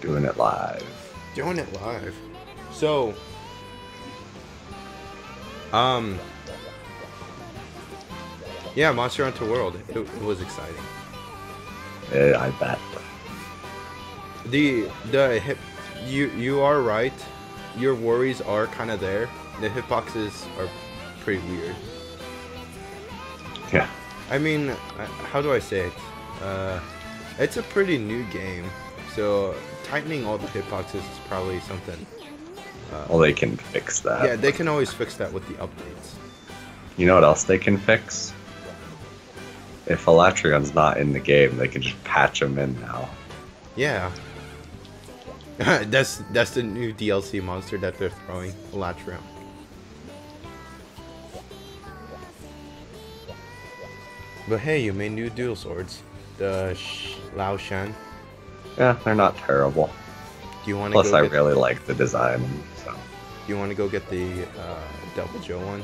Doing it live. Doing it live. So, um, yeah, Monster Hunter World. It was exciting. I bet. The hip, you are right. Your worries are kind of there. The hitboxes are pretty weird. Yeah. I mean, how do I say it? It's a pretty new game, so tightening all the hitboxes is probably something. Well, they can fix that. Yeah, they can always fix that with the updates. You know what else they can fix? If Electrion's not in the game, they can just patch him in now. Yeah. that's the new DLC monster that they're throwing, Elatrium. But hey, you made new dual swords. The Lao Shan. Yeah, they're not terrible. Do you want to Plus, go I get, really like the design. So do you want to go get the Double Joe one?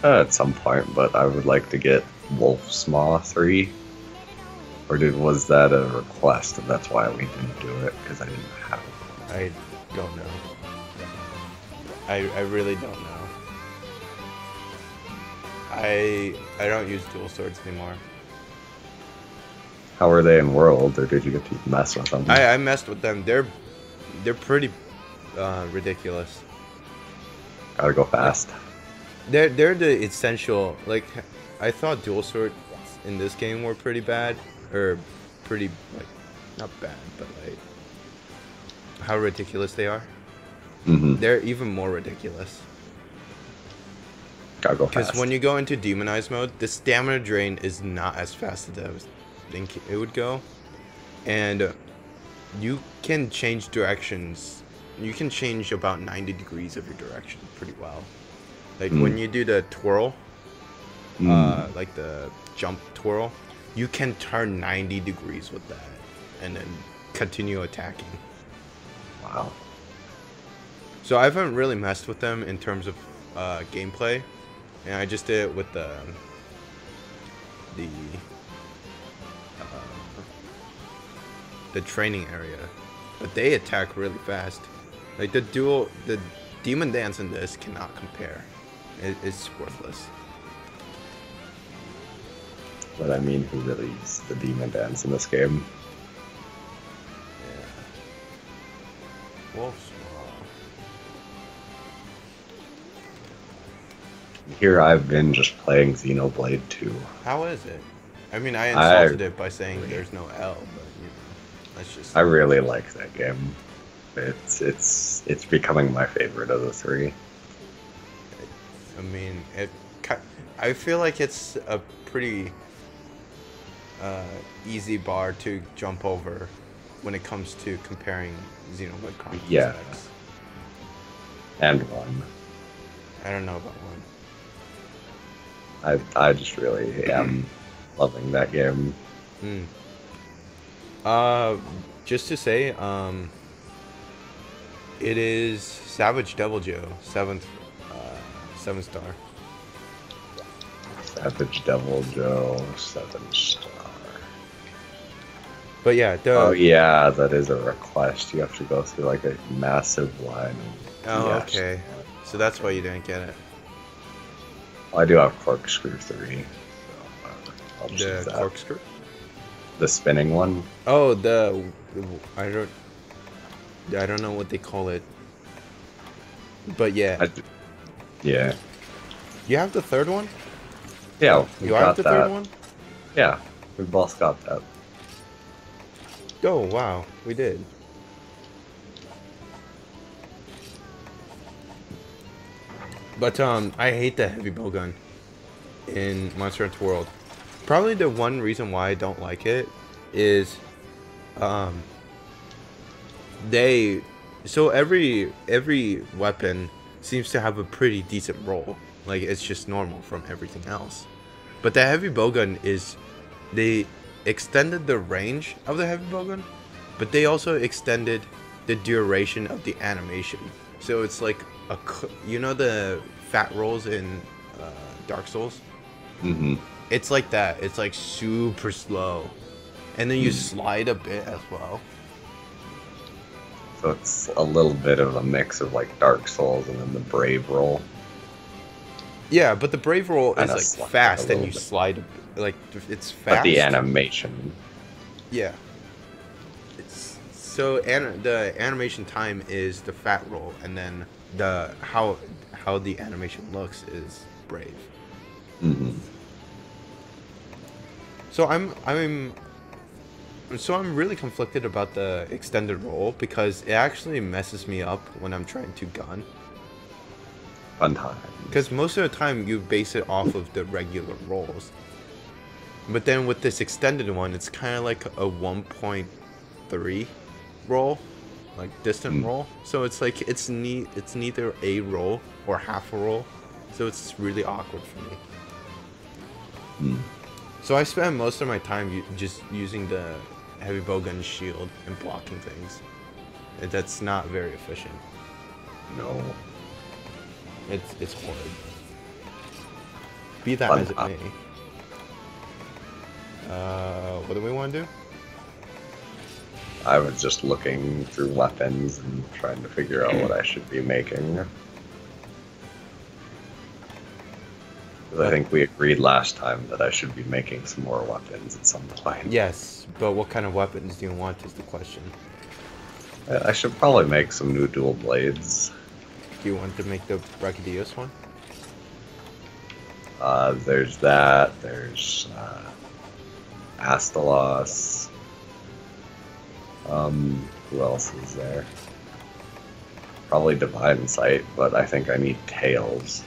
at some point, but I would like to get Wolf's Maw 3. Or was that a request, and that's why we didn't do it because I didn't have it? I don't know. I really don't know. I don't use dual swords anymore. How were they in World, or did you get to mess with them? I messed with them. They're pretty ridiculous. Gotta go fast. They're the essential. Like, I thought dual swords in this game were pretty bad, or pretty like not bad, but like how ridiculous they are. They're even more ridiculous. Gotta go Because fast. when you go into demonized mode, the stamina drain is not as fast as I was thinking it would go, and you can change directions. You can change about 90 degrees of your direction pretty well. Like when you do the twirl, like the jump twirl, you can turn 90 degrees with that, and then continue attacking. Wow. So I haven't really messed with them in terms of gameplay, and I just did it with the training area. But they attack really fast. Like the demon dance in this cannot compare. It's worthless. But I mean, who really uses the demon dance in this game? Yeah. Wolf's Here I've been just playing Xenoblade 2. How is it? I mean, I insulted it by saying there's no L, but you know, that's just. I really like that game. It's becoming my favorite of the three. I mean, I feel like it's a pretty easy bar to jump over when it comes to comparing Xenoblade Chronicles Yeah. X. And one. I don't know about one. I just really am loving that game. Just to say, it is Savage Devil Joe, 7th star. Savage Devil Joe, 7-star. But yeah, Oh yeah, that is a request. You have to go through like a massive line. Oh, Yes. okay. So that's why you didn't get it. I do have Corkscrew 3. So I'll just use The that. corkscrew? The spinning one. Oh, I don't know what they call it. But yeah. Yeah. You have the third one? Yeah, we You got have the that. third one? Yeah, we both got that. Oh, wow. We did. But I hate the heavy bow gun in Monster Hunter World. Probably the one reason why I don't like it is so every weapon seems to have a pretty decent roll. Like it's just normal from everything else. But the heavy bowgun they extended the range of the heavy bowgun, but they also extended the duration of the animation. So it's like you know the fat rolls in Dark Souls? It's like that. It's like super slow. And then you slide a bit as well. So it's a little bit of a mix of like Dark Souls and then the Brave roll. Yeah, but the Brave roll is Kinda like slide fast a and little you bit. slide, like it's fast. But the animation, Yeah. So the animation time is the fat roll, and then the how the animation looks is Brave. mm-hmm. So I'm really conflicted about the extended roll because it actually messes me up when I'm trying to gun. Fun time. Because most of the time you base it off of the regular rolls. But then with this extended one, it's kind of like a 1.3 roll, like distant roll. So it's like it's neither a roll or half a roll. So it's really awkward for me. So I spend most of my time just using the heavy bowgun shield and blocking things. And that's not very efficient. No. It's horrid. Be that Fun as it time. may. What do we want to do? I was just looking through weapons and trying to figure out what I should be making. 'Cause I think we agreed last time that I should be making some more weapons at some point. Yes, but what kind of weapons do you want is the question. I should probably make some new dual blades. Do you want to make the Brachydios one? There's that. There's Astalos. Who else is there? Probably Divine Sight, but I think I need Tails.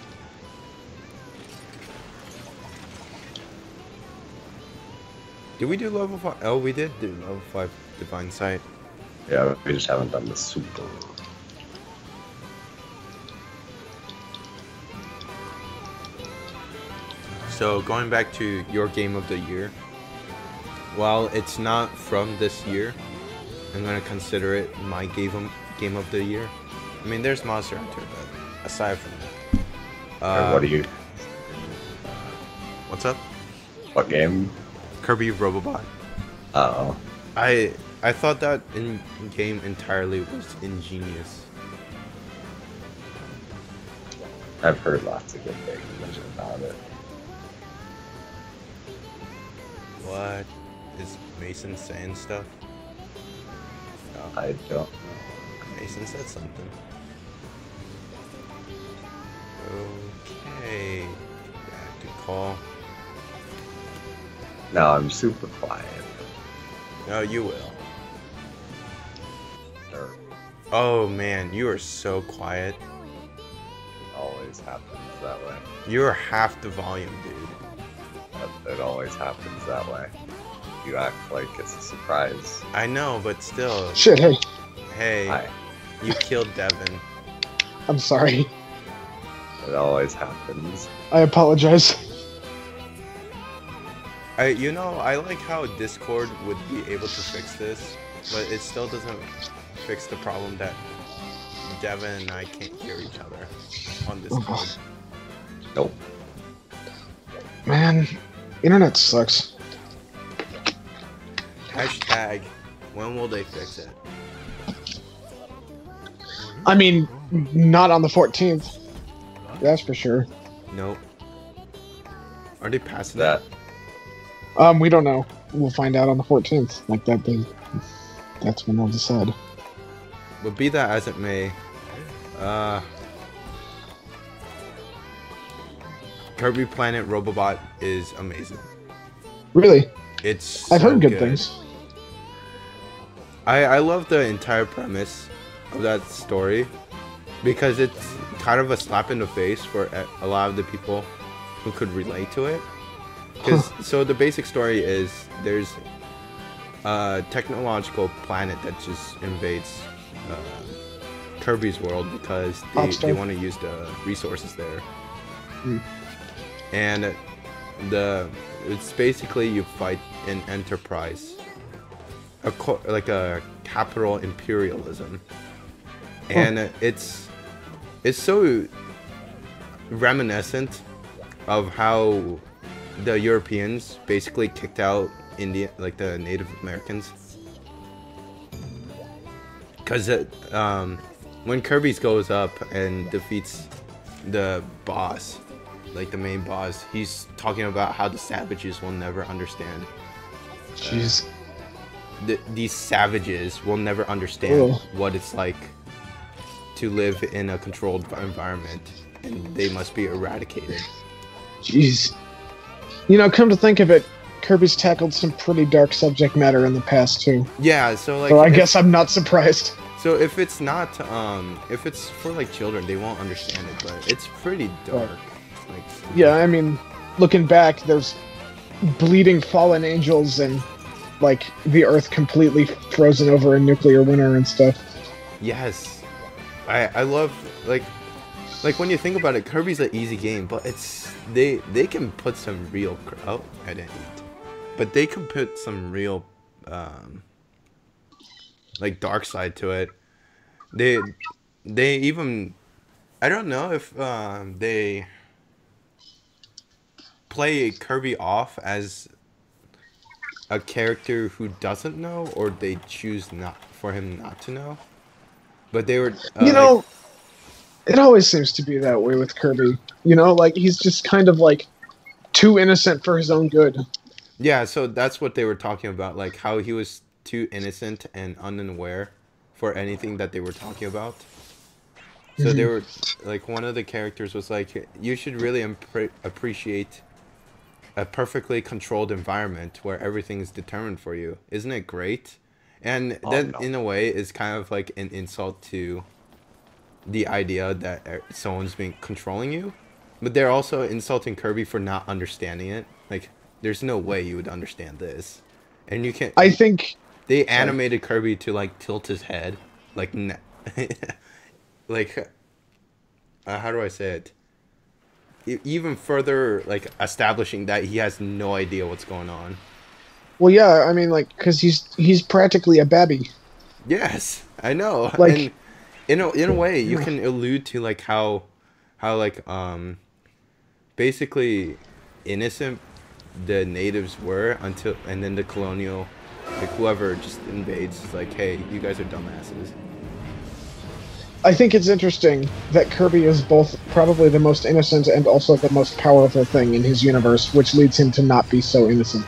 Did we do level 5? Oh, we did do level 5 Divine Sight. Yeah, we just haven't done the super. So going back to your game of the year, while it's not from this year, I'm gonna consider it my game of the year. I mean, there's Monster Hunter, but aside from that, What do you? what's up? What game? Kirby Robobot. Oh, I thought that in game entirely was ingenious. I've heard lots of good things about it. What is Mason saying stuff? I don't know. Mason said something. Okay. Back to call. No, I'm super quiet. No, you will. Or Oh man, you are so quiet. it always happens that way. You are half the volume, dude. It always happens that way. You act like it's a surprise. I know, but still. Shit, hey. Hey, Hi. you killed Devin. I'm sorry. It always happens. I apologize. I like how Discord would be able to fix this, but it still doesn't fix the problem that Devin and I can't hear each other on Discord. Nope. Man, internet sucks. Hashtag, when will they fix it? I mean, not on the 14th. That's for sure. Nope. Are they passing That We don't know. We'll find out on the 14th. Like that thing. That's when they'll decide. But be that as it may, Kirby Planet Robobot is amazing. Really? It's I've so heard good things. I love the entire premise of that story because it's kind of a slap in the face for a lot of the people who could relate to it. So the basic story is there's a technological planet that just invades Kirby's world because they want to use the resources there. And it's basically you fight an enterprise, like a capital imperialism, and it's so reminiscent of how the Europeans basically kicked out India, like the Native Americans. Because when Kirby's goes up and defeats the boss, like the main boss, he's talking about how the savages will never understand. Jeez. These savages will never understand what it's like to live in a controlled environment, and they must be eradicated. Jeez. You know, come to think of it, Kirby's tackled some pretty dark subject matter in the past too. Yeah, so like. So I guess I'm not surprised. So if it's not, if it's for like children, they won't understand it, but it's pretty dark. Like. Yeah, I mean, looking back, there's bleeding fallen angels and like the Earth completely frozen over in nuclear winter and stuff. Yes, I love like when you think about it, Kirby's an easy game, but it's they can put some real I didn't eat, but they can put some real like dark side to it. They even I don't know if they play Kirby off as a character who doesn't know, or they choose not for him not to know. But they were, you know, it always seems to be that way with Kirby. You know, like he's just kind of like too innocent for his own good. Yeah, so that's what they were talking about, like how he was too innocent and unaware for anything that they were talking about. So they were like, one of the characters was like, you should really appreciate a perfectly controlled environment where everything is determined for you. Isn't it great? And that, in a way, is kind of like an insult to the idea that someone's been controlling you. But they're also insulting Kirby for not understanding it. Like, there's no way you would understand this. And you can't... I think... They animated Kirby to, like, tilt his head. Like, like... how do I say it? Even further, like, establishing that he has no idea what's going on. Well, yeah, I mean, like, because he's practically a babby. Yes, I know. Like, and in a way, you can allude to like how like basically innocent the natives were until, and then the colonial, like whoever just invades is like, hey, you guys are dumbasses. I think it's interesting that Kirby is both probably the most innocent and also the most powerful thing in his universe, which leads him to not be so innocent.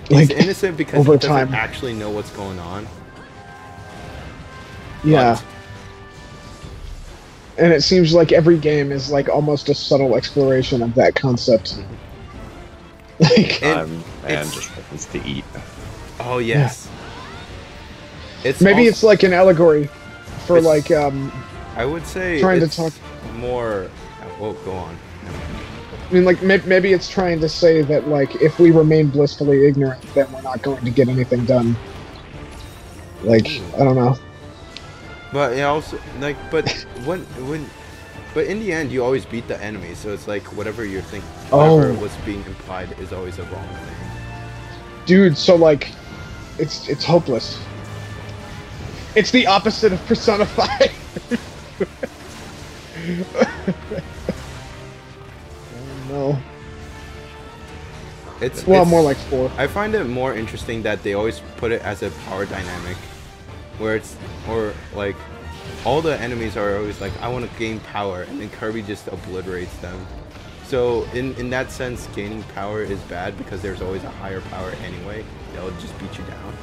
He's innocent because he doesn't time. actually know what's going on. Yeah. And it seems like every game is like almost a subtle exploration of that concept. Like, and just happens to eat. Oh yes. Yeah. It's like an allegory for like I would say trying it's to talk more. Well, go on. I mean, like, maybe it's trying to say that, like, if we remain blissfully ignorant, then we're not going to get anything done. Like, I don't know. But, also, like, but but in the end, you always beat the enemy, so it's like, whatever you're thinking, whatever was being implied is always a wrong thing. Dude, so, like, it's hopeless. It's the opposite of Persona 5. No. It's more like 4. I find it more interesting that they always put it as a power dynamic, where it's, or like, all the enemies are always like, I want to gain power, and then Kirby just obliterates them. So in that sense, gaining power is bad because there's always a higher power anyway. They'll just beat you down.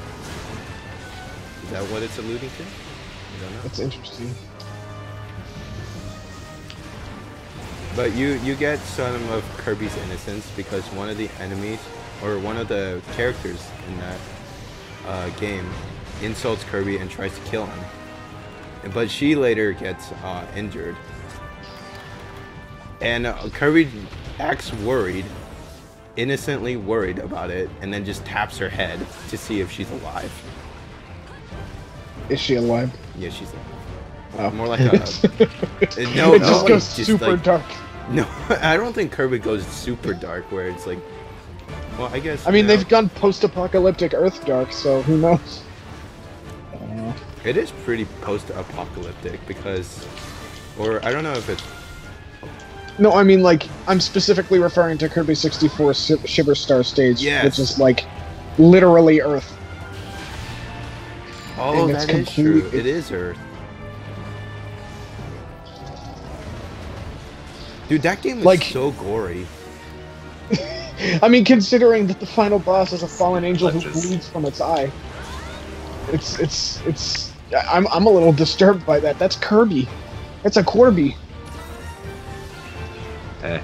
Is that what it's alluding to? I don't know. That's interesting. But you get some of Kirby's innocence because one of the enemies, or one of the characters in that game, insults Kirby and tries to kill him. But she later gets injured. And Kirby acts worried, innocently worried about it, and then just taps her head to see if she's alive. Is she alive? Yeah, she's alive. Oh. More like a... it just goes super like, dark. No, I don't think Kirby goes super dark where it's like... Well, I guess... I mean, they've gone post-apocalyptic Earth dark, so who knows? It is pretty post-apocalyptic because... Or, I don't know if it's... No, I mean, like, I'm specifically referring to Kirby 64 Shiver Star stage, yes. which is, like, literally Earth. Oh, And it's that is true. complete- It is Earth. Dude, that game is Like- so gory. I mean, considering that the final boss is a fallen angel who Touches. bleeds from its eye, it's. I'm a little disturbed by that. That's Kirby. That's a Corby. Eh.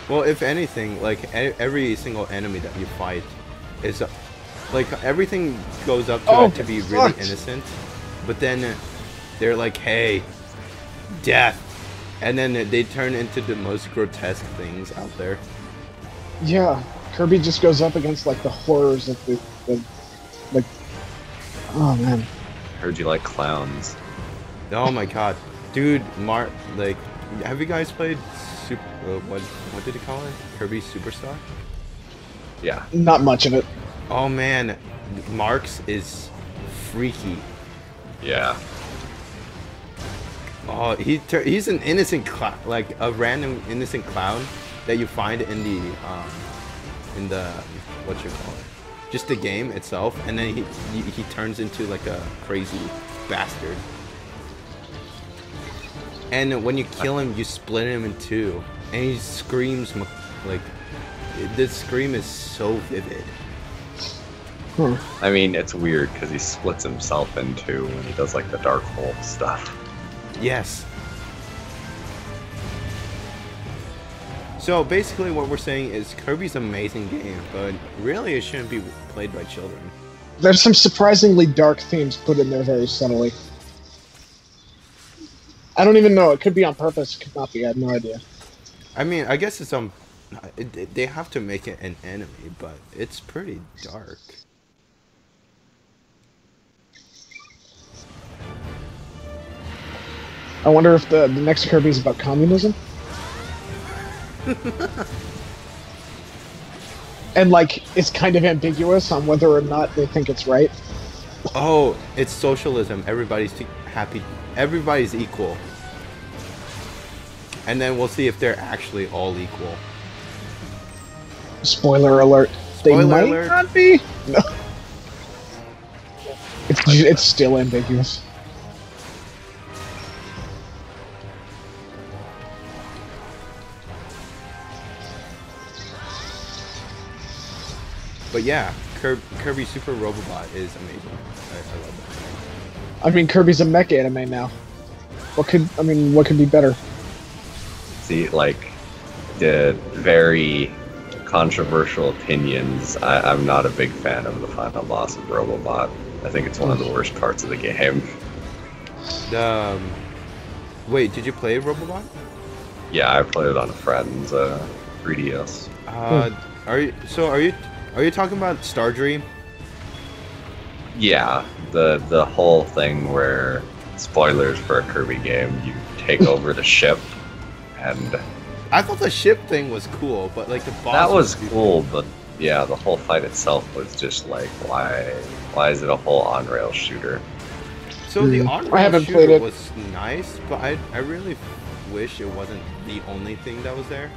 Well, if anything, like every single enemy that you fight is like everything goes up to Oh, it to be really fuck. innocent, but then they're like, "Hey, death," and then they turn into the most grotesque things out there. Yeah, Kirby just goes up against like the horrors of the like. Oh man. Heard you like clowns. Oh my god, dude, like, have you guys played Super? What did it call it? Kirby Superstar? Yeah. Not much of it. Oh man, Marks is freaky. Yeah. Oh, he's an innocent clown, like a random innocent clown that you find in the what you call it, just the game itself, and then he turns into like a crazy bastard. And when you kill him, you split him in two, and he screams like this scream is so vivid. I mean, it's weird because he splits himself in two when he does like the dark hole stuff. Yes. So basically what we're saying is Kirby's an amazing game, but really it shouldn't be played by children. There's some surprisingly dark themes put in there very subtly. I don't even know. It could be on purpose. It could not be. I have no idea. I mean, I guess it's they have to make it an enemy, but it's pretty dark. I wonder if the next Kirby is about communism. And like, it's kind of ambiguous on whether or not they think it's right. Oh, it's socialism. Everybody's happy. Everybody's equal. And then we'll see if they're actually all equal. Spoiler alert. Spoiler they might alert. not be. No. It's still ambiguous. But yeah, Kirby Super Robobot is amazing. I love that. I mean, Kirby's a mech anime now. What could be better? See, like, the very controversial opinions. I'm not a big fan of the final boss of Robobot. I think it's one of the worst parts of the game. Wait, did you play Robobot? Yeah, I played it on a friend's 3DS. Are you talking about Star Dream? Yeah, the whole thing where, spoilers for a Kirby game, you take over the ship, and I thought the ship thing was cool, but like the boss. that was cool, but yeah, the whole fight itself was just like, why is it a whole on-rail shooter? So the I on-rail haven't shooter played it. was nice, but I really wish it wasn't the only thing that was there.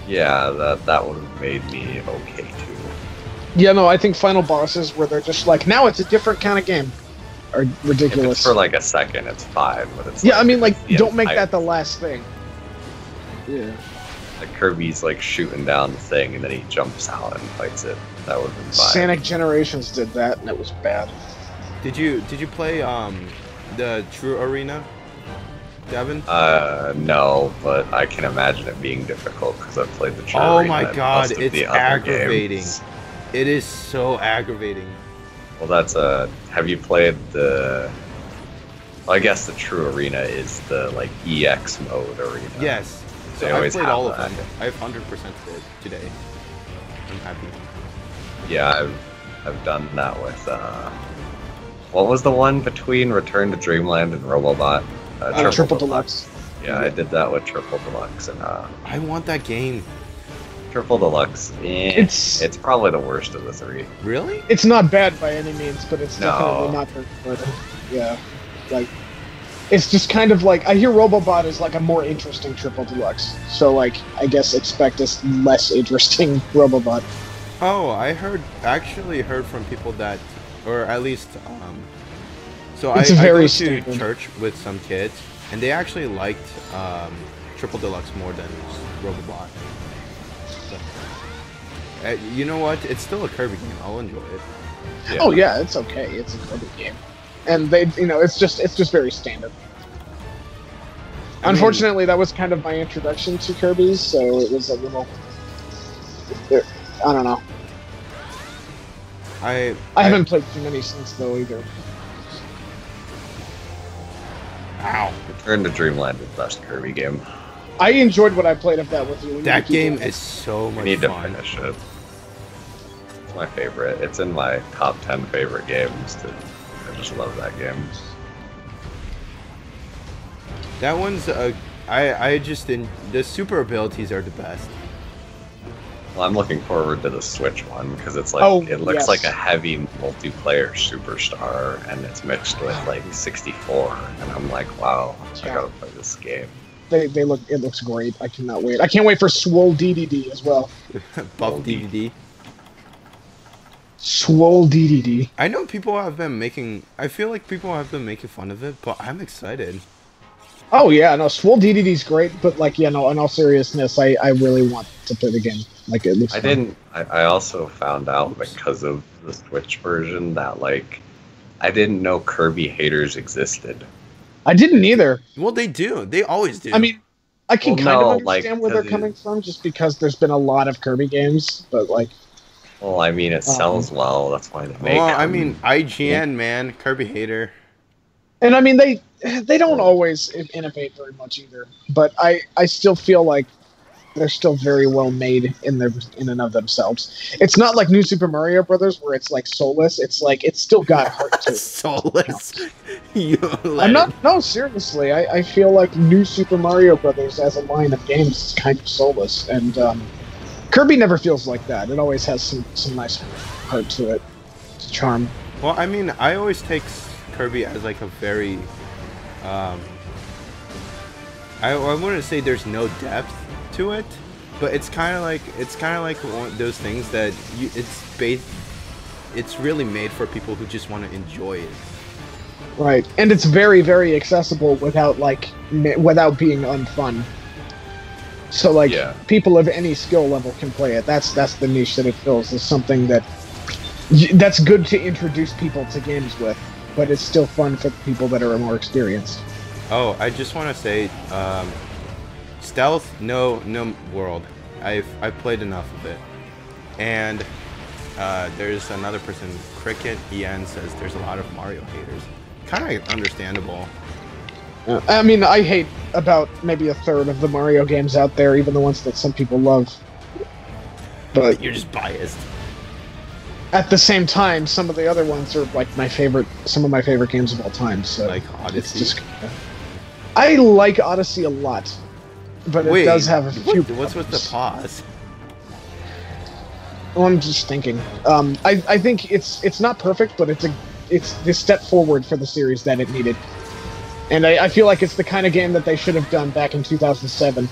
Yeah, that would have made me okay too. Yeah, no, I think final bosses where they're just like, now it's a different kind of game, are If ridiculous. it's for like a second, it's fine, but it's Yeah, I mean, like, the don't make entire- that the last thing. Yeah. Like Kirby's like shooting down the thing and then he jumps out and fights it. That would have been fine. Sonic Generations did that, and it was bad. Did you play the True Arena, Devin? No, but I can imagine it being difficult because I've played the True Oh Arena my and god, most of it's the other aggravating. games. It is so aggravating. Well, that's have you played the? Well, I guess the True Arena is the like EX mode arena. Yes. They So I always played have all of that. them. I've 100% it today. I'm happy. Yeah, I've done that with what was the one between Return to Dreamland and Robobot? Triple Deluxe. Yeah, I did that with Triple Deluxe and I want that game. Triple Deluxe. It's- It's probably the worst of the three. Really? It's not bad by any means, but it's No. definitely not very good. Yeah, like, it's just kind of like, I hear Robobot is like a more interesting Triple Deluxe, so like, I guess expect a less interesting Robobot. Oh, I actually heard from people that, or at least So It's I very go to standard. church with some kids, and they actually liked Triple Deluxe more than Robobot. So, you know what? It's still a Kirby game. I'll enjoy it. Yeah. Oh yeah, it's okay. It's a Kirby game, and it's just very standard. I mean, Unfortunately, that was kind of my introduction to Kirby, so it was a little. I don't know. I haven't played too many since though either. Ow. Return to Dreamland is the best Kirby game. I enjoyed what I played of that with you. We need That to keep game doing is so I much need to fun. finish it. It's my favorite. It's in my top 10 favorite games. I just love that game. That one's the super abilities are the best. Well, I'm looking forward to the Switch one because it's like Oh, it looks yes. like a heavy multiplayer superstar, and it's mixed with like 64, and I'm like, wow, I Yeah. gotta play this game. It looks great. I cannot wait. I can't wait for Swole DDD as well. Buff DVD. Swole DDD. I know people have been making. I feel like people have been making fun of it, but I'm excited. Oh yeah, no, Swole DDD's great, but like, in all seriousness, I really want to play the game. Like, it looks fun. I also found out because of the Switch version that like I didn't know Kirby haters existed. I didn't either. Well, they do. They always do. I mean, I can Well, kind of no, understand like, where they're 'cause coming from, just because there's been a lot of Kirby games, but like, Well, I mean, it sells well. That's why they make. well, I them. mean, IGN, man, Kirby hater. and I mean they don't always innovate very much either. But I still feel like they're still very well made in and of themselves. It's not like New Super Mario Brothers where it's like soulless. It's like it's still got heart to it. Soulless. You let I'm it- not. No, seriously. I feel like New Super Mario Brothers as a line of games is kind of soulless, and Kirby never feels like that. It always has some nice heart to it, charm. Well, I mean, I always take Kirby as like a very, I wouldn't say there's no depth to it, but it's kind of like one of those things that it's really made for people who just want to enjoy it. Right, and it's very, very accessible without being unfun. So like people of any skill level can play it. That's the niche that it fills. Is something that's good to introduce people to games with, but it's still fun for people that are more experienced. Oh, I just want to say, Stealth, no world. I've played enough of it, and there's another person, Cricket EN, says there's a lot of Mario haters. Kind of understandable. I mean, I hate about maybe a third of the Mario games out there, even the ones that some people love. But You're just biased. at the same time, some of the other ones are like some of my favorite games of all time. So Like it's Odyssey. just, I like Odyssey a lot, but it does have a few. What's with the pause? Well, I'm just thinking. I think it's not perfect, but it's the step forward for the series that it needed. And I feel like it's the kind of game that they should have done back in 2007.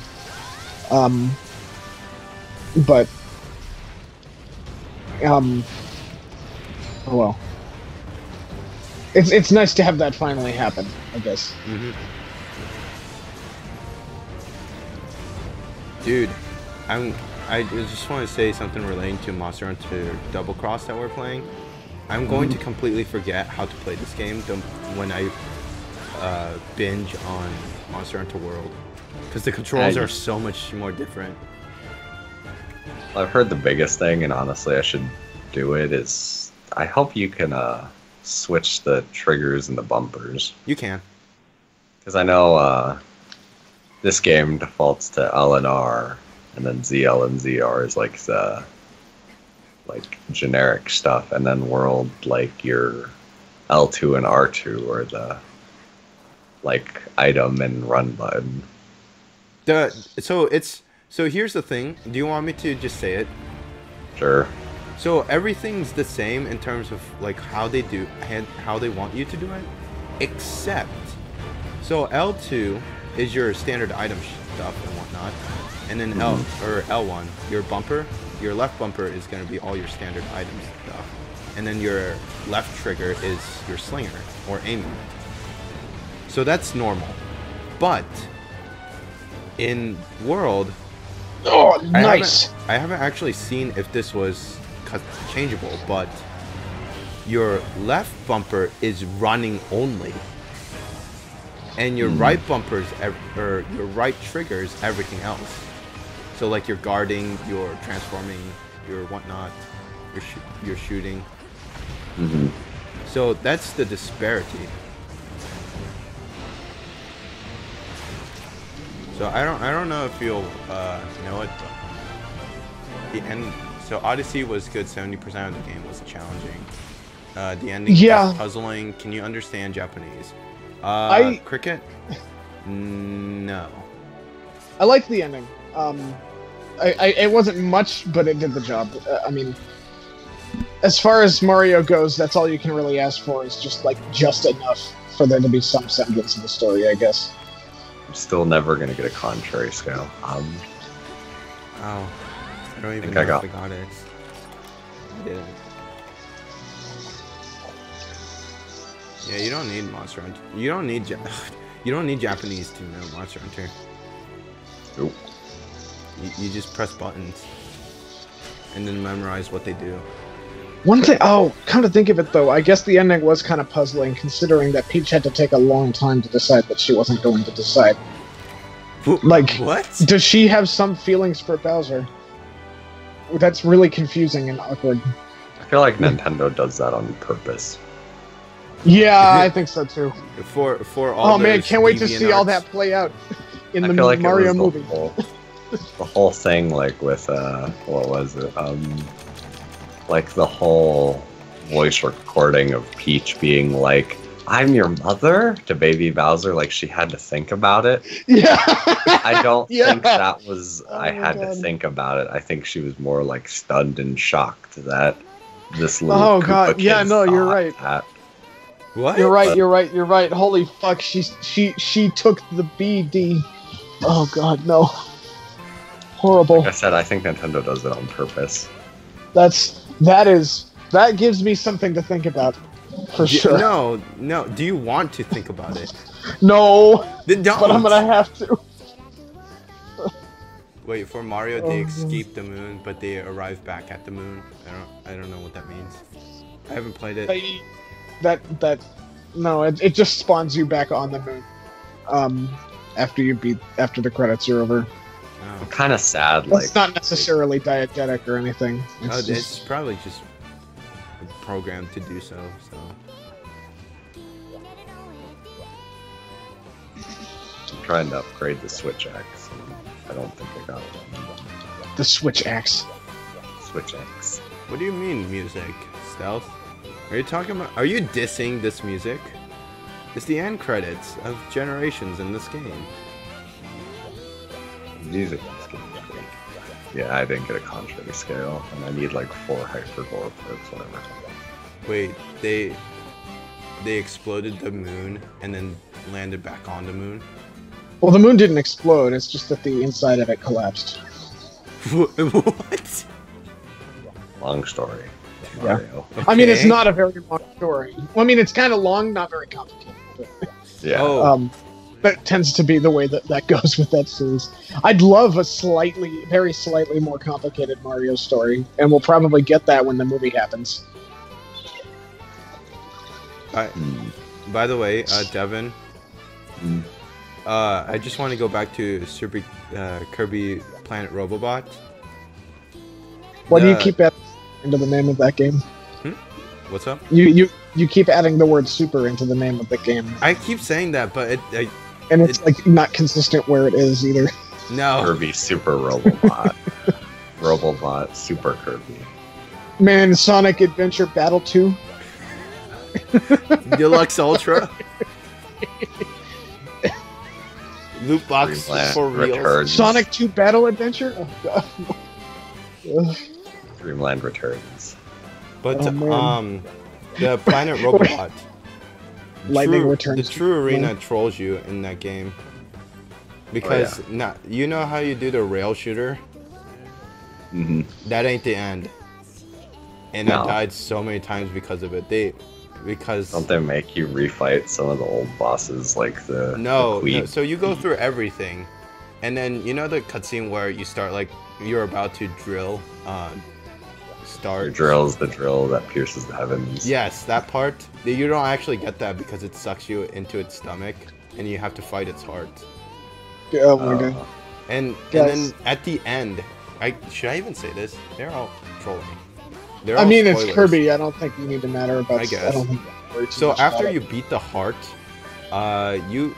But oh well. It's nice to have that finally happen, I guess. Mm-hmm. Dude, I just want to say something relating to Monster Hunter Double Cross that we're playing. I'm going to completely forget how to play this game when I binge on Monster Hunter World, because the controls are so much more different. I've heard the biggest thing, and honestly, I should do it. Is I hope you can switch the triggers and the bumpers, You can. because I know this game defaults to L and R, and then ZL and ZR is like the generic stuff, and then World, like your L2 and R2 are the like item and run button. So here's the thing. Do you want me to just say it? Sure. So everything's the same in terms of like how they want you to do it, except so L2 is your standard item stuff and whatnot, and then L1, your left bumper is going to be all your standard items stuff, and then your left trigger is your slinger or aiming. So that's normal. But in World, Oh, nice. I haven't actually seen if this was changeable, but your left bumper is running only, and your right bumpers or your right triggers everything else. So like you're guarding, you're transforming, your whatnot, you're shooting. So that's the disparity. So I don't know if you'll know it, but the end. So Odyssey was good. 70% of the game was challenging. The ending was puzzling. Can you understand Japanese? Cricket? No. I liked the ending. It wasn't much, but it did the job. I mean, as far as Mario goes, that's all you can really ask for is just enough for there to be some semblance of the story, I guess. I'm still never gonna get a contrary scale. Oh, I don't even know if I got it. I didn't. Yeah, you don't need Monster Hunter. You don't need Japanese to know Monster Hunter. Nope. You just press buttons and then memorize what they do. One thing, come to think of it though, I guess the ending was kind of puzzling considering that Peach had to take a long time to decide that she wasn't going to decide. Like, what? Does she have some feelings for Bowser? That's really confusing and awkward. I feel like Nintendo does that on purpose. Yeah, I think so too. For all. Oh man, can't wait to see all that play out in the like Mario movie. The whole thing, like with what was it? Like the whole voice recording of Peach being like, "I'm your mother" to Baby Bowser, like she had to think about it. Yeah. I don't think that was. Oh I had to think about it. I think she was more like stunned and shocked that this little. Oh Koopa god, kid yeah, no, you're thought right. that. What? You're right. Holy fuck, she took the BD. Oh god, no. Horrible. Like I said, I think Nintendo does it on purpose. That gives me something to think about. For sure. No. Do you want to think about it? No. Then don't. But I'm gonna have to. Wait, for Mario, they escape the moon, but they arrive back at the moon. I don't know what that means. I haven't played it. It just spawns you back on the moon. After the credits are over. Oh. Kind of sad. It's not necessarily diegetic or anything. It's probably just programmed to do so. I'm trying to upgrade the Switch X. I don't think I got it. The Switch X. Switch X. What do you mean, music? Stealth? Are you dissing this music? It's the end credits of Generations in this game. Music in this game is great. Yeah, I didn't get a contrary scale, and I need like 4 hypergore perks, whatever. Wait, they exploded the moon and then landed back on the moon? Well, the moon didn't explode. It's just that the inside of it collapsed. What? Long story. Yeah. Mario. Okay. I mean, it's not a very long story. Well, I mean, it's kind of long, not very complicated. But, Yeah. Oh. that tends to be the way that goes with that series. I'd love a very slightly more complicated Mario story, and we'll probably get that when the movie happens. By the way, Devin, Mm. I just want to go back to Kirby Planet Robobot. Why do you keep adding into the name of that game? What's up? You keep adding the word "super" into the name of the game. I keep saying that, but it's like not consistent where it is either. No. Kirby Super Robobot. Robobot Super Kirby. Man, Sonic Adventure Battle 2. Deluxe Ultra. Loot box Dreamland for real. Returns. Sonic 2 Battle Adventure? Oh god. Ugh. Dreamland Returns. But Oh, the Planet Robobot. Lightning The Returns. true arena trolls you in that game. Because you know how you do the rail shooter? Mm-hmm. That ain't the end. and I died so many times because of it. Don't they make you refight some of the old bosses like the no, queen? No, so you go through everything, and then you know the cutscene where you start like you're about to drill. Your drill's the drill that pierces the heavens. Yes, that part. You don't actually get that because it sucks you into its stomach, and you have to fight its heart. Oh my god. And then at the end, should I even say this? They're all trolling. I mean, spoilers. It's Kirby. I don't think you need to matter about. I guess. I don't think so after you beat the heart, you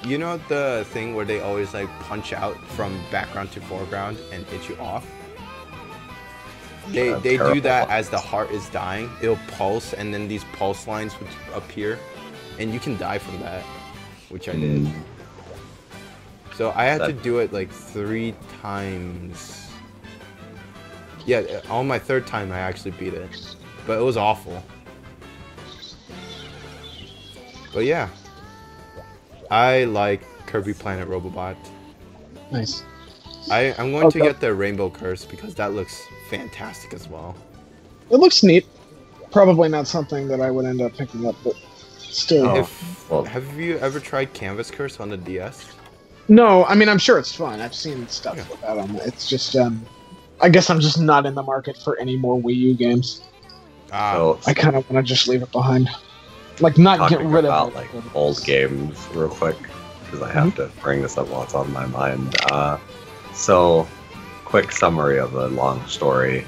know the thing where they always like punch out from background to foreground and hit you off. They do that as the heart is dying. It'll pulse, and then these pulse lines would appear, and you can die from that, which I did. So I had to do it like 3 times. Yeah, on my 3rd time I actually beat it, but it was awful. But yeah, I like Kirby Planet Robobot. Nice. I'm going to get the Rainbow Curse because that looks fantastic as well. It looks neat. Probably not something that I would end up picking up, but still. Have you ever tried Canvas Curse on the DS? No, I mean, I'm sure it's fun. I've seen stuff with that on it. It's just, I guess I'm just not in the market for any more Wii U games. I kind of want to just leave it behind. Like, not get rid of it. Like, old games real quick, because I have to bring this up while it's on my mind. So, quick summary of a long story.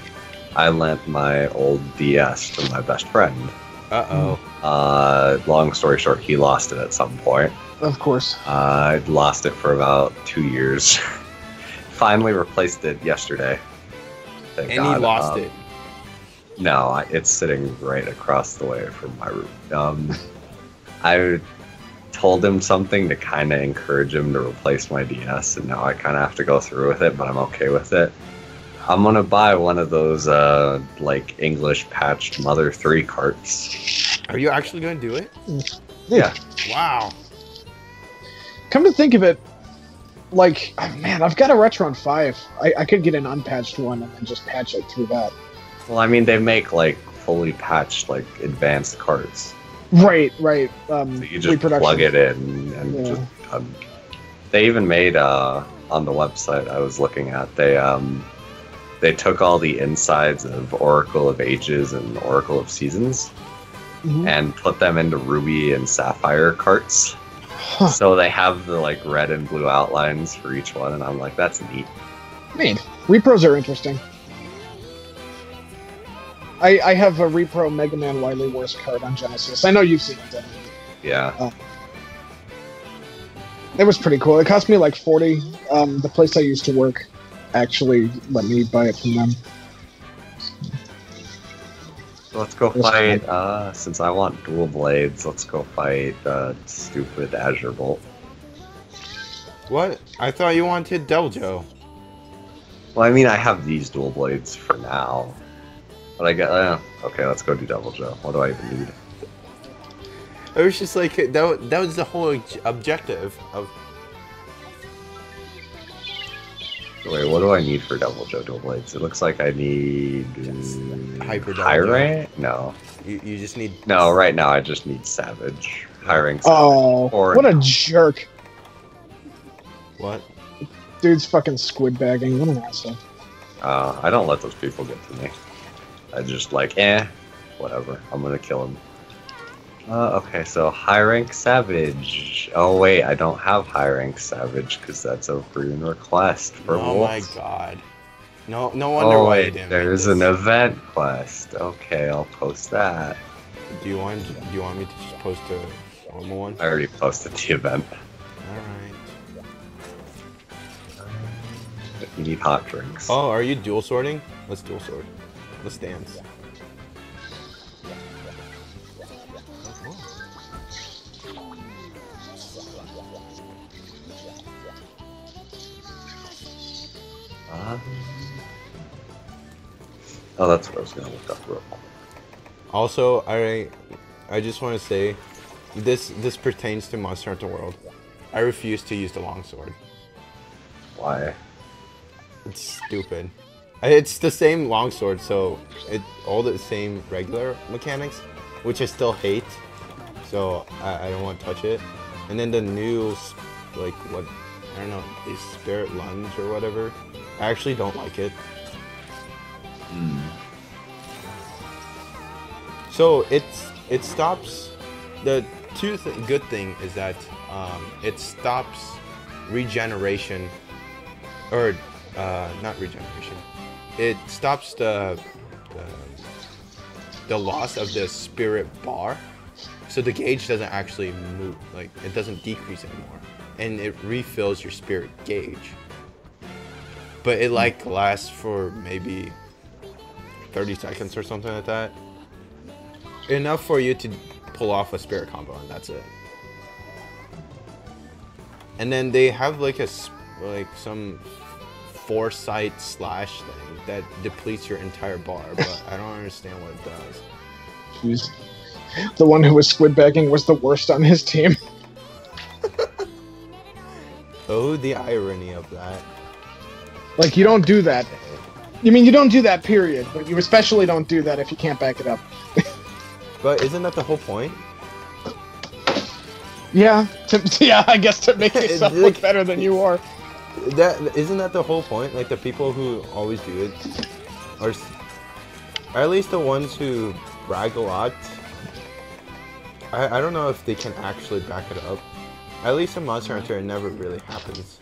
I lent my old DS to my best friend. Long story short, he lost it at some point. Of course. I'd lost it for about 2 years. Finally replaced it yesterday. Thank God. He lost it? No, it's sitting right across the way from my room. I told him something to kind of encourage him to replace my DS, and now I kind of have to go through with it, but I'm okay with it. I'm gonna buy one of those like English patched Mother 3 carts. Are you actually gonna do it? Yeah. Wow. Come to think of it, like, man, I've got a Retron 5. I could get an unpatched one and then just patch it through that. Well, I mean, they make like fully patched, like advanced carts. Right. So you just plug it in and just. They even made on the website I was looking at. They took all the insides of Oracle of Ages and Oracle of Seasons and put them into Ruby and Sapphire carts. Huh. So they have the like red and blue outlines for each one, and I'm like, that's neat. Man, repros are interesting. I have a repro Mega Man Wily Wars card on Genesis. I know you've seen it. Yeah. It was pretty cool. It cost me like 40. The place I used to work actually let me buy it from them. So let's go fight, since I want dual blades, let's go fight stupid Azure Bolt. What? I thought you wanted Deljo. Well, I mean, I have these dual blades for now. But I got, okay, let's go do Devil Joe. What do I even need? It was just like, that was the whole objective of... Wait, what do I need for Devil Joe dual blades? It looks like I need... Hyper High rank? No. You just need... No, right now I just need Savage. High rank Savage. Oh, what a jerk. What? Dude's fucking squid bagging. What an asshole. I don't let those people get to me. I just like, whatever. I'm gonna kill him. Okay, so high rank Savage. Oh wait, I don't have high rank Savage because that's a rune request for Wolf. Oh my god. No wonder why you didn't. There's an event quest. Okay, I'll post that. Do you want me to just post a normal one? I already posted the event. Alright. You need hot drinks. Oh, are you dual sorting? Let's dual sword. Let's dance. Oh, that's what I was gonna look up real quick. Also, I just want to say, this pertains to Monster Hunter World. I refuse to use the longsword. Why? It's stupid. It's the same longsword, so all the same regular mechanics, which I still hate. So I don't want to touch it. And then the new, like what, I don't know, the spirit lunge or whatever. I actually don't like it. So it stops. The good thing is that it stops regeneration, or not regeneration. It stops the loss of the spirit bar, so the gauge doesn't actually move, like it doesn't decrease anymore, and it refills your spirit gauge. But it like lasts for maybe 30 seconds or something like that. Enough for you to pull off a spirit combo, and that's it. And then they have like some foresight slash thing that depletes your entire bar, but I don't understand what it does. Jeez. The one who was squid bagging was the worst on his team. Oh, the irony of that. Like, you don't do that. You mean, you don't do that, period, but you especially don't do that if you can't back it up. But isn't that the whole point? Yeah, I guess to make yourself look better than you are. Isn't that the whole point? Like, the people who always do it are at least the ones who brag a lot. I don't know if they can actually back it up. At least in Monster Hunter, it never really happens.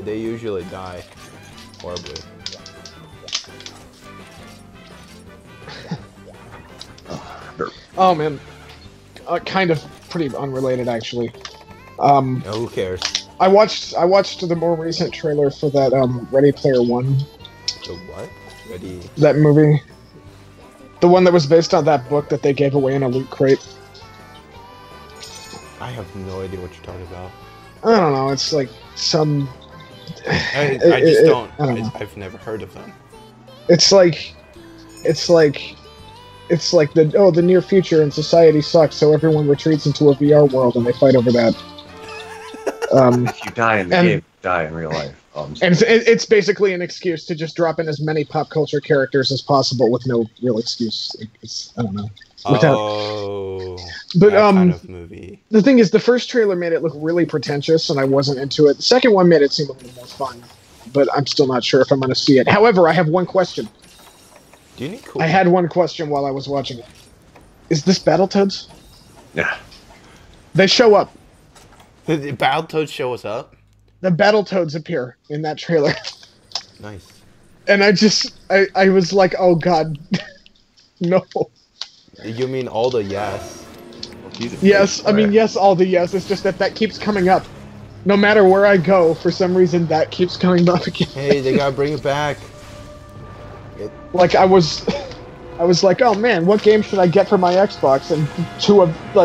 They usually die horribly. Oh man, kind of pretty unrelated actually. Who cares? I watched the more recent trailer for that Ready Player One. The what? Ready? That movie. The one that was based on that book that they gave away in a loot crate. I have no idea what you're talking about. I don't know. It's like some. I just don't. I've never heard of them. It's like the near future and society sucks, so everyone retreats into a VR world and they fight over that. If you die in the game, you die in real life. And it's basically an excuse to just drop in as many pop culture characters as possible with no real excuse. I don't know. But that kind of movie. The thing is, the first trailer made it look really pretentious, and I wasn't into it. The second one made it seem a little more fun, but I'm still not sure if I'm going to see it. However, I have one question. Do you need cool? I had one question while I was watching it. Is this Battletoads? Yeah. They show up. The Battletoads show us up? The Battletoads appear in that trailer. Nice. And I was like, oh god. No. You mean all the yes? Yes, I mean yes, all the yes. It's just that keeps coming up. No matter where I go, for some reason that keeps coming up again. Hey, they gotta bring it back. Like I was like, oh man, what game should I get for my Xbox? And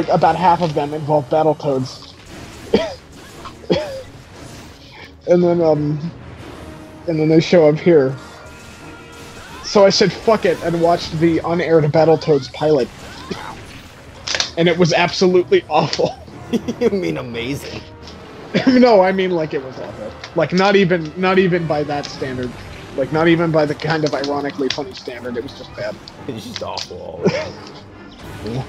about half of them involve Battletoads. and then they show up here. So I said fuck it and watched the unaired Battletoads pilot. And it was absolutely awful. You mean amazing? No, I mean like it was awful. Like not even by that standard. Like, not even by the kind of ironically funny standard, it was just bad. It's just awful all around. What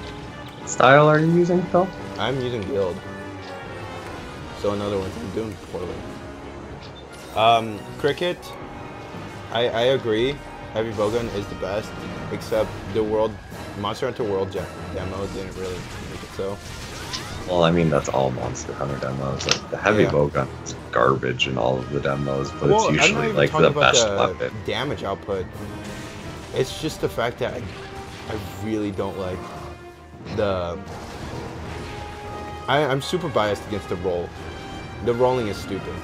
style are you using, Phil? I'm using Guild. So in other words, I'm doing poorly. Cricket, I agree. Heavy Bowgun is the best, except the Monster Hunter World demo didn't really make it so. Well, I mean, that's all Monster Hunter demos. Like, the Heavy Bowgun is garbage in all of the demos, but it's usually like the best weapon. Damage output. It's just the fact that I really don't like the. I'm super biased against the roll. The rolling is stupid.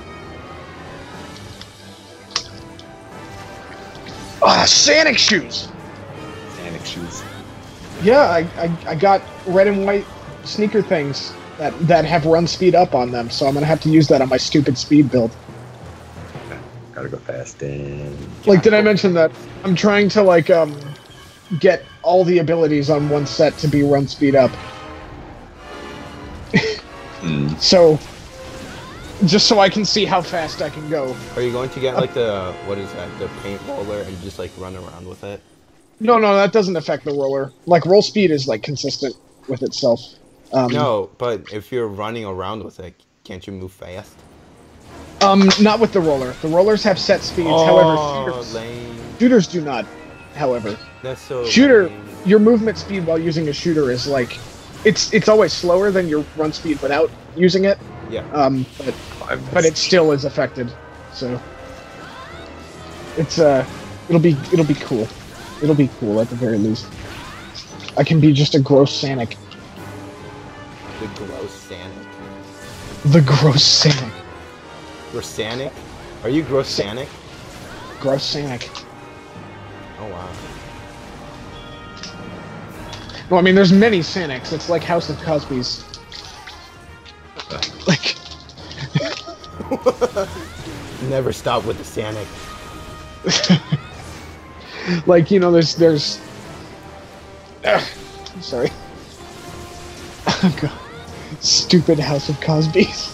Sonic shoes! Sonic shoes. Yeah, I got red and white sneaker things that have run speed up on them, so I'm gonna have to use that on my stupid speed build. Gotta go fast and... Like, did I mention that I'm trying to, get all the abilities on one set to be run speed up? So, Just so I can see how fast I can go. Are you going to get like the what is that? The paint roller and just like run around with it? No, that doesn't affect the roller. Like roll speed is like consistent with itself. No, but if you're running around with it, can't you move fast? Not with the roller. The rollers have set speeds. Oh, However, shooters do not. However, that's so shooter, lame. your movement speed while using a shooter is like, it's always slower than your run speed without using it. Yeah. But it still is affected. So it's it'll be cool. It'll be cool at the very least. I can be just a gross Sanic. The gross Sanic. The gross Sanic. Grossanic? Are you gross Sanic? Gross Sanic. Oh wow. No, I mean there's many Sanics. It's like House of Cosby's. Like Never stop with the Sanic. like, you know, there's I'm sorry. Oh, God. Stupid House of Cosby's.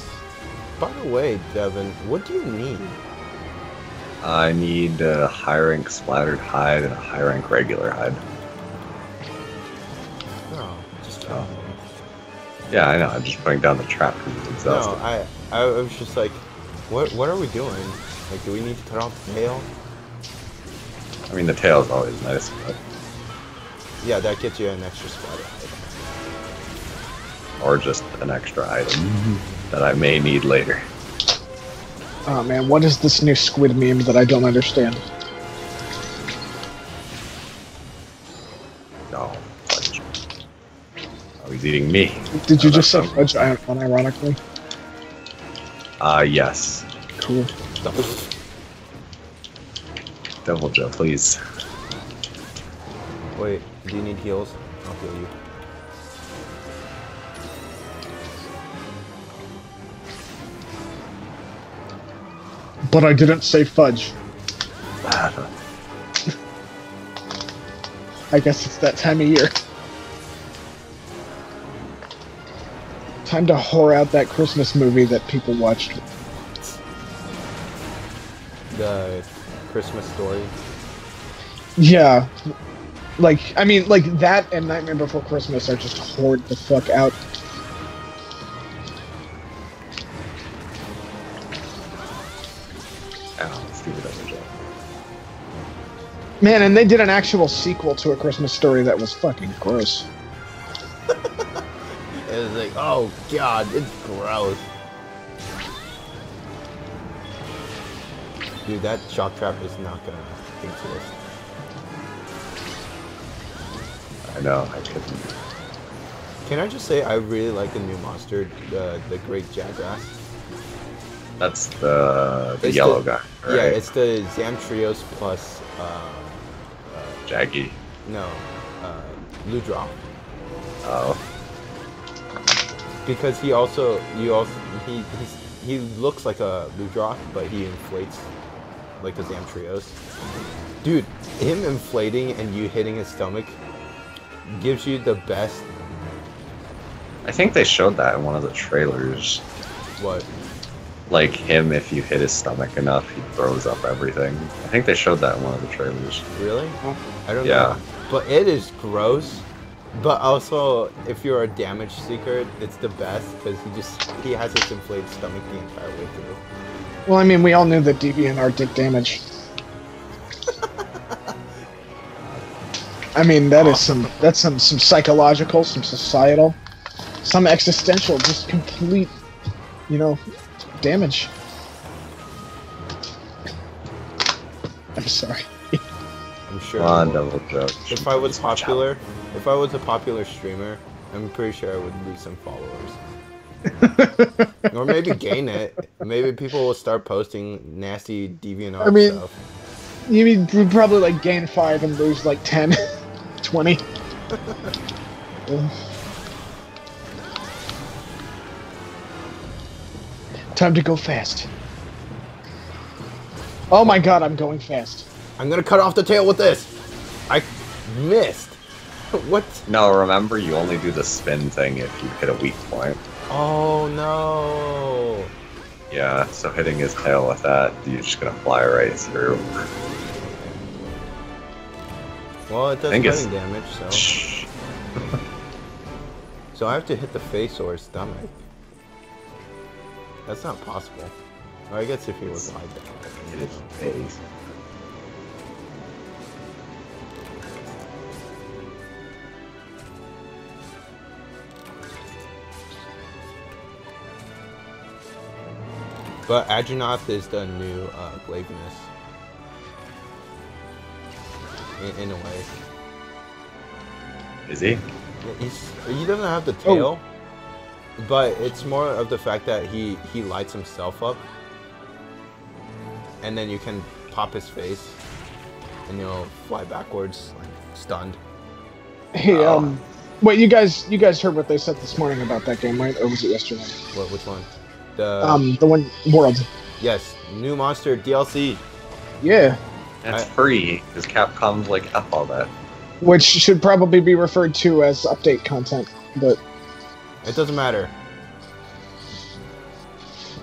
By the way, Devin, what do you need? I need a high rank splattered hide and a high rank regular hide. No, just Yeah, I know. I'm just putting down the trap because it's exhausting. No, I was just like, what are we doing? Like, do we need to cut off the tail? I mean, the tail is always nice, but Yeah, that gets you an extra splatter. or just an extra item that I may need later. Oh man, what is this new squid meme that I don't understand? No, fudge. Oh, he's eating me. Did you just say fudge unironically? Yes. Cool. Devil Joe, please. Wait, do you need heals? I'll heal you. But I didn't say fudge. I guess it's that time of year. Time to whore out that Christmas movie that people watched. The Christmas Story. Yeah. Like, I mean, like, that and Nightmare Before Christmas are just whored the fuck out. Ow, stupid Devil Joe. Man, and they did an actual sequel to A Christmas Story that was fucking gross. It was like, oh god, it's gross. Dude, that shock trap is not gonna exist. I know, I couldn't. Can I just say I really like the new monster, the Great Jackass. That's the It's yellow the- guy, right? Yeah, it's the Zamtrios plus Jaggy. no, Ludroth. Oh. Because he looks like a Ludroth, but he inflates like the Zamtrios. Dude, him inflating and you hitting his stomach gives you the best. I think they showed that in one of the trailers. What? Like him, if you hit his stomach enough, he throws up everything. I think they showed that in one of the trailers. Really? I don't Yeah. know. But it is gross. But also, if you're a damage seeker, it's the best because he has his inflated stomach the entire way through. Well, I mean, we all knew that DeviantArt did damage. I mean, that's some psychological, some societal, some existential, just complete, you know, damage. I'm sorry. I'm sure. Come on, Devil Joe. If I was a popular streamer, I'm pretty sure I would lose some followers. Or maybe gain it. Maybe people will start posting nasty DeviantArt stuff. You mean you'd probably like gain 5 and lose like 10, 20. Time to go fast. Oh my god, I'm going fast. I'm gonna cut off the tail with this. I missed. What? No, remember, you only do the spin thing if you hit a weak point. Oh no. Yeah, so hitting his tail with that, you're just gonna fly right through. Well, it does think it's- cutting damage, so. So I have to hit the face or stomach. That's not possible. Or I guess if he was like that. Hit his face. But Adrenoth is the new Glavenus. In a way. Is he? Yeah, he doesn't have the tail, but it's more of the fact that he lights himself up, and then you can pop his face, and you'll fly backwards, like stunned. Hey, wait, you guys heard what they said this morning about that game, right? Or was it yesterday? What? Which one? The the one World. Yes, new monster DLC. Yeah. That's free, because Capcom's like, F all that. Which should probably be referred to as update content, but... It doesn't matter.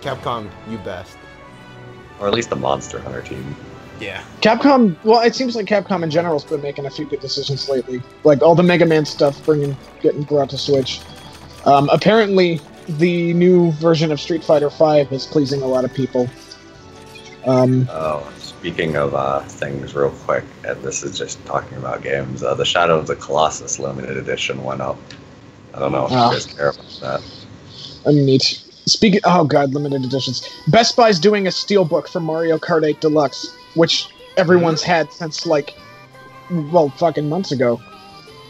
Capcom, you best. Or at least the Monster Hunter team. Yeah. Capcom, well, it seems like Capcom in general has been making a few good decisions lately. Like, all the Mega Man stuff getting brought to Switch. Apparently, the new version of Street Fighter V is pleasing a lot of people. Speaking of things real quick, and this is just talking about games, the Shadow of the Colossus Limited Edition went up. I don't know if you guys care about that. Neat. Oh god, limited editions. Best Buy's doing a steelbook for Mario Kart 8 Deluxe, which everyone's had since, like, well, fucking months ago.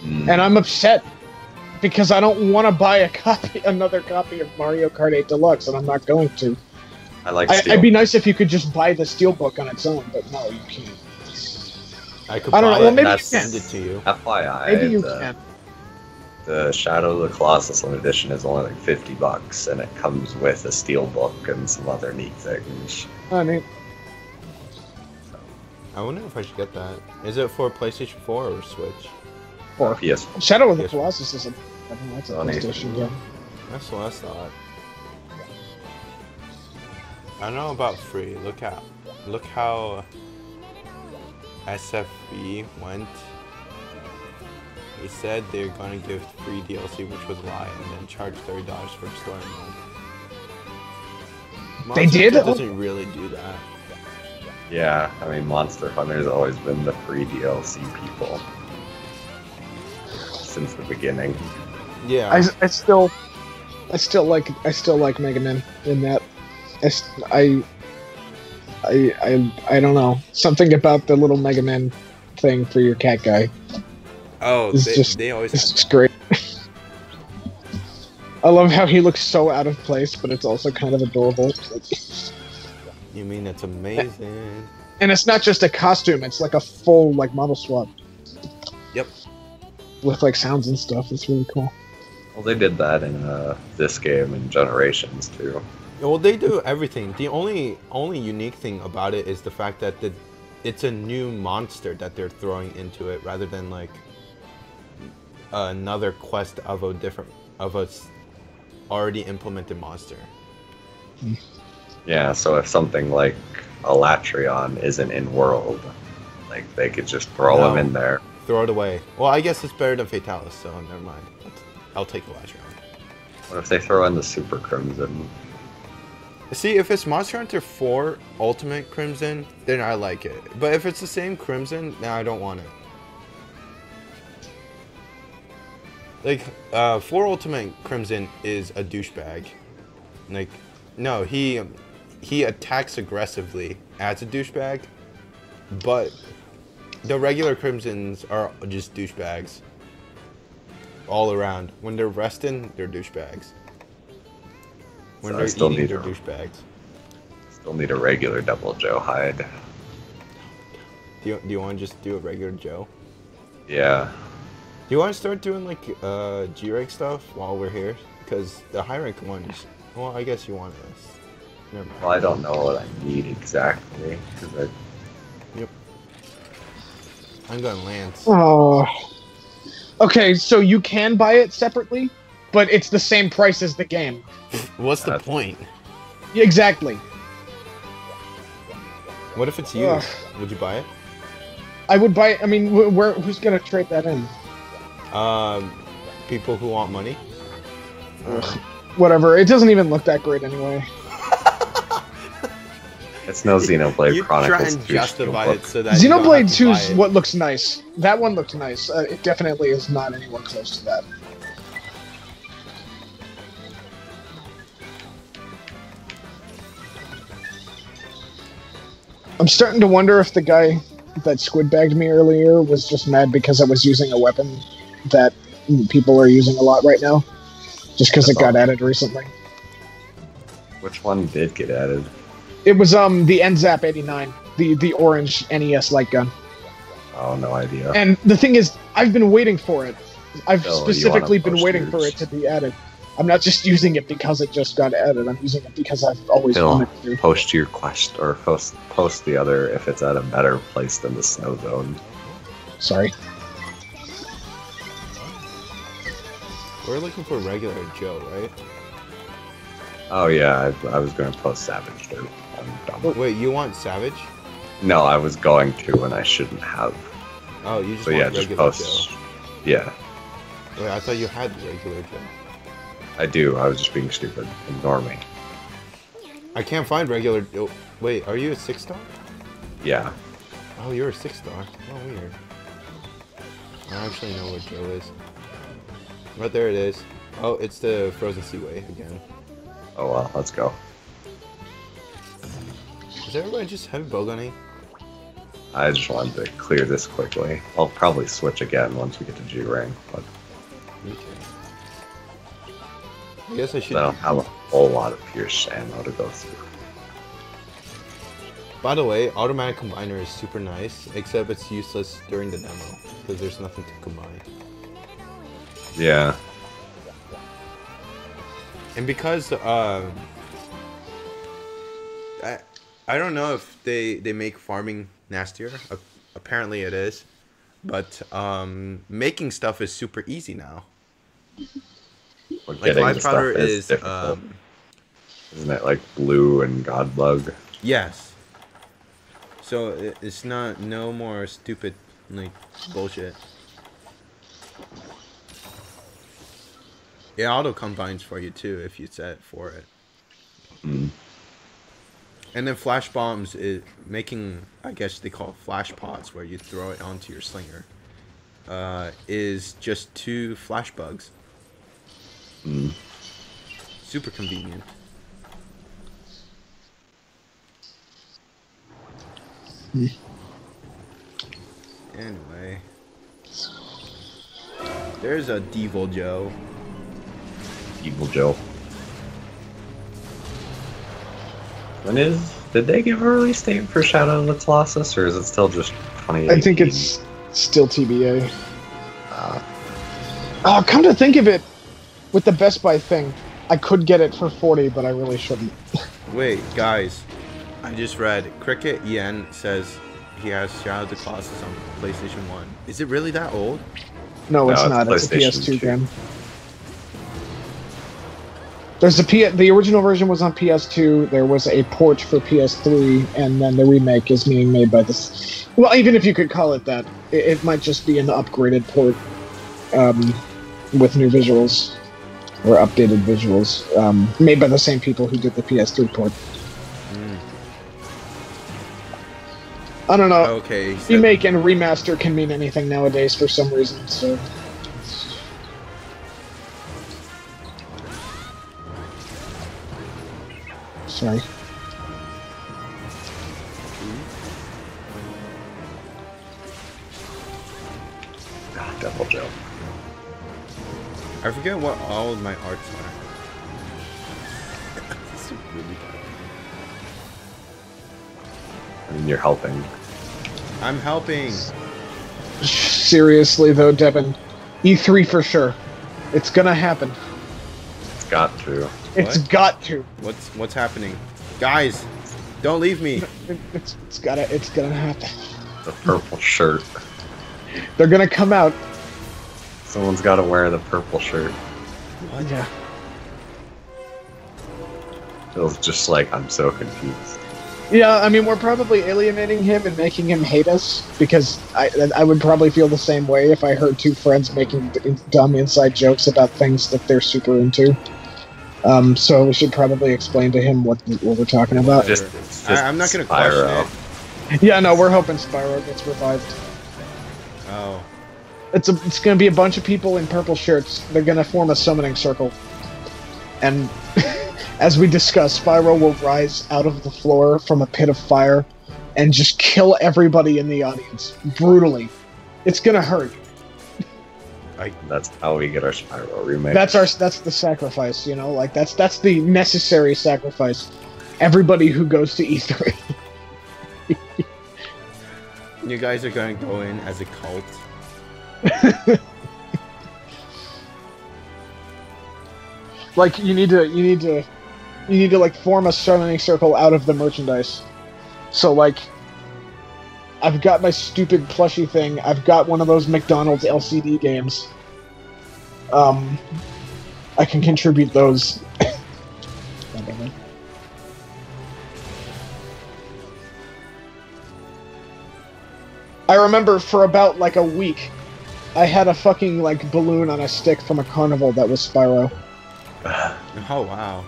And I'm upset, because I don't want to buy another copy of Mario Kart 8 Deluxe, and I'm not going to. It'd be nice if you could just buy the steelbook on its own, but no, you can't. I don't know. Well, maybe you send it to you. FYI, maybe you can. The Shadow of the Colossus Limited Edition is only like $50, and it comes with a steelbook and some other neat things. Oh, neat. I wonder if I should get that. Is it for PlayStation 4 or Switch? Or PS. Shadow of the PS4. Colossus is that's a PlayStation game. That's what I thought. I don't know about free. Look how SFB went. They said they're gonna give free DLC, which was a lie, and then charge $30 for story mode. They did? It doesn't really do that. Yeah, I mean, Monster Hunter's always been the free DLC people since the beginning. Yeah. I still like Mega Man in that. I don't know. Something about the little Mega Man thing for your cat guy. Oh, they always. It's just great. I love how he looks so out of place, but it's also kind of adorable. You mean it's amazing? And it's not just a costume; it's like a full model swap. Yep. With like sounds and stuff. It's really cool. Well, they did that in this game in Generations too. Well, they do everything. The only unique thing about it is the fact that it's a new monster that they're throwing into it, rather than like another quest of a already implemented monster. Yeah, so if something like Elatrion isn't in world, like they could just throw him in there. Throw it away. Well, I guess it's better than Fatalis, so never mind. I'll take Elatrion. What if they throw in the Super Crimson? See, if it's Monster Hunter 4 Ultimate Crimson, then I like it. But if it's the same Crimson, then I don't want it. Like, 4 Ultimate Crimson is a douchebag. Like, no, he attacks aggressively as a douchebag, but the regular Crimsons are just douchebags. All around. When they're resting, they're douchebags. When they're eating, they're douchebags. Still need a regular Double Joe hide. Do you want to just do a regular Joe? Yeah. Do you want to start doing like G-Rank stuff while we're here? Because the high rank ones, well, I guess you want this. Never mind. Well, I don't know what I need exactly. Yep. I'm going Lance. Oh. Okay, so you can buy it separately, but it's the same price as the game. What's the point? Exactly. What if it's used? Would you buy it? I would buy. I mean, who's gonna trade that in? People who want money. Whatever. It doesn't even look that great anyway. It's no Xenoblade you Chronicles try and 2 justify steelbook. it so that you don't have Xenoblade to 2 buy is it. what looks nice. That one looks nice. It definitely is not anywhere close to that. I'm starting to wonder if the guy that squid bagged me earlier was just mad because I was using a weapon that people are using a lot right now. Just because it got added recently. Which one did get added? It was the NZAP 89, the orange NES light gun. Oh, no idea. And the thing is, I've been waiting for it. I've Oh, specifically you wanna been waiting for it to be added. I'm not just using it because it just got added. I'm using it because I've always Phil, wanted to. post your quest, or post the other if it's at a better place than the snow zone. Sorry. We're looking for regular Joe, right? Oh yeah, I was going to post Savage too. I'm dumb. Wait, you want Savage? No, I was going to, and I shouldn't have. Oh, you just So want yeah, just regular post. Joe. Yeah, Wait, I thought you had regular Joe. I do. I was just being stupid. Ignore me. I can't find regular. Oh, wait, are you a 6-star? Yeah. Oh, you're a 6-star. Oh, weird. I actually know where Joe is. Right there it is. Oh, it's the Frozen Seaway again. Oh well, let's go. Is everybody just heavy bowgunning? I just wanted to clear this quickly. I'll probably switch again once we get to G-Ring, but Okay. I guess I should. I don't have a whole lot of Pierce ammo to go through. By the way, automatic combiner is super nice, except it's useless during the demo because there's nothing to combine. Yeah. And because I don't know if they make farming nastier. Apparently it is, but making stuff is super easy now. But Like getting live the powder stuff is difficult. Isn't it like blue and Godbug? yes. So it's not no more stupid like bullshit. It auto combines for you too if you set for it. Mm. And then flash bombs is making, I guess they call it flash pods where you throw it onto your slinger. Is just 2 flash bugs. Mm. Super convenient. Anyway. There's a Devil Joe. Evil Joe. Did they give a release date for Shadow of the Colossus, or is it still just 2018? I think it's still TBA. Come to think of it, with the Best Buy thing, I could get it for 40, but I really shouldn't. Wait, guys. I just read Cricket Yen says he has Shadow of the Colossus on PlayStation 1. Is it really that old? No, it's it's not. It's a PlayStation PS2 2. game. There's the original version was on PS2. There was a port for PS3, and then the remake is being made by this. Well, even if you could call it that, it might just be an upgraded port with new visuals or updated visuals, made by the same people who did the PS3 port. I don't know. Okay. So Remake and remaster can mean anything nowadays for some reason. So. Sorry. God, Devil Joe. I forget what all of my arts are. It's really bad. I mean, you're helping. I'm helping. Seriously though, Devin, E3 for sure. It's gonna happen. It's got to. It's What? got to. What's happening? Guys, don't leave me. It's gonna happen. The purple shirt. They're gonna come out. Someone's got to wear the purple shirt. What? Yeah. Feels just like I'm so confused. Yeah, I mean, we're probably alienating him and making him hate us, because I would probably feel the same way if I heard two friends making dumb inside jokes about things that they're super into. So we should probably explain to him what we're talking about. I'm not going to question it. Yeah, no, we're hoping Spyro gets revived. Oh. It's going to be a bunch of people in purple shirts. They're going to form a summoning circle. And as we discussed, Spyro will rise out of the floor from a pit of fire and just kill everybody in the audience brutally. It's going to hurt. That's how we get our Spyro remake. That's the sacrifice, you know? Like, that's the necessary sacrifice. Everybody who goes to E3. You guys are going to go in as a cult. Like, you need to like form a summoning circle out of the merchandise. So like, I've got my stupid plushie thing. I've got one of those McDonald's LCD games. I can contribute those. I remember for about like a week, I had a fucking like balloon on a stick from a carnival that was Spyro. Oh wow.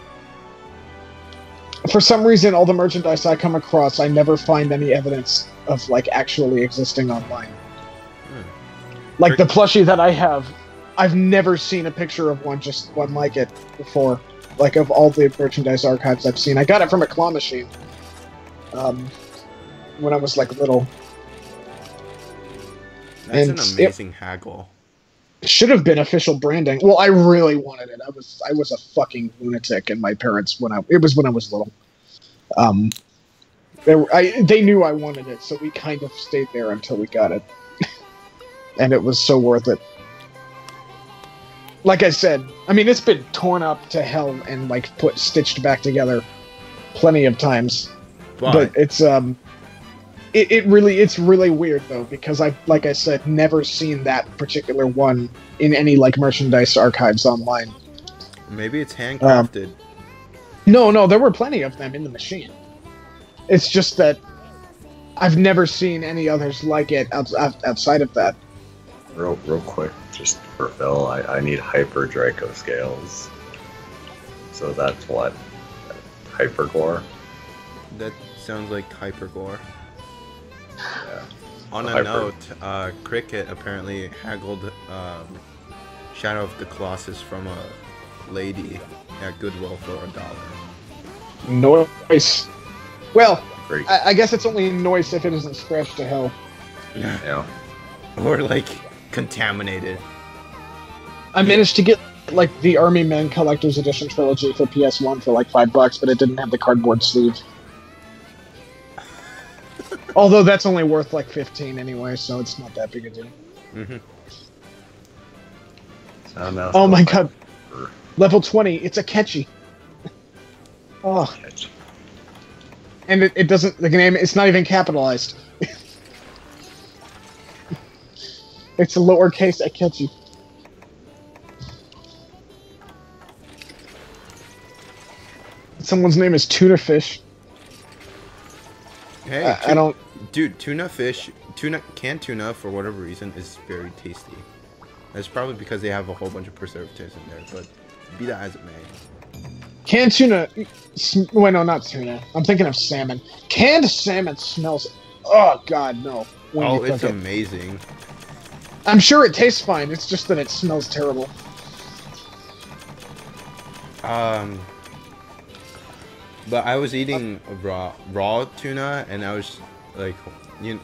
For some reason, all the merchandise I come across, I never find any evidence of like actually existing online. Like the plushie that I have, I've never seen a picture of just one like it before. Like of all the merchandise archives I've seen, I got it from a claw machine. When I was like little. That's an amazing haggle. Should have been official branding. Well, I really wanted it. I was a fucking lunatic, and my parents when I was little. They knew I wanted it, so we kind of stayed there until we got it, and it was so worth it. Like I said, I mean, it's been torn up to hell and like stitched back together plenty of times, but it's it's really weird though, because like I said, never seen that particular one in any like merchandise archives online. Maybe it's handcrafted. No, there were plenty of them in the machine. It's just that I've never seen any others like it outside of that. Real quick, just for Phil, I need Hyper Draco scales. So that's what? Hypergore? That sounds like Hypergore. Yeah. On a note, Cricket apparently haggled Shadow of the Colossus from a lady at Goodwill for $1. Noise. Well, Great. I guess it's only noise if it isn't scratched to hell. Yeah. Or like contaminated. I managed to get like the Army Men Collector's Edition trilogy for PS1 for like $5, but it didn't have the cardboard sleeve. Although that's only worth like 15 anyway, so it's not that big a deal. Mm-hmm. Oh my god. Level 20, it's a catchy. Oh. And it doesn't, the name, it's not even capitalized. It's a lowercase Akechi. Someone's name is Tuna Fish. Hey, I don't... Dude, canned tuna, for whatever reason, is very tasty. That's probably because they have a whole bunch of preservatives in there, but be that as it may. Canned tuna... Wait, no, not tuna. I'm thinking of salmon. Canned salmon smells... Oh, God, no. Oh, it's amazing. I'm sure it tastes fine, it's just that it smells terrible. But I was eating raw tuna, and I was like, you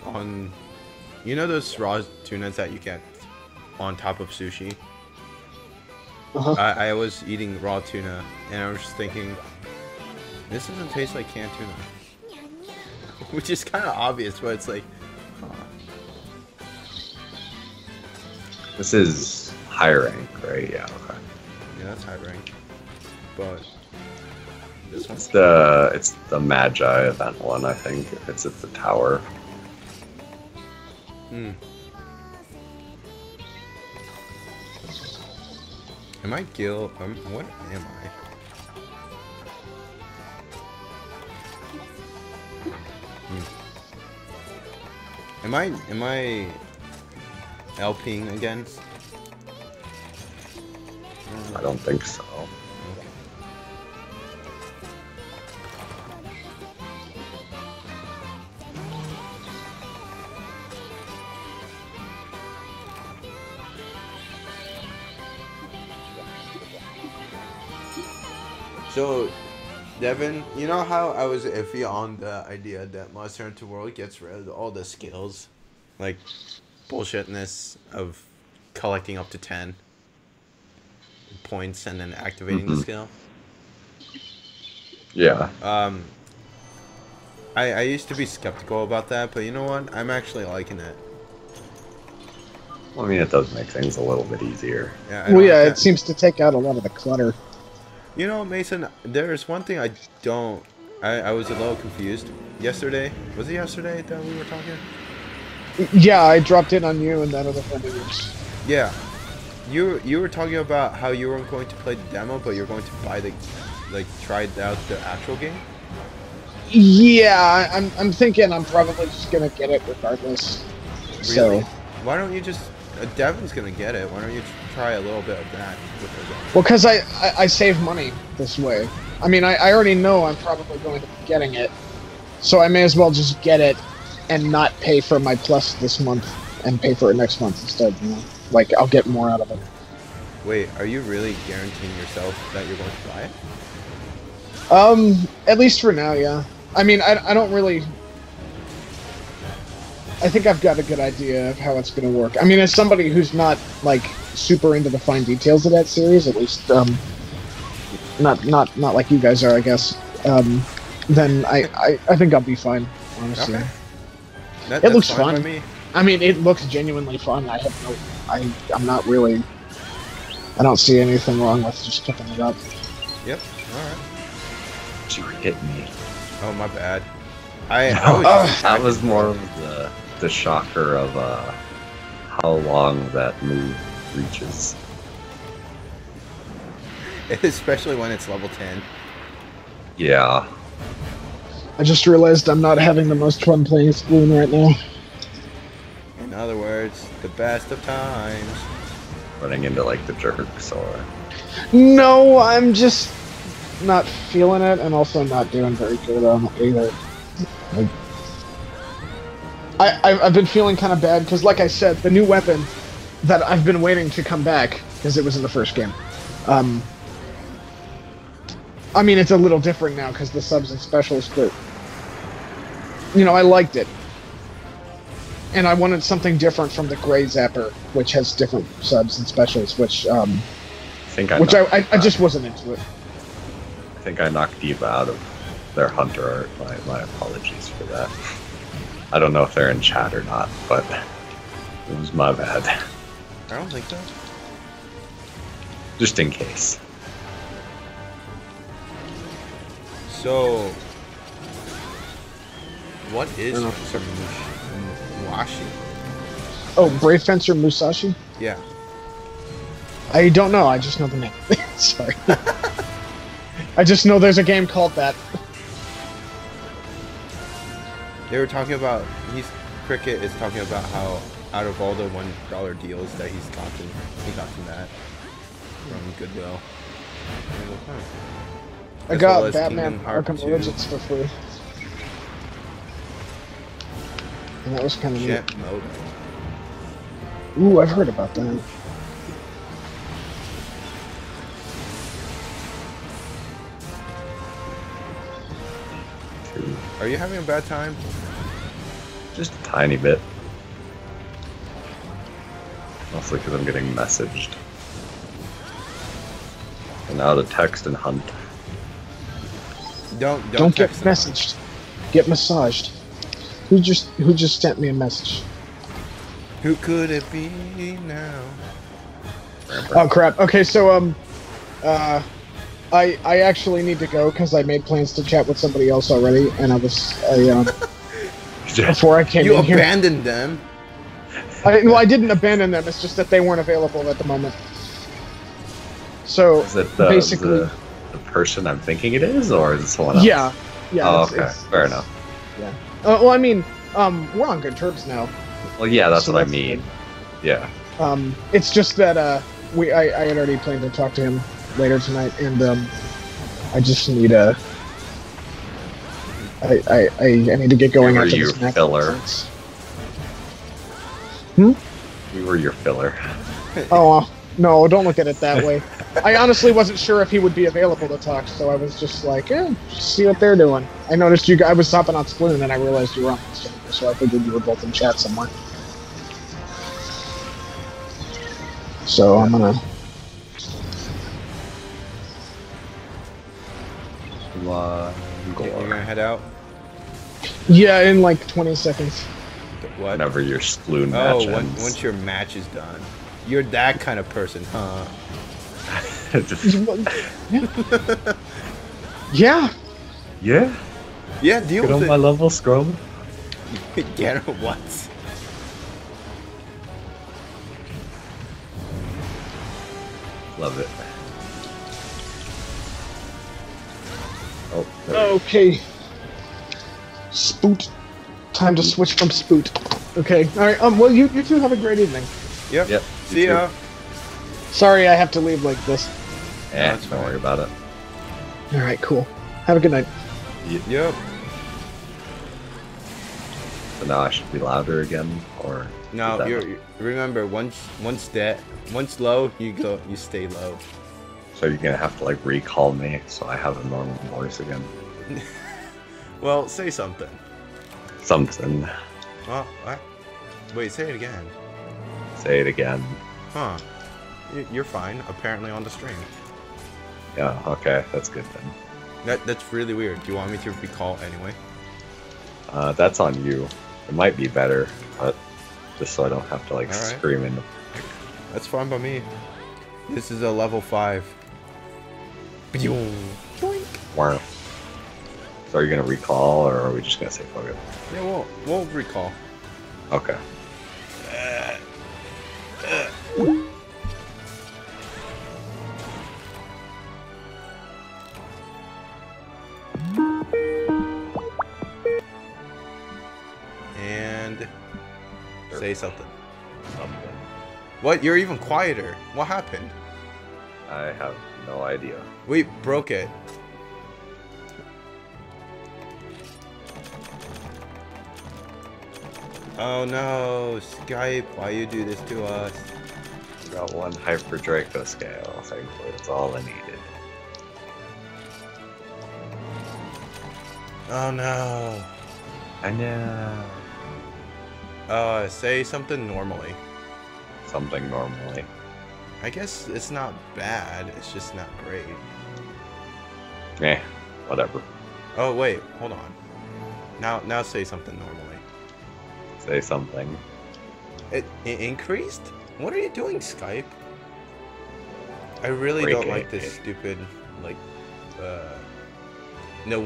know those raw tunas that you get on top of sushi. I was eating raw tuna, and I was just thinking, this doesn't taste like canned tuna, which is kind of obvious, but it's like, huh. This is high rank, right? Yeah. Okay. Yeah, that's high rank, but. It's the Magi event one, I think. It's at the tower. Am I Gil? What am I? Am I LPing again? I don't think so. So, Devin, you know how I was iffy on the idea that Monster Hunter World gets rid of all the skills? Like, bullshitness of collecting up to 10 points and then activating the skill? Yeah. I used to be skeptical about that, but you know what? I'm actually liking it. Well, I mean, it does make things a little bit easier. Yeah, Well, yeah, it seems to take out a lot of the clutter. You know, Mason, there's one thing I don't... I was a little confused yesterday. Was it yesterday that we were talking? Yeah, I dropped in on you and that other friend of yours. Yeah. You were talking about how you weren't going to play the demo, but you're going to buy the... Like, try out the actual game? Yeah, I'm thinking I'm probably just gonna get it regardless. Really? So, Why don't you just... Devin's gonna get it. Why don't you try a little bit of that with the game? well, because I save money this way. I mean, I already know I'm probably going to be getting it, so I may as well just get it and not pay for my plus this month and pay for it next month instead. You know, like I'll get more out of it. Wait, are you really guaranteeing yourself that you're going to buy it? At least for now, yeah. I mean, I don't really... I think I've got a good idea of how it's going to work. I mean, as somebody who's not, like, super into the fine details of that series, at least, not like you guys are, I guess, then I think I'll be fine, honestly. Okay. It looks fine fun. by me. I mean, it looks genuinely fun. I'm not really... I don't see anything wrong with just picking it up. Yep, alright. You were hitting me. Oh, my bad. That was more of the shocker of how long that move reaches. Especially when it's level 10. Yeah. I just realized I'm not having the most fun playing Sploon right now. In other words, the best of times. Running into like the jerks or... No, I'm just not feeling it, and also not doing very good on it either. I've been feeling kind of bad, because like I said, the new weapon that I've been waiting to come back, because it was in the first game, I mean, it's a little different now, because the subs and specials, but, you know, I liked it. And I wanted something different from the Gray Zapper, which has different subs and specials, which I just wasn't into it. I think I knocked Diva out of their Hunter art. My apologies for that. I don't know if they're in chat or not, but it was my bad. I don't think so. Just in case. So, what is Musashi? Oh, Brave Fencer Musashi? Yeah. I don't know, I just know the name. Sorry. I just know there's a game called that. They were talking about, Cricket is talking about how out of all the $1 deals that he gotten that from Goodwill. I got Batman Arkham Origins for free. And that was kind of neat. Mode. Ooh, I've heard about that. Are you having a bad time? Just a tiny bit. Mostly because I'm getting messaged. And now to text and hunt. Don't get messaged. Get massaged. Who just sent me a message? Who could it be now? Oh crap. Okay, so I actually need to go because I made plans to chat with somebody else already, and before I came in here. You abandoned them. I didn't abandon them. It's just that they weren't available at the moment. So is it basically, the person I'm thinking it is, or is it someone else? Yeah. Oh, okay. Fair enough. Yeah. Well, I mean, We're on good terms now. Well, yeah, that's So what I that's mean. good. Yeah. It's just that I had already planned to talk to him later tonight, and I just need I need to get going We were after your this match. filler. Hmm? We were your filler. Oh no! Don't look at it that way. I honestly wasn't sure if he would be available to talk, so I was just like, just see what they're doing. I noticed you. I was hopping on Sploon, and I realized you were on this channel, so I figured you were both in chat somewhere. So I'm gonna. You're gonna head out? Yeah, in like 20 seconds. What? Whenever your Sploon match ends. Once your match is done. You're that kind of person, huh? Yeah. Yeah. Yeah, deal Get with on it. my level, Scrum. Get what? Love it. Oh. Okay. Spoot. Time to switch from Spoot. Okay. All right. Well, you two have a great evening. Yep. See ya. Sorry, I have to leave like this. Don't worry about it. All right. Cool. Have a good night. Yep. So now I should be louder again, or No, remember once low, you stay low. so you're gonna have to like recall me so I have a normal voice again. Well, say something. Something. Well, what? Wait, say it again. Say it again. Huh. You're fine, apparently on the stream. Yeah. Okay, that's good then. That's really weird. Do you want me to recall anyway? That's on you. It might be better, but just so I don't have to like All right. scream in the. That's fine by me. This is a level 5. Boink. Wow. So are you gonna recall, or are we just gonna say fuck it? Yeah, we'll recall. Okay. And say something. Something. What? You're even quieter. What happened? I have no idea. We broke it. Oh no, Skype, why you do this to us? Got one Hyper Draco scale. Thankfully, that's all I needed. Oh no. I know. Say something normally. Something normally. I guess it's not bad, it's just not great. Whatever. Oh wait, hold on. Now say something normally. Say something. It increased? What are you doing, Skype? I really don't like this stupid, like, no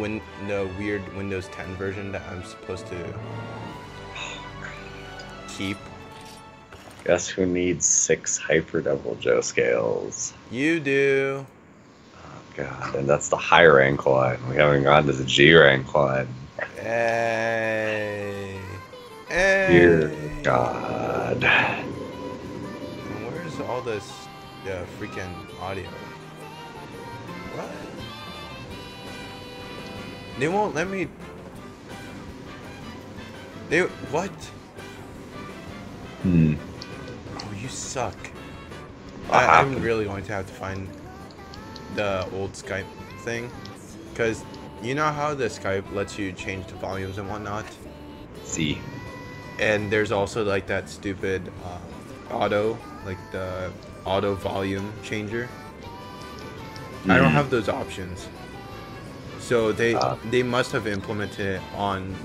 weird Windows 10 version that I'm supposed to keep. Guess who needs 6 Hyper Devil Joe scales? You do. Oh god, and that's the high rank one. We haven't gone to the G rank one. Hey. Hey. Dear God. Where's all this freaking audio? What? They won't let me. What? Oh, you suck. I'm really going to have to find the old Skype thing, because you know how the Skype lets you change the volumes and whatnot. See. And there's also like that stupid auto, like the auto volume changer. I don't have those options, so they must have implemented it on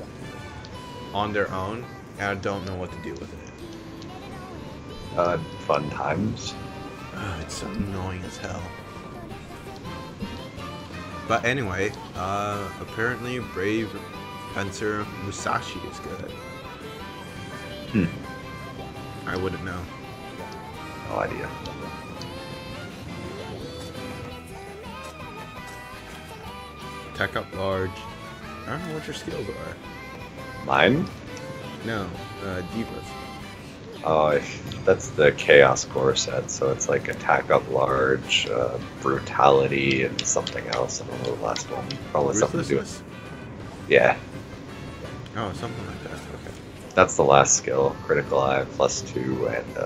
their own, and I don't know what to do with it. Fun times. It's so annoying as hell. But anyway, apparently Brave Fencer Musashi is good. I wouldn't know. No idea. Tech up large. I don't know what your skills are. Mine? No, Divas. Oh, that's the Chaos Core set, so it's like attack up large, brutality, and something else. I don't know the last one. Probably something to do with. Yeah. Oh, something like that. Okay. That's the last skill. Critical Eye +2, and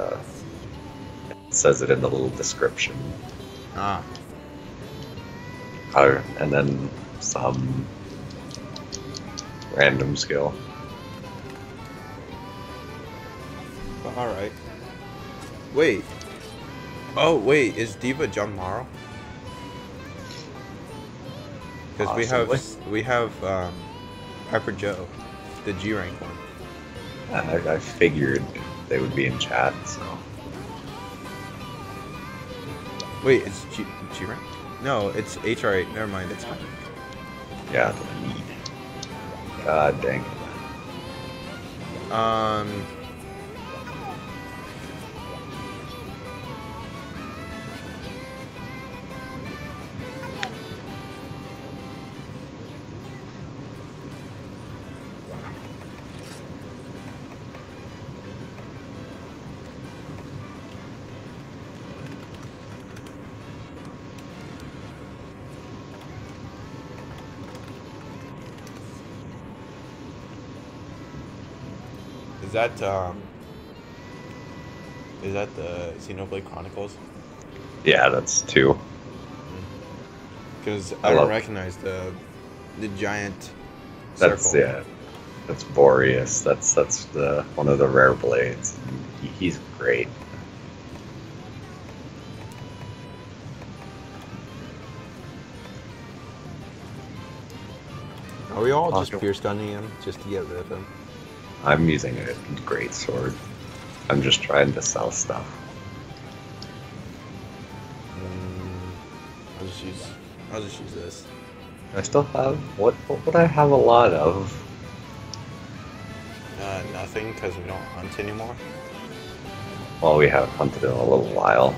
it says it in the little description. Ah. And then some random skill. Alright. Wait. Oh, wait. Is Diva John Morrow? Because we have Hyper Joe, the G rank one. I figured they would be in chat, so. Wait, it's G rank? No, it's HR8. Never mind, it's high rank. Yeah, the need. God dang it. Is that the Xenoblade Chronicles? Yeah, that's 2. Because I don't recognize the giant circle. Yeah, that's Boreas. That's the one of the rare blades. He's great. Are we all just pierce gunning him just to get rid of him? I'm using a great sword. I'm just trying to sell stuff. I'll just use this. I still have what would I have a lot of? Nothing, because we don't hunt anymore. Well, we haven't hunted in a little while.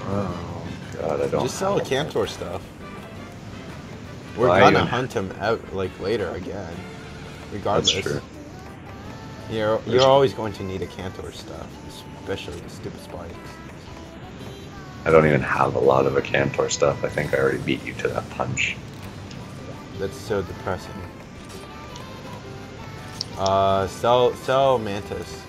Oh god, I don't. Just sell the Cantor stuff. We're Well, gonna hunt him out like later again, regardless. That's true. You're always going to need a Cantor stuff, especially the stupid spikes. I don't even have a lot of a Cantor stuff. I think I already beat you to that punch. That's so depressing. Sell Mantis.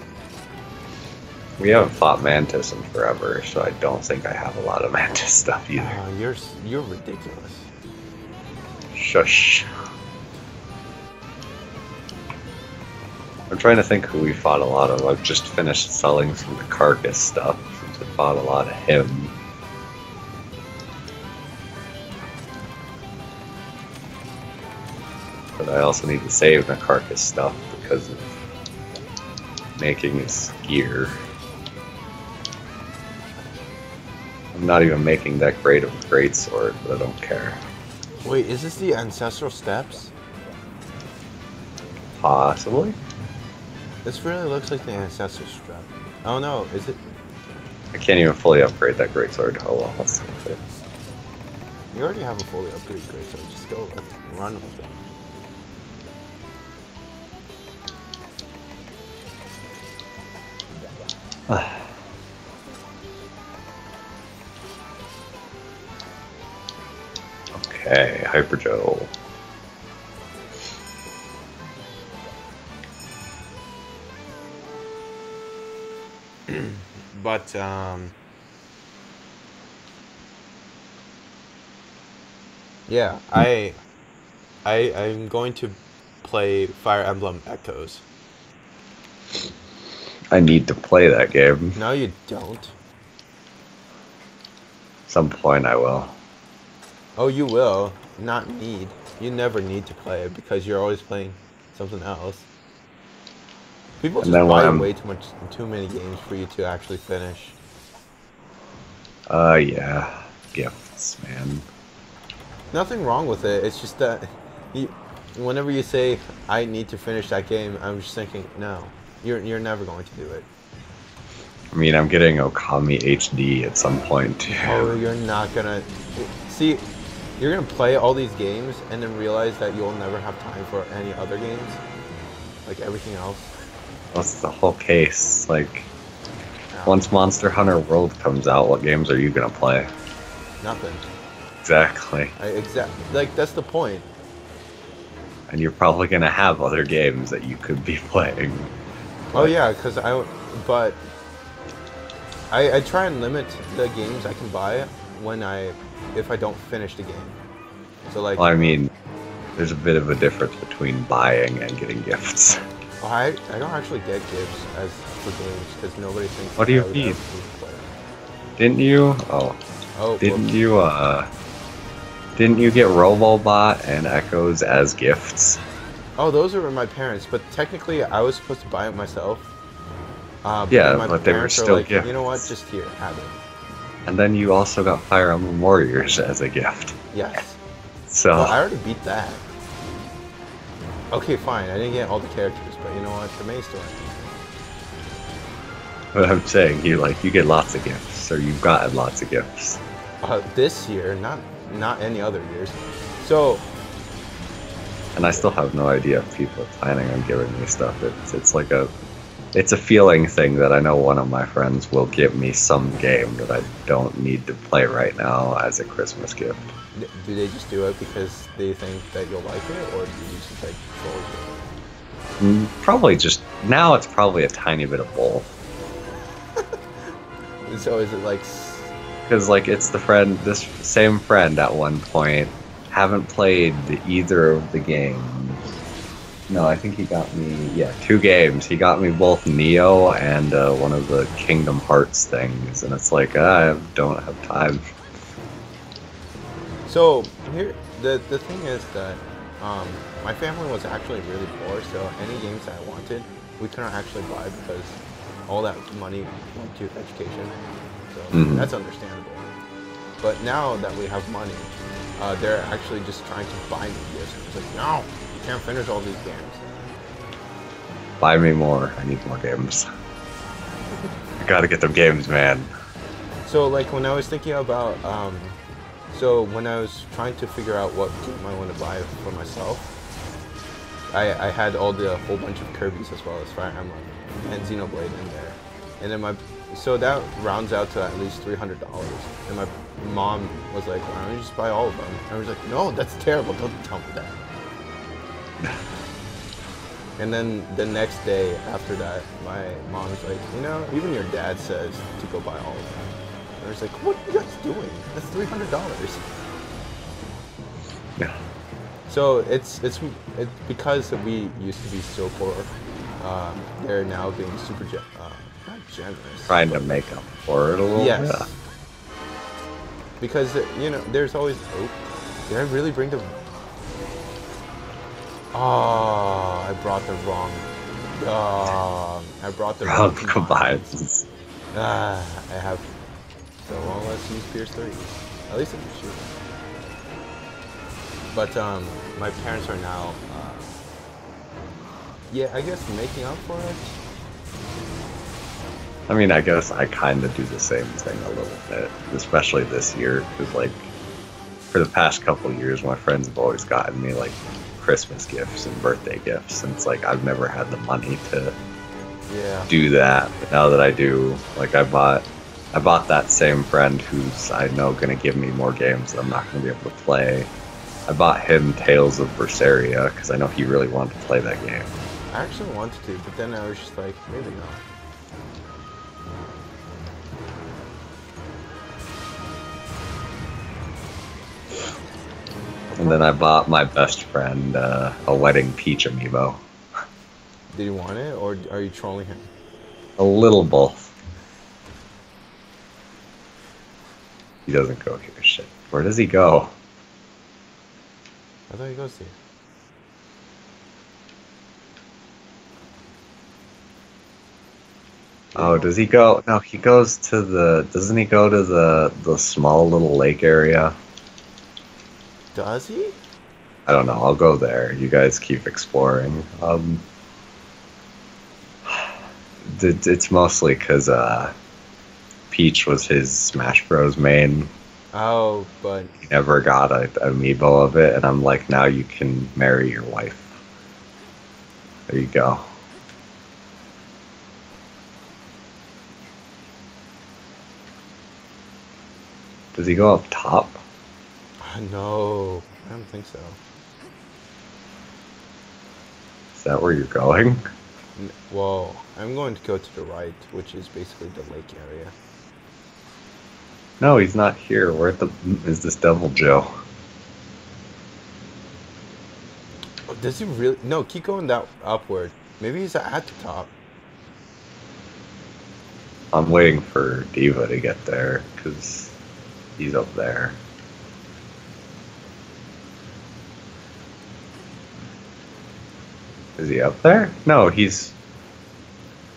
We haven't fought Mantis in forever, so I don't think I have a lot of Mantis stuff either. You're ridiculous. Shush. I'm trying to think who we fought a lot of. I've just finished selling some of the Carcass stuff, since I fought a lot of him. But I also need to save the Carcass stuff because of making his gear. I'm not even making that great of a greatsword, but I don't care. Wait, is this the Ancestral Steps? Possibly? This really looks like the Ancestral Step. Oh no, is it? I can't even fully upgrade that greatsword. Oh well, let's see with it. You already have a fully upgraded greatsword. Just go run with it. Okay, Hyper Joe. But yeah, I'm going to play Fire Emblem Echoes. I need to play that game. No, you don't. Some point I will. Oh, you will. Not need. You never need to play it because you're always playing something else. People just buy way too many games for you to actually finish. Yeah. Gifts, man. Nothing wrong with it. It's just that whenever you say I need to finish that game, I'm just thinking, no, you're never going to do it. I mean, I'm getting Okami HD at some point too. Oh, you're not gonna see. You're gonna play all these games and then realize that you'll never have time for any other games, like everything else. That's the whole case. Like, Yeah. once Monster Hunter World comes out, what games are you gonna play? Nothing. Exactly. Like that's the point. And you're probably gonna have other games that you could be playing. Oh yeah, because but I try and limit the games I can buy if I don't finish the game. So like, Well, I mean, there's a bit of a difference between buying and getting gifts. I don't actually get gifts as for games because nobody thinks. What do you I would mean? ever be a player. Didn't you? Oh, Oh, didn't well, you? Didn't you get Robobot and Echoes as gifts? oh, those are my parents, but technically I was supposed to buy it myself. Yeah, my but they were parents are still like, gifts. you know what? Just here, have it. And then you also got Fire Emblem Warriors as a gift. Yes. So Well, I already beat that. Okay, fine. I didn't get all the characters, but you know what? The main story. what I'm saying, you get lots of gifts, or you've gotten lots of gifts. This year, not any other years. So, And I still have no idea if people are planning on giving me stuff. It's a feeling thing that I know one of my friends will give me some game that I don't need to play right now as a Christmas gift. do they just do it because they think that you'll like it, or do you just like forward Probably just now. It's probably a tiny bit of both. it? So is it like? Because it's this same friend at one point, haven't played either of the games. No, I think he got me, 2 games. He got me both Neo and one of the Kingdom Hearts things, and it's like, I don't have time. So here, the thing is that my family was actually really poor, so any games that I wanted, we couldn't actually buy because all that money went to education. So that's understandable. But now that we have money, they're actually just trying to buy me gifts. It's like, no, you can't finish all these games. Buy me more. I need more games. I gotta get them games, man. So like when I was thinking about, so when I was trying to figure out what game I want to buy for myself, I had a whole bunch of Kirby's as well as Fire Emblem and Xenoblade in there, and then so that rounds out to at least $300. And my mom was like, "Why don't you just buy all of them?" And I was like, "No, that's terrible. Don't tell me that." And then the next day after that, my mom was like, "You know, even your dad says to go buy all of them." And I was like, "What are you guys doing? That's $300." Yeah. So it's because we used to be so poor. They're now being super not generous. Trying to make up for it a little Yes. bit. Because there's always hope. Did I really bring the? Oh, I brought the wrong. I brought the wrong combines. I have. So well, let's use Pierce 3. At least I can shoot. But my parents are now. Yeah, I guess making up for it. I mean, I guess I kind of do the same thing a little bit, especially this year, because for the past couple of years, my friends have always gotten me Christmas gifts and birthday gifts, and it's I've never had the money to do that. But now that I do, I bought that same friend who's I know gonna give me more games that I'm not gonna be able to play. I bought him Tales of Berseria because I know he really wanted to play that game. I actually wanted to, but then I was just like, maybe not. And then I bought my best friend a Wedding Peach amiibo. Did he want it, or are you trolling him? A little both. He doesn't go here. Shit. Where does he go? I thought he goes here. Oh, does he go? No, he goes to doesn't he go to the small little lake area? Does he? I don't know. I'll go there. You guys keep exploring. It's mostly because Peach was his Smash Bros. Main. Oh, but He never got an amiibo of it, and I'm like, now you can marry your wife. There you go. Does he go up top? no, I don't think so. Is that where you're going? Well, I'm going to go to the right, which is basically the lake area. No, he's not here. Where is this Devil Joe? Oh, does he really? No, keep going that upward. Maybe he's at the top. I'm waiting for Diva to get there, because he's up there. Is he up there? No, he's...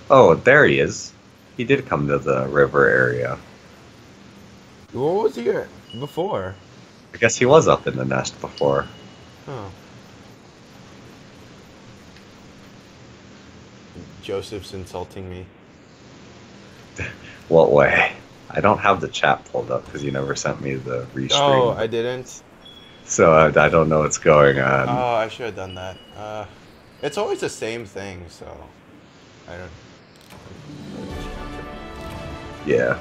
Oh, there he is. He did come to the river area. What was he at before? I guess he was up in the nest before. Oh. Joseph's insulting me. What way? I don't have the chat pulled up because you never sent me the restream. Oh, I didn't? So I don't know what's going on. Oh, I should have done that. It's always the same thing, so... I don't... Yeah.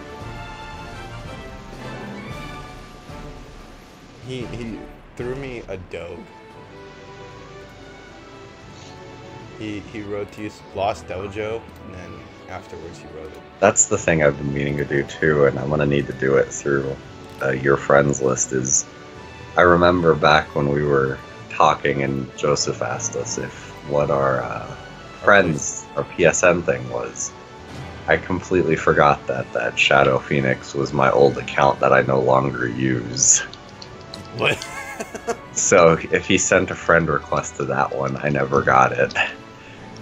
He threw me a dog. He wrote to use Lost Dojo, and then afterwards he wrote it. That's the thing I've been meaning to do too, and I'm gonna need to do it through your friends list. Is I remember back when we were talking, and Joseph asked us if what our friends or PSN thing was. I completely forgot that Shadow Phoenix was my old account that I no longer use. What? So if he sent a friend request to that one, I never got it.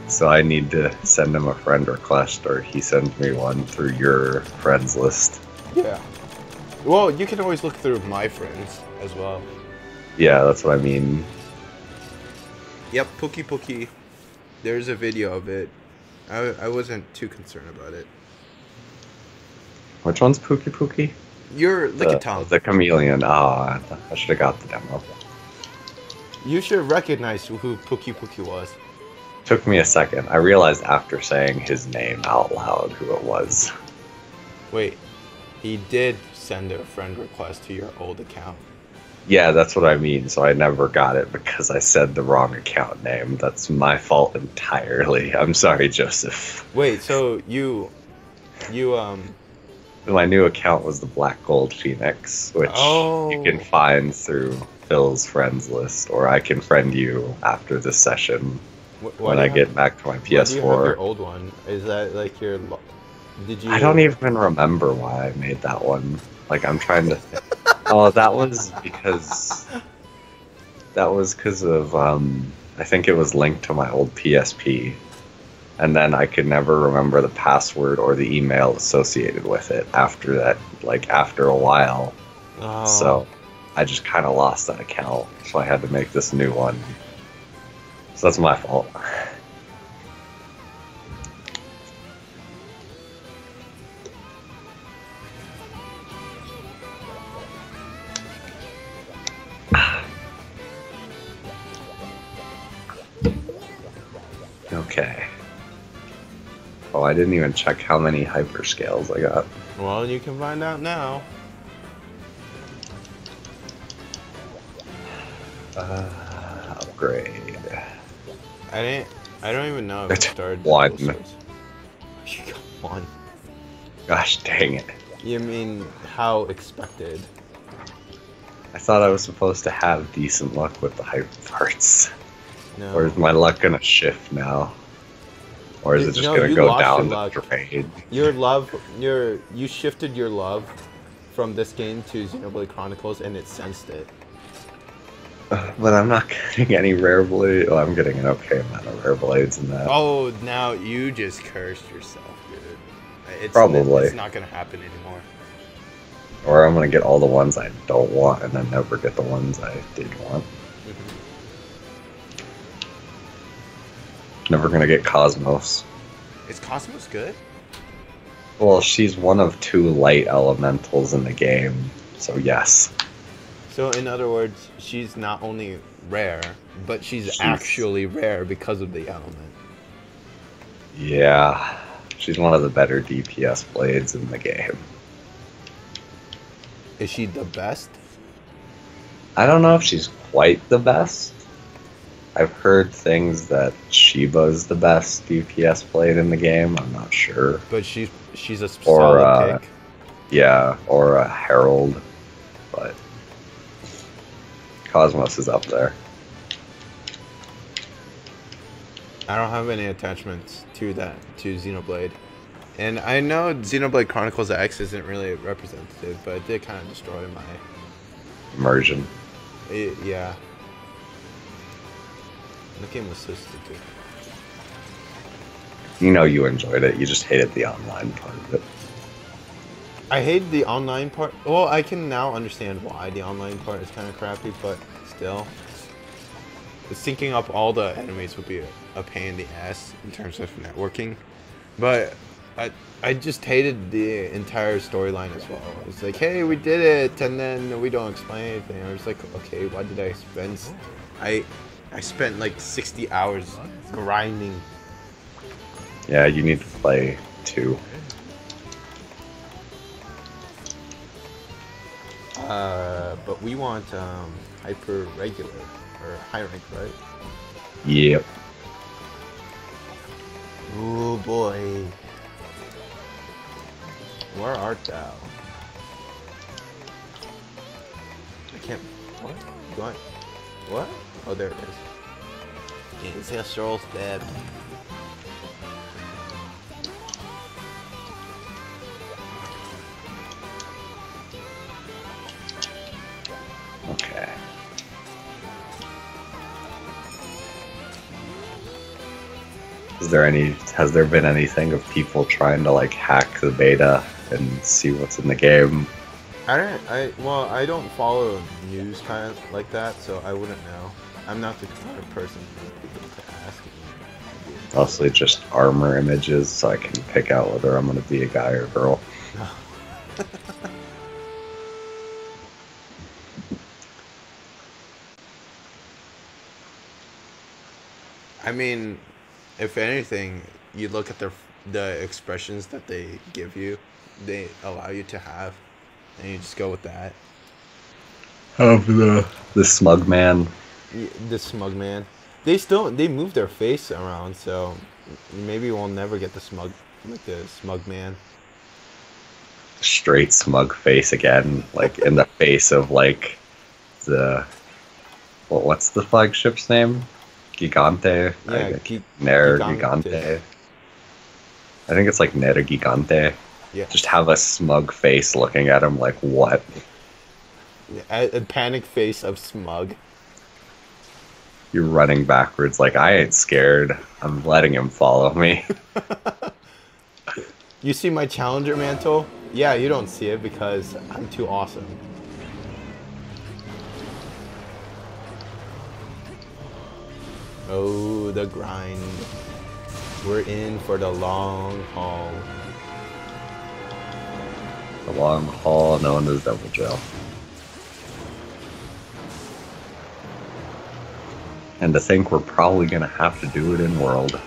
So I need to send him a friend request, or he sends me one through your friends list. Yeah. Well, you can always look through my friends as well. Yeah, that's what I mean. Yep, Pookie. There's a video of it. I wasn't too concerned about it. Which one's Pookie? You're Lickitung. The chameleon. Oh, I should have got the demo. You should recognize who Pookie was. Took me a second. I realized after saying his name out loud who it was. Wait, he did send a friend request to your old account. Yeah, that's what I mean. So I never got it because I said the wrong account name. That's my fault entirely. I'm sorry, Joseph. Wait, so you My new account was the Black Gold Phoenix, which you can find through Phil's friends list, or I can friend you after this session when I get back to my PS4. Why do you have your old one? Is that like your... Did you... I don't even remember why I made that one. Like, I'm trying to think. Oh, that was because of, I think it was linked to my old PSP. And then I could never remember the password or the email associated with it after that, like, after a while. Oh. So I just kind of lost that account. So I had to make this new one. So that's my fault. Okay. Oh, I didn't even check how many hyperscales I got. Well, you can find out now. Upgrade. I don't even know if it started. One. You got one. Gosh dang it. You mean how expected? I thought I was supposed to have decent luck with the hyper parts. No. Or is my luck gonna shift now? Or is it just gonna go down the drain? You shifted your love from this game to Xenoblade Chronicles, and it sensed it. But I'm not getting any rare blades. Oh, I'm getting an okay amount of rare blades in that. Oh, now you just cursed yourself, dude. Probably. It's not gonna happen anymore. Or I'm gonna get all the ones I don't want and then never get the ones I did want. Never gonna get Cosmos. Is Cosmos good? Well, she's one of 2 light elementals in the game. So yes. So in other words, she's not only rare, but she's actually rare because of the element. Yeah. She's one of the better DPS blades in the game. Is she the best? I don't know if she's quite the best. I've heard things that Shiba's the best DPS blade in the game. I'm not sure. But she's a solid pick. Yeah, or a Herald. But Cosmos is up there. I don't have any attachments to Xenoblade. And I know Xenoblade Chronicles X isn't really representative, but it did kind of destroy my immersion. Yeah. The game was so stupid. You know you enjoyed it, you just hated the online part of it. I hated the online part. Well, I can now understand why the online part is kind of crappy, but still. Syncing up all the enemies would be a pain in the ass in terms of networking. But I just hated the entire storyline as well. It's like, hey, we did it, and then we don't explain anything. I was like, okay, why did I spend... I spent like 60 hours grinding. Yeah, you need to play 2. But we want hyper regular or high rank, right? Yep. Oh boy. Where art thou? I can't. What? What? Oh, there it is. Ancestral stab. Okay. Has there been anything of people trying to like hack the beta and see what's in the game? I don't follow news kind of like that, so I wouldn't know. I'm not the kind of person for people to ask. Mostly just armor images, so I can pick out whether I'm going to be a guy or a girl. I mean, if anything, you look at the expressions that they give you, they allow you to have, and you just go with that. Of the smug man. The smug man. They move their face around, so maybe we'll never get the smug man. Straight smug face again, like in the face of like what's the flagship's name? Gigante? Yeah, Nere Gigante. I think it's like Nere Gigante. Yeah. Just have a smug face looking at him like, what? A panic face of smug. You're running backwards like, I ain't scared. I'm letting him follow me. You see my challenger mantle? Yeah, you don't see it because I'm too awesome. Oh, the grind. We're in for the long haul. The long haul known as Double Gel. And to think we're probably going to have to do it in World.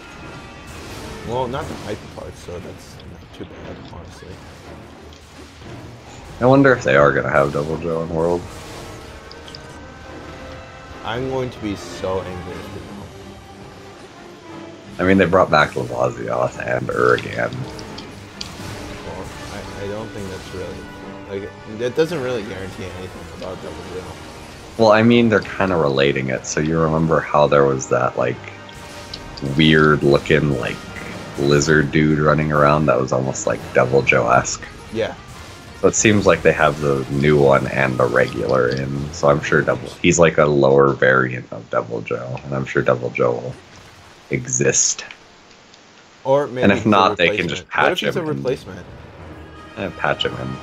Well, not the hyper part, so that's not too bad, honestly. I wonder if they are going to have Double Gel in World. I'm going to be so angry if they don't. I mean, they brought back Lavazioth and Urigan. Well, I don't think that's really... Like, that doesn't really guarantee anything about Double Gel. Well, I mean, they're kind of relating it. So you remember how there was that, like, weird-looking, like, lizard dude running around that was almost, like, Devil Joe-esque? Yeah. So it seems like they have the new one and the regular in. So I'm sure he's like a lower variant of Devil Joe. And I'm sure Devil Joe will exist. Or maybe and if not, they can just patch him. What if it's a replacement? And patch him in.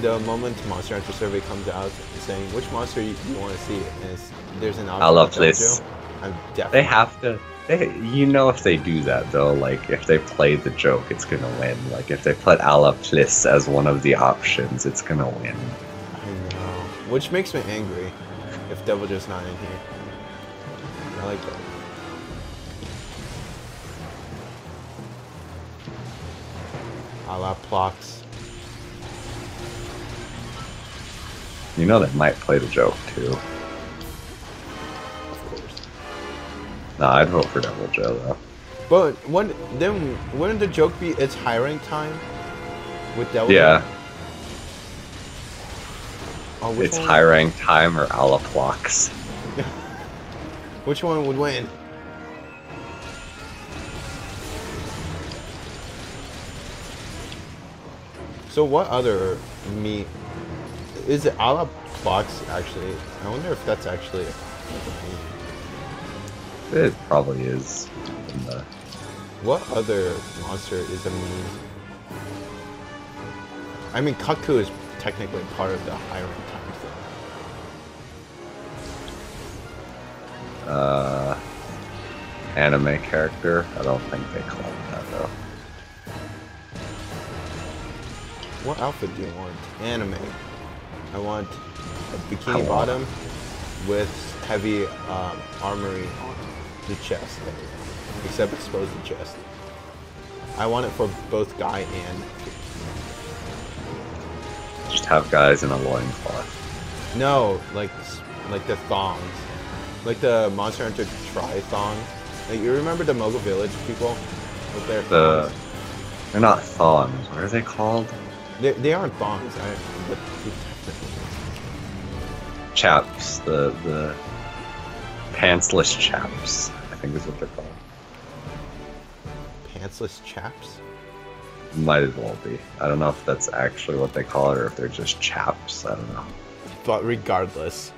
The moment Monster Hunter Survey comes out saying which monster you want to see, and there's an option. I love this. I'm definitely. You know, if they do that though, like if they play the joke, it's gonna win. Like if they put Ala Plis as one of the options, it's gonna win. I know. Which makes me angry if Devil just not in here. I like that. Ala Plox. You know they might play the joke too. Of course. Nah, I'd vote for Devil Joe though. But then wouldn't the joke be it's hiring time with Devil? Yeah. Oh, which It's one? high rank time or Ala Plox. Which one would win? So what other meat is it? Ala Plox actually? I wonder if that's actually a meme. It probably is. In the... What other monster is a meme? I mean, Kaku is technically part of the hiring time thing. Anime character. I don't think they call it that though. What outfit do you want? Anime. I want a bikini want- bottom with heavy armory on the chest, except expose the chest. I want it for both guy and. Just have guys in a loincloth. No, like the thongs, like the Monster Hunter Tri thongs. Like you remember the Mogul Village people with their thongs? They're not thongs. What are they called? They aren't thongs. But Chaps. The pantsless chaps, I think is what they're called. pantsless chaps. Might as well be. I don't know if that's actually what they call it or if they're just chaps. I don't know. But regardless,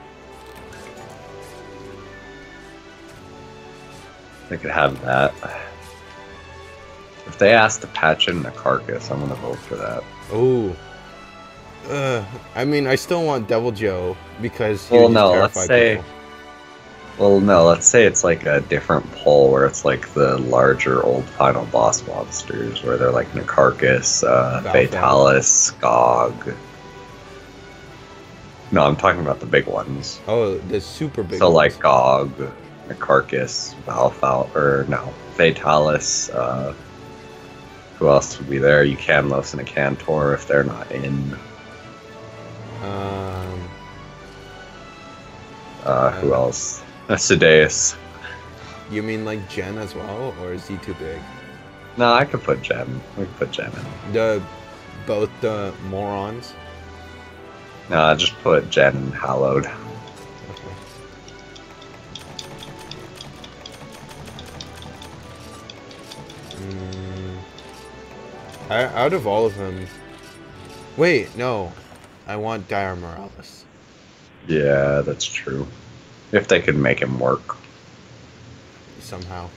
They could have that. If they ask to patch in a carcass, I'm gonna vote for that. oh. I mean, I still want Devil Joe because he Well, would just no, let's terrify say- people. Well, no, let's say it's like a different poll where it's like the larger old final boss monsters where they're like Nakarkus, Fatalis, Skog. No, I'm talking about the big ones. Oh, the super big. So ones. like Gog, Nakarkus, Fatalis, who else would be there? Eucanlos and a Cantor if they're not in. Who else? Sidaeus. You mean like Jen as well, or is he too big? No, I could put Jen. We could put Jen in. Both the morons. No, just put Jen and Hallowed. Okay. Out of all of them, wait, no, I want Dire Morales. Yeah, that's true. If they could make him work. Somehow.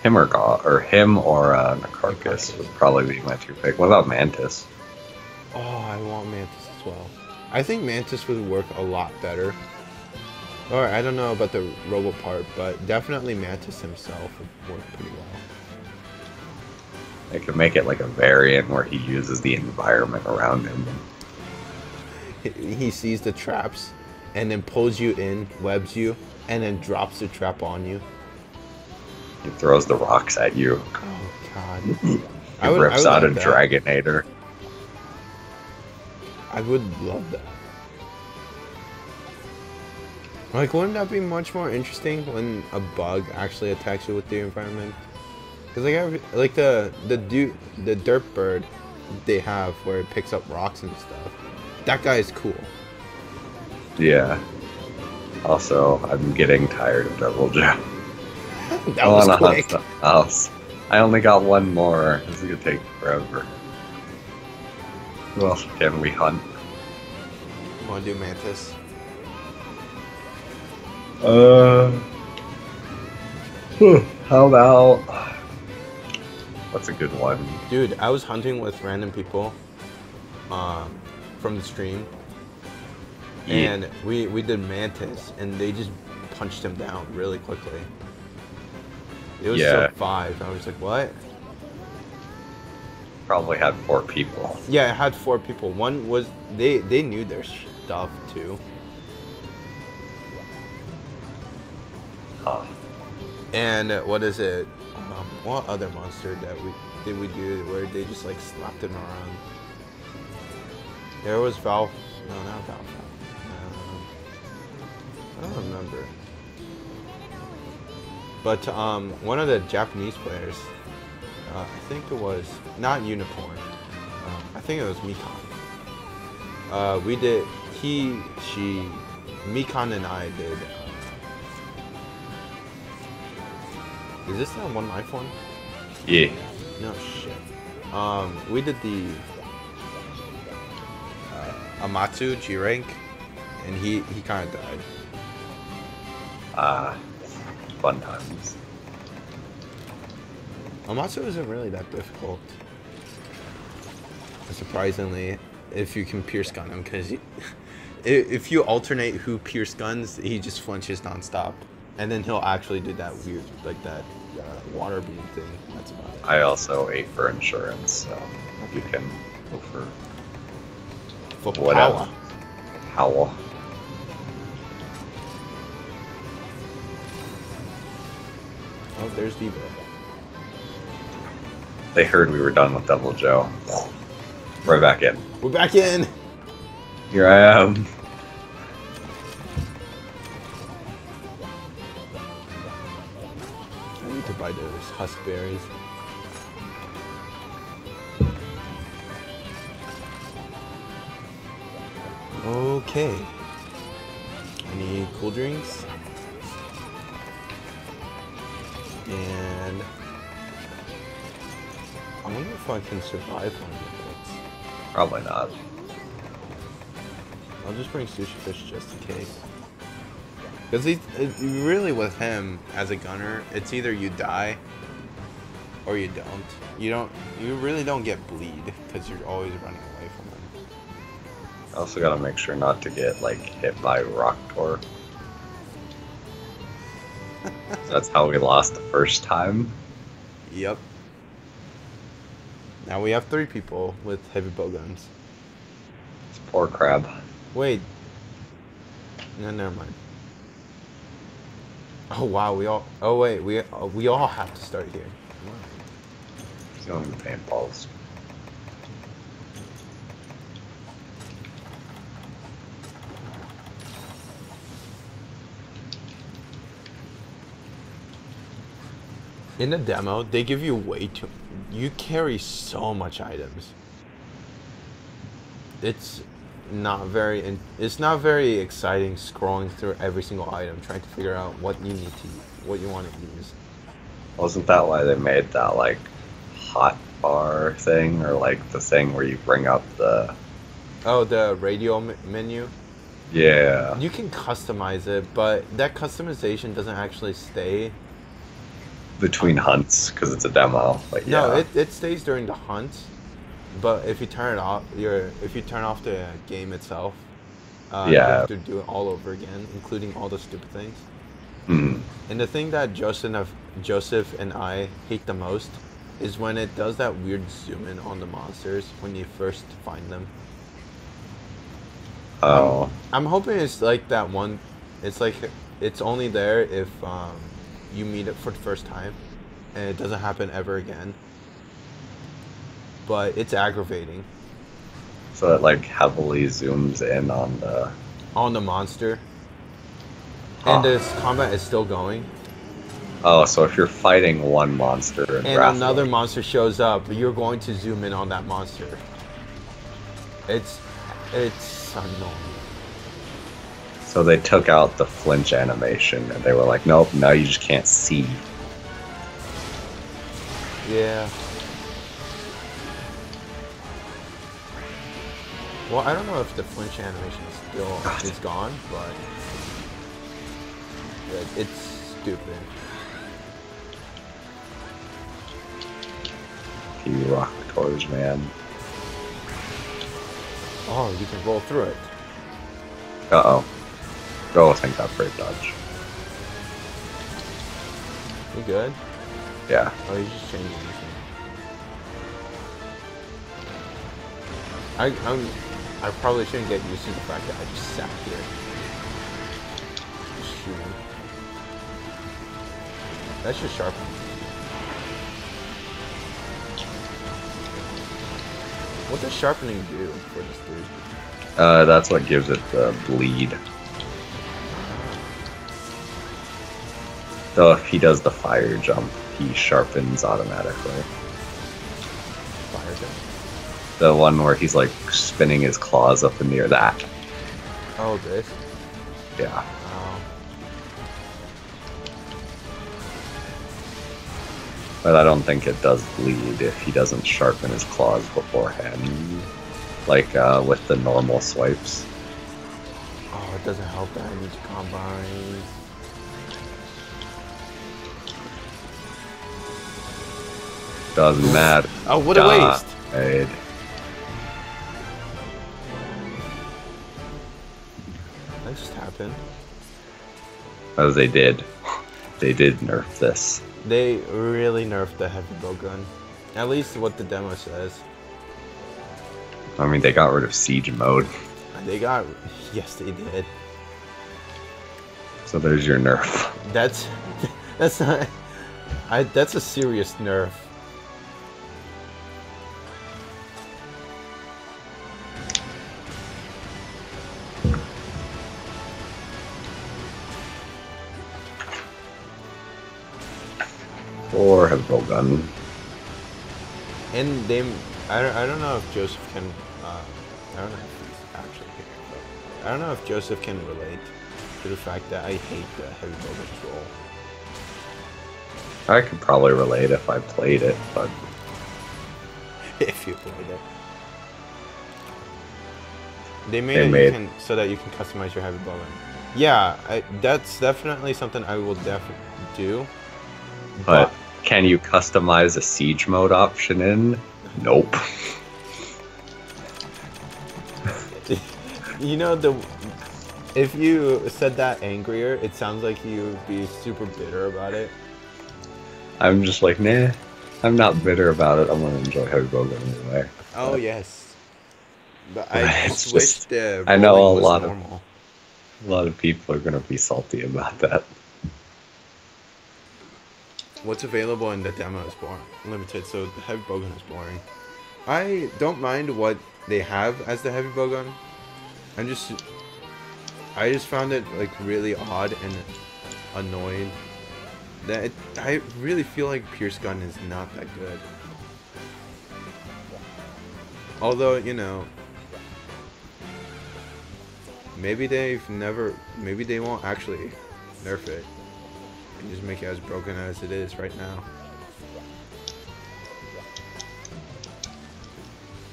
Him or Nakarkus would probably be my two pick. What about Mantis? Oh, I want Mantis as well. I think Mantis would work a lot better. Or I don't know about the robo part, but definitely Mantis himself would work pretty well. They could make it like a variant where he uses the environment around him. He sees the traps and then pulls you in, webs you, and then drops the trap on you. He throws the rocks at you. Oh god. He rips out a Dragonator. I would love that. Like, wouldn't that be much more interesting when a bug actually attacks you with the environment? Cause like the dirt bird they have where it picks up rocks and stuff. That guy is cool. Yeah. Also, I'm getting tired of Devil Joe. That was I wanna quick. hunt something else. I only got one more. This is gonna take forever. Who else can we hunt? Wanna do Mantis? How about... What's a good one? Dude, I was hunting with random people from the stream. Yeah. And we did Mantis, and they just punched him down really quickly. It was Yeah. sub 5. I was like, what? Probably had 4 people. Yeah, it had 4 people. One was they knew their stuff too. Huh. And what is it? What other monster did we do where they just like slapped him around? There was Valve. No, not Valve. I don't remember. But one of the Japanese players, I think it was not Unicorn. I think it was Mikan. We did. He, she, Mikan, and I did. Is this that one life one? Yeah. No shit. We did the Amatsu G rank, and he kind of died. Fun times. Amatsu isn't really that difficult. Surprisingly, if you can pierce gun him, because if you alternate who pierce guns, he just flinches nonstop, and then he'll actually do that weird, like that water beam thing. That's about it. I also ate for insurance, so you can go for whatever. Howl. Oh, there's Devo. They heard we were done with Devil Joe. Right back in. We're back in! Here I am. I need to buy those husk berries. Okay. Any cool drinks? And I wonder if I can survive on bullets. Probably not. I'll just bring sushi fish just in case. Because really with him as a gunner, it's either you die or you don't. You really don't get bleed because you're always running away from him. I also gotta make sure not to get like hit by rock tor. That's how we lost the first time. Yep. Now we have 3 people with heavy bow guns. It's poor crab. Wait. No, never mind. Oh wow, we all. Oh wait, we all have to start here. He's going to paintballs. In the demo, they give you way too. You carry so much items. It's not very. It's not very exciting scrolling through every single item, trying to figure out what you need to, what you want to use. Wasn't that why they made that like hot bar thing, or like the thing where you bring up the? Oh, the radio menu. Yeah. You can customize it, but that customization doesn't actually stay. Between hunts, because it's a demo. Like, No, yeah. it stays during the hunt, but if you turn it off, if you turn off the game itself, you have to do it all over again, including all the stupid things. Mm. And the thing that Joseph and I hate the most is when it does that weird zoom in on the monsters when you first find them. Oh. I'm hoping it's like that one. It's like it's only there if you meet it for the first time, and it doesn't happen ever again. But it's aggravating. So it like heavily zooms in on the monster, and this combat is still going. Oh, so if you're fighting one monster and another monster shows up, you're going to zoom in on that monster. It's annoying. So they took out the flinch animation, and they were like, nope, now you just can't see. Yeah. Well, I don't know if the flinch animation is gone, but it's stupid. You rock tours, man. Oh, you can roll through it. Uh-oh. Oh, I think that brave dodge. You good? Yeah. Oh, he's just changing anything. I probably shouldn't get used to the fact that I just sat here. Just shooting. That's just sharpening. What does sharpening do for this dude? That's what gives it the bleed. So if he does the fire jump, he sharpens automatically. Fire jump? The one where he's like spinning his claws up in the air. That. Oh, this? Yeah. Oh. But I don't think it does bleed if he doesn't sharpen his claws beforehand. Like with the normal swipes. Oh, it doesn't help that I need to combine. Doesn't matter. Oh, what a waste! Died. That just happened. Oh, they did. They did nerf this. They really nerfed the heavy bow gun. At least what the demo says. I mean, they got rid of siege mode. They got... Yes, they did. So there's your nerf. That's not... that's a serious nerf. Or heavy bow gun. And they... I don't know if Joseph can... I don't know if he's actually here, but... I don't know if Joseph can relate to the fact that I hate the heavy bow gun's roll. I could probably relate if I played it, but... If you played it. They made it so that you can customize your heavy bow gun. Yeah, that's definitely something I will definitely do. But can you customize a siege mode option in? Nope. You know, if you said that angrier, it sounds like you'd be super bitter about it. I'm just like, nah, I'm not bitter about it. I'm gonna enjoy heavy bow gun anyway. Oh, but, yes. But I just wish the I know a lot of people are gonna be salty about that. What's available in the demo is boring, limited, so the heavy bowgun is boring. I don't mind what they have as the heavy bowgun. I just found it like really odd and annoyed that I really feel like Pierce gun is not that good. Although, you know, maybe they won't actually nerf it. And just make it as broken as it is right now.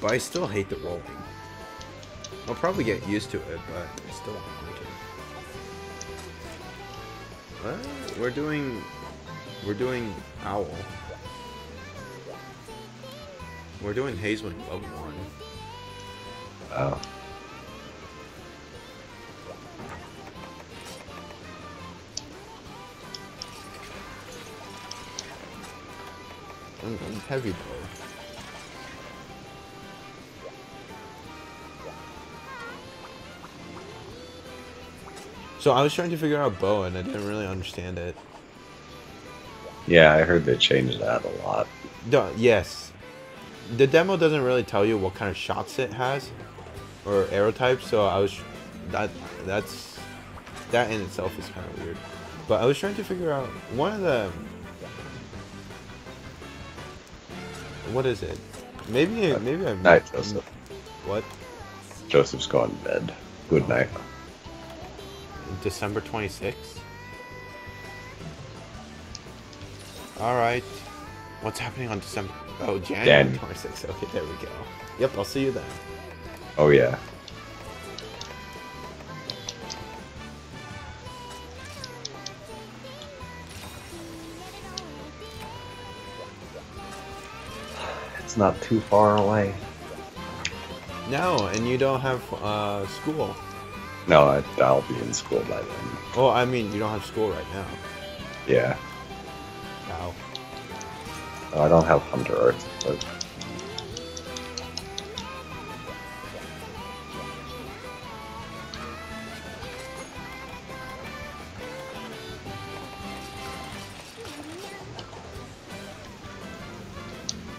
But I still hate the rolling. I'll probably get used to it, but I still don't like it. We're doing Owl. We're doing Hazewing level 1. Oh. Heavy bow. So I was trying to figure out bow and I didn't really understand it. Yeah, I heard they changed that a lot. Yes. The demo doesn't really tell you what kind of shots it has or arrow types, so I was that in itself is kind of weird. But I was trying to figure out one of the... What is it? Maybe I... Night, Joseph. What? Joseph's gone to bed. Good night. December 26th? Alright. What's happening on December... Oh, January 26th. Okay, there we go. Yep, I'll see you then. Oh, yeah. It's not too far away. No, and you don't have school. No, I'll be in school by then. Oh, I mean, you don't have school right now. Yeah. Oh, I don't have Hunter Arts, but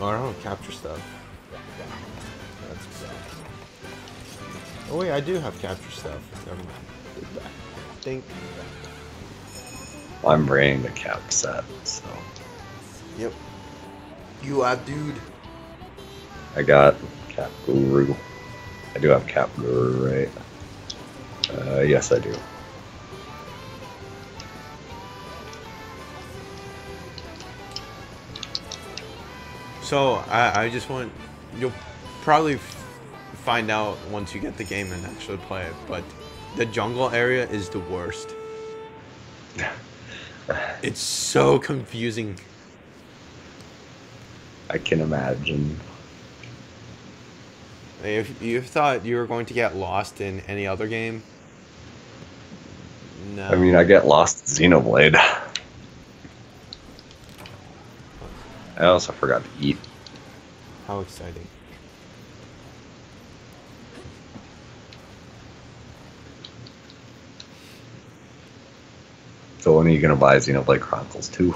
Oh, I don't capture stuff. That's bad. Oh wait, I do have capture stuff. Never mind. Think. I'm bringing the cap set, so. Yep. You have, dude. I got Cap Guru. I do have Cap Guru, right? Yes, I do. So I just want, you'll probably find out once you get the game and actually play it, but the jungle area is the worst. It's so confusing. I can imagine. If you thought you were going to get lost in any other game, no. I mean, I get lost in Xenoblade. I also forgot to eat. How exciting. So when are you going to buy Xenoblade Chronicles 2?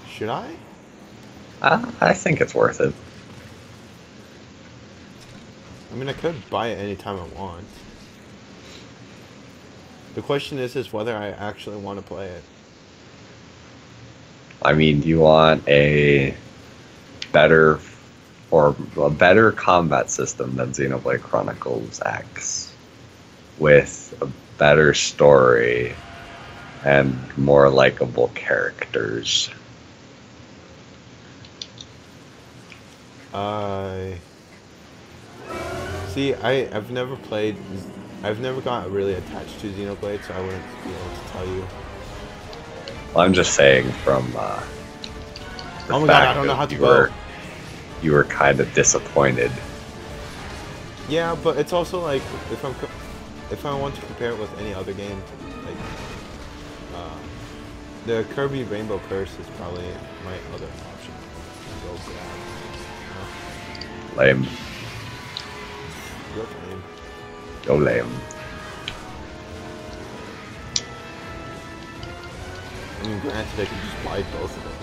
Should I? I think it's worth it. I mean, I could buy it anytime I want. The question is whether I actually want to play it. I mean, do you want a better combat system than Xenoblade Chronicles X with a better story and more likable characters? See, I've never played. I've never got really attached to Xenoblade, so I wouldn't be able to tell you. Well, I'm just saying from oh my god, I don't know how to go. You were kind of disappointed. Yeah, but it's also like if I want to compare it with any other game, like the Kirby Rainbow Curse is probably my other option. Go grab. Lame. You're lame. Go lame. I mean, granted, I could just buy both of them.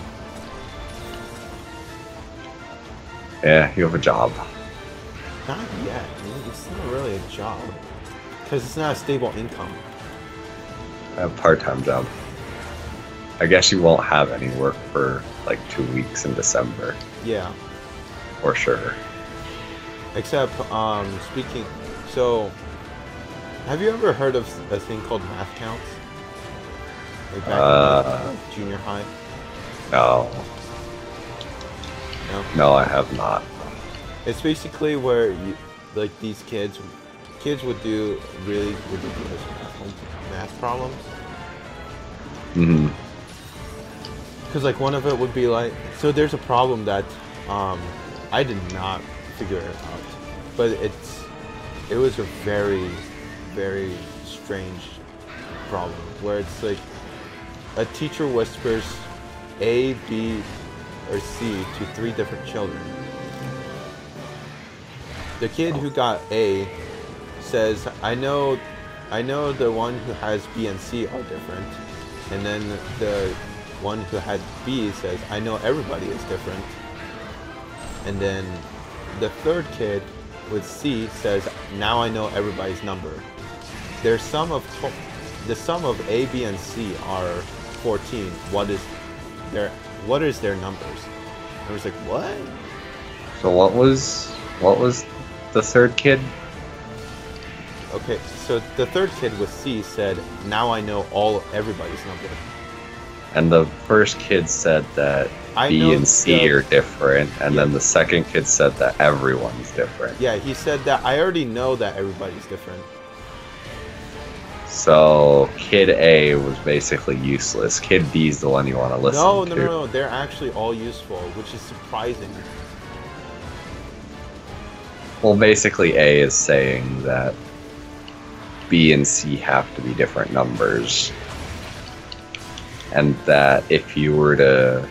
Yeah, you have a job. Not yet. I mean, it's not really a job. Because it's not a stable income. I have a part-time job. I guess you won't have any work for like 2 weeks in December. Yeah. For sure. Except, speaking... So, have you ever heard of a thing called math counts? Like back in junior high? No. No? No, I have not. It's basically where you, like, these kids would do really ridiculous math problems. Mm-hmm. Because, like, one of it would be like, so there's a problem that I did not figure it out, but it was a very, very strange problem where it's like a teacher whispers A, B, or C to 3 different children. The kid who got A says, I know the one who has B and C are different. And then the one who had B says, I know everybody is different. And then the third kid with C says, now I know everybody's number. The sum of A, B, and C are 14. What is their numbers? I was like, what? So what was the third kid? Okay, so the third kid with C said, now I know everybody's number. And the first kid said that B and C are different, and then the second kid said that everyone's different. Yeah, he said that I already know that everybody's different. So Kid A was basically useless. Kid B is the one you want to listen to. No, they're actually all useful, which is surprising. Well, basically A is saying that B and C have to be different numbers. And that if you were to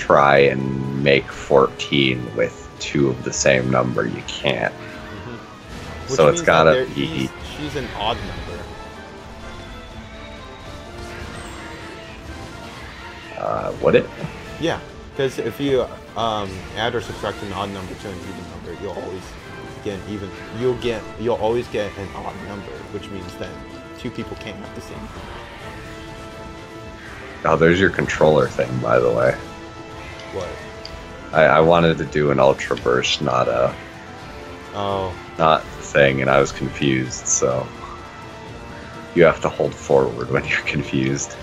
try and make 14 with 2 of the same number, you can't. So it's gotta be. She's an odd number. Would it? Yeah, because if you add or subtract an odd number to an even number, you'll always get an even. You'll always get an odd number, which means that 2 people can't have the same. Oh, there's your controller thing, by the way. What? I wanted to do an ultra burst, not a. Oh. Not the thing, and I was confused. So you have to hold forward when you're confused.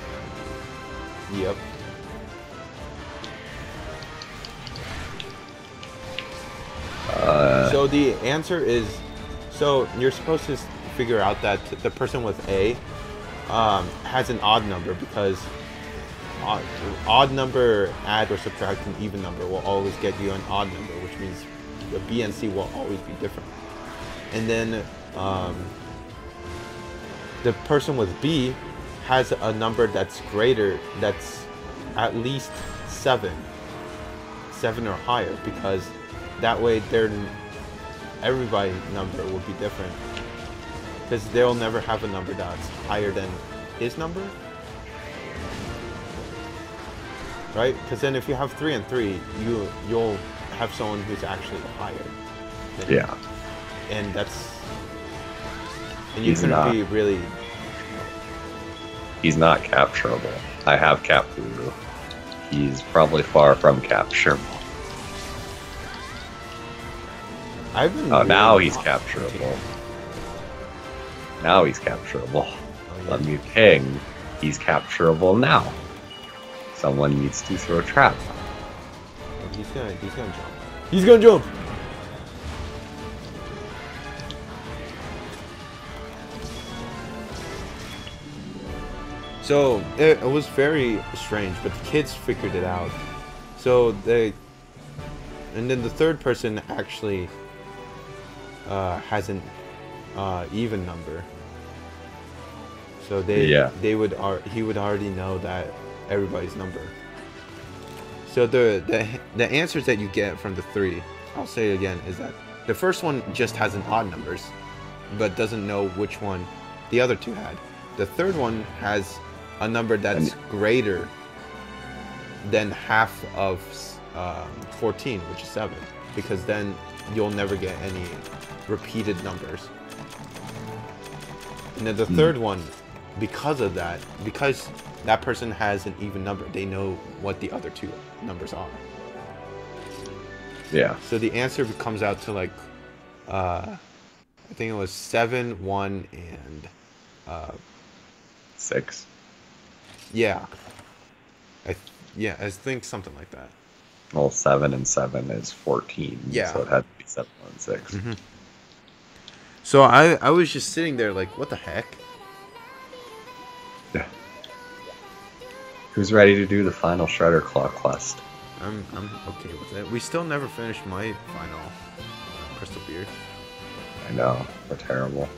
Yep. So the answer is, so you're supposed to figure out that the person with A has an odd number because odd number add or subtract an even number will always get you an odd number, which means the B and C will always be different. And then the person with B has a number that's greater, that's at least 7 or higher, because that way everybody's number will be different, because they'll never have a number that's higher than his number, right? Because then if you have 3 and 3, you'll have someone who's actually higher than you. And you couldn't be really. He's not capturable. I have Capuru. He's probably far from capturable. Now he's capturable. Now he's capturable. Let me ping. He's capturable now. Someone needs to throw a trap. He's gonna jump. He's gonna jump! So it was very strange, but the kids figured it out. So and then the third person actually has an even number. So he would already know that everybody's number. So the answers that you get from the 3, I'll say it again, is that the first one just has an odd numbers, but doesn't know which one the other 2 had. The third one has a number that's greater than half of 14, which is 7, because then you'll never get any repeated numbers. And then the third one, because that person has an even number, they know what the other 2 numbers are. Yeah. So the answer comes out to like, I think it was 7, 1, and 6. Yeah. I think something like that. Well, 7 and 7 is 14. Yeah. So it had to be 7 and 6. Mm-hmm. So I was just sitting there like, what the heck? Yeah. Who's ready to do the final Shredder Claw quest? I'm okay with it. We still never finished my final Crystal Beard. I know. We're terrible.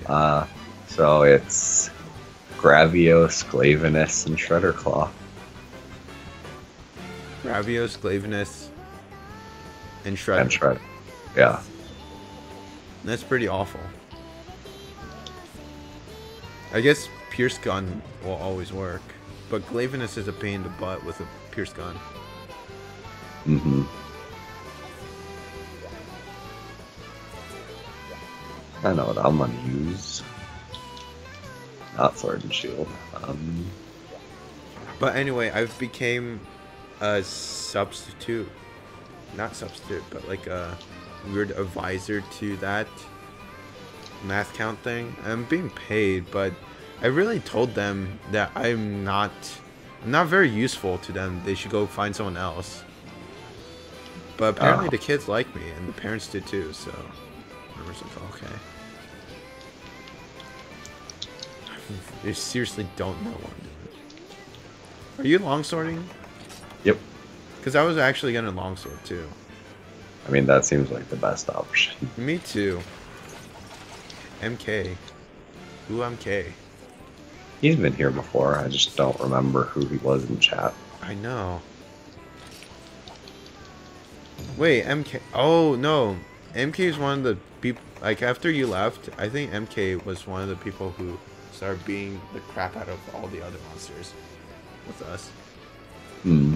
Yeah. So it's Gravios, Glavenus, and Shredder Claw. Gravios, Glavenus, and Shredder. And Shredder. Yeah. That's pretty awful. I guess Pierce Gun will always work, but Glavenus is a pain in the butt with a Pierce Gun. Mm-hmm. I know what I'm gonna use. Not Sword and Shield. But anyway, I've became a substitute. Not substitute, but like a weird advisor to that math count thing. I'm being paid, but I really told them that I'm not very useful to them. They should go find someone else. But apparently the kids like me, and the parents did too, so I was like, okay. I seriously don't know what I'm doing. Are you longswording? Yep. Because I was actually gonna longsword too. I mean, that seems like the best option. Me too. MK. Who MK? He's been here before. I just don't remember who he was in chat. I know. Wait, MK. Oh no, MK is one of the people. Like after you left, I think MK was one of the people who started beating the crap out of all the other monsters with us. Hmm.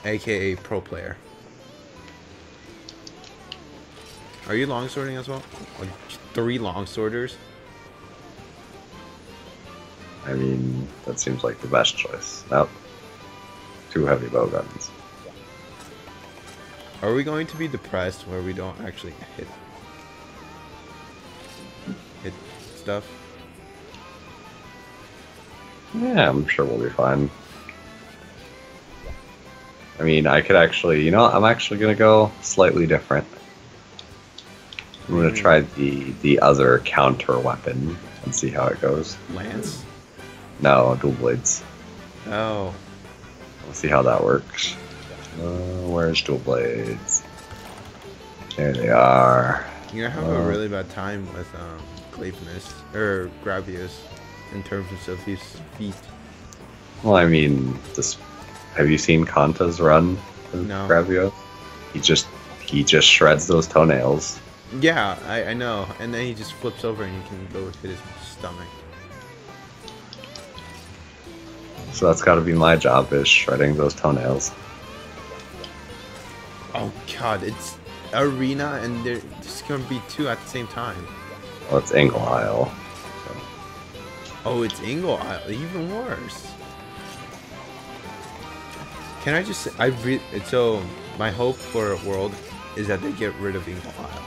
AKA pro player. Are you longswording as well? Like 3 longsworders? I mean, that seems like the best choice. Nope. 2 heavy bow guns. Are we going to be depressed where we don't actually hit stuff? Yeah, I'm sure we'll be fine. I mean, I could actually, you know, I'm actually gonna go slightly different. I'm gonna try the other counter weapon and see how it goes. Lance? No, dual blades. Oh. We'll see how that works. Where's dual blades? There they are. You're gonna have a really bad time with Glavenus or Gravius in terms of his feet. Well, I mean, this. Have you seen Kanta's run with No. Gravios? He just shreds those toenails. Yeah, I know. And then he just flips over and you can go hit his stomach. So that's got to be my job, is shredding those toenails. Oh god, it's Arena and there's gonna be 2 at the same time. Well, it's Angle Isle. So. Oh, it's Ingle Isle, even worse. Can I just say, so my hope for a world is that they get rid of Ingle Isle.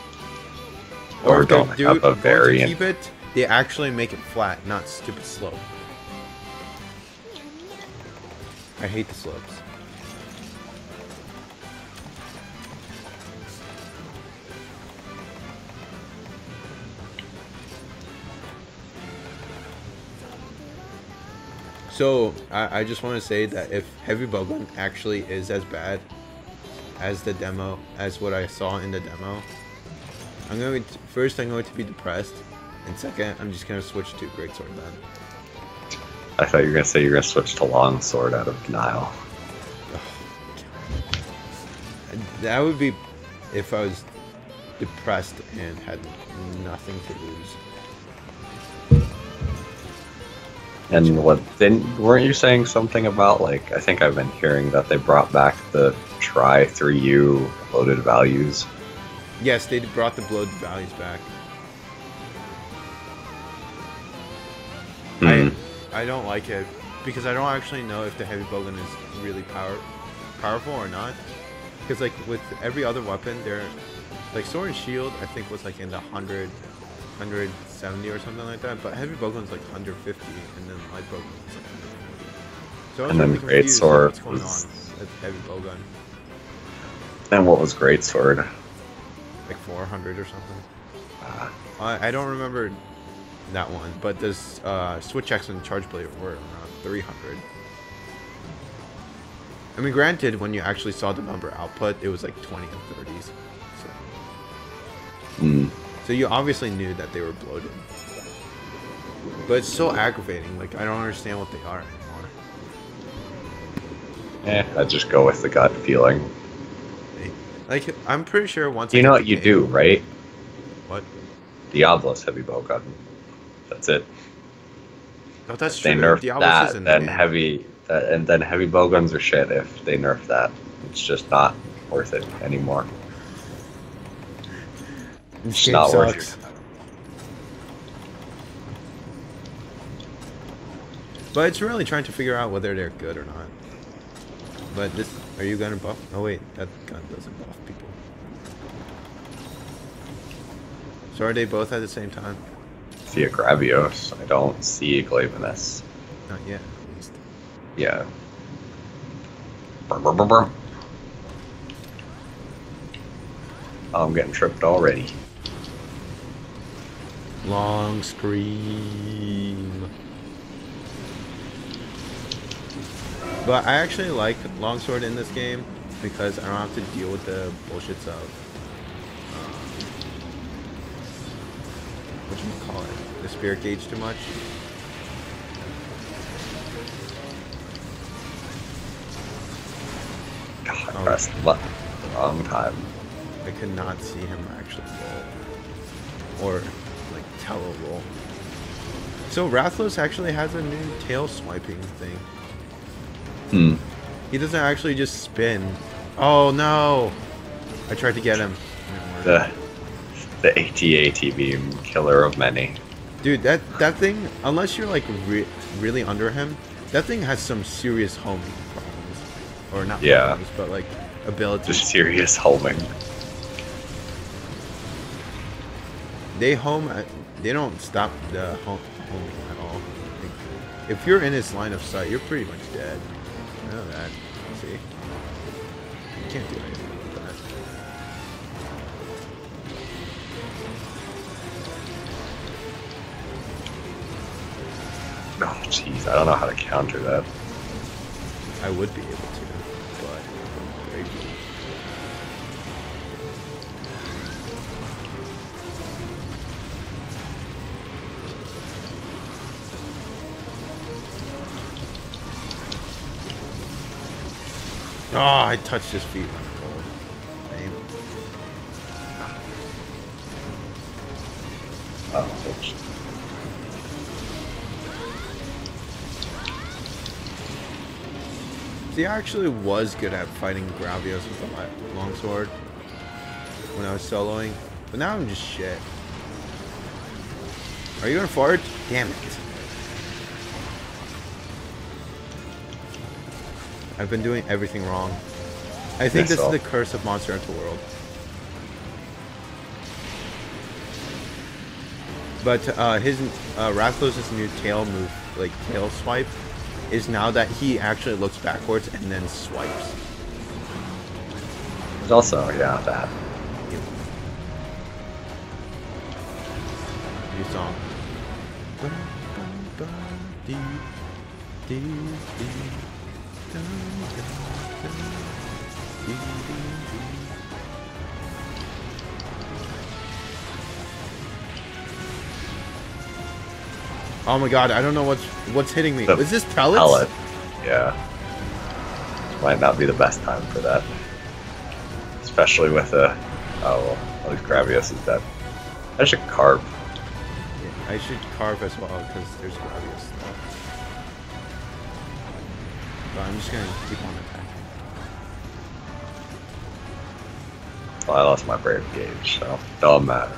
Or if they don't have a variant. keep it, they actually make it flat, not stupid slope. I hate the slopes. So, I just want to say that if Heavy Bowgun actually is as bad as the demo, as what I saw in the demo, I'm going to, first I'm going to be depressed, and second, I'm just going to switch to Greatsword then. I thought you were going to say you're going to switch to Longsword out of denial. That would be if I was depressed and had nothing to lose. And weren't you saying something about, like, I think I've been hearing that they brought back the try 3U loaded values? Yes, they brought the bloated values back. I don't like it because I don't actually know if the heavy bowgun is really powerful or not. Because like with every other weapon, they're like sword and shield. I think was like in the 100, 170 or something like that. But heavy bowgun's like 150, and then light bowgun is like 140. So I was And then really confused Greatsword what's going on with heavy bowgun. And what was Greatsword? Like 400 or something. I don't remember that one, but this Switch X and Charge Blade were around 300. I mean, granted, when you actually saw the number output, it was like 20 and 30s. So you obviously knew that they were bloated. But it's so aggravating. Like, I don't understand what they are anymore. I just go with the gut feeling. Like, I'm pretty sure once You know what you do, right? What? Diablo's heavy bowgun. That's it. Oh, that's They true. nerf Diablos that, isn't then in. heavy, and then heavy bowguns are shit if they nerf that. It's just not worth it anymore. It's Game not worth sucks. it. But it's really trying to figure out whether they're good or not. But this, are you gonna buff? Oh wait, that gun doesn't buff people. So are they both at the same time? See a Gravios. I don't see a Glavenus. Not yet, at least. Yeah. Brr, brr, brr, brr. Oh, I'm getting tripped already. Long scream. But I actually like Longsword in this game because I don't have to deal with the bullshits of whatchamacallit, the spirit gauge too much. I pressed the button at the wrong time. I could not see him actually roll. Or, like, tell a roll. So, Rathalos actually has a new tail swiping thing. Hmm. He doesn't actually just spin. Oh, no! I tried to get him. The AT-AT beam, killer of many. Dude, that thing, unless you're, like, really under him, that thing has some serious homing problems. Or not problems, but, like, abilities. Just serious homing. They don't stop the homing at all. Like, if you're in his line of sight, you're pretty much dead. I know that. See? You can't do anything with that. Oh, jeez, I don't know how to counter that. I would be able to, but very good. Oh, I touched his feet. Oh, oops. See, I actually was good at fighting Gravios with the longsword when I was soloing, but now I'm just shit. Are you going forward? Damn it. I've been doing everything wrong. I think this is the curse of Monster Hunter World. But his Rathalos' new tail move, like tail swipe, is now that he actually looks backwards and then swipes. There's also, yeah, that. New song. Oh my god, I don't know what's hitting me. Is this pellets? Pellet. Yeah. Might not be the best time for that. Especially with a... Oh, well, at least Gravios is dead. I should carve. Yeah, I should carve as well, because there's Gravios stuff. But I'm just gonna keep on attacking. Well, I lost my brave gauge, so don't matter.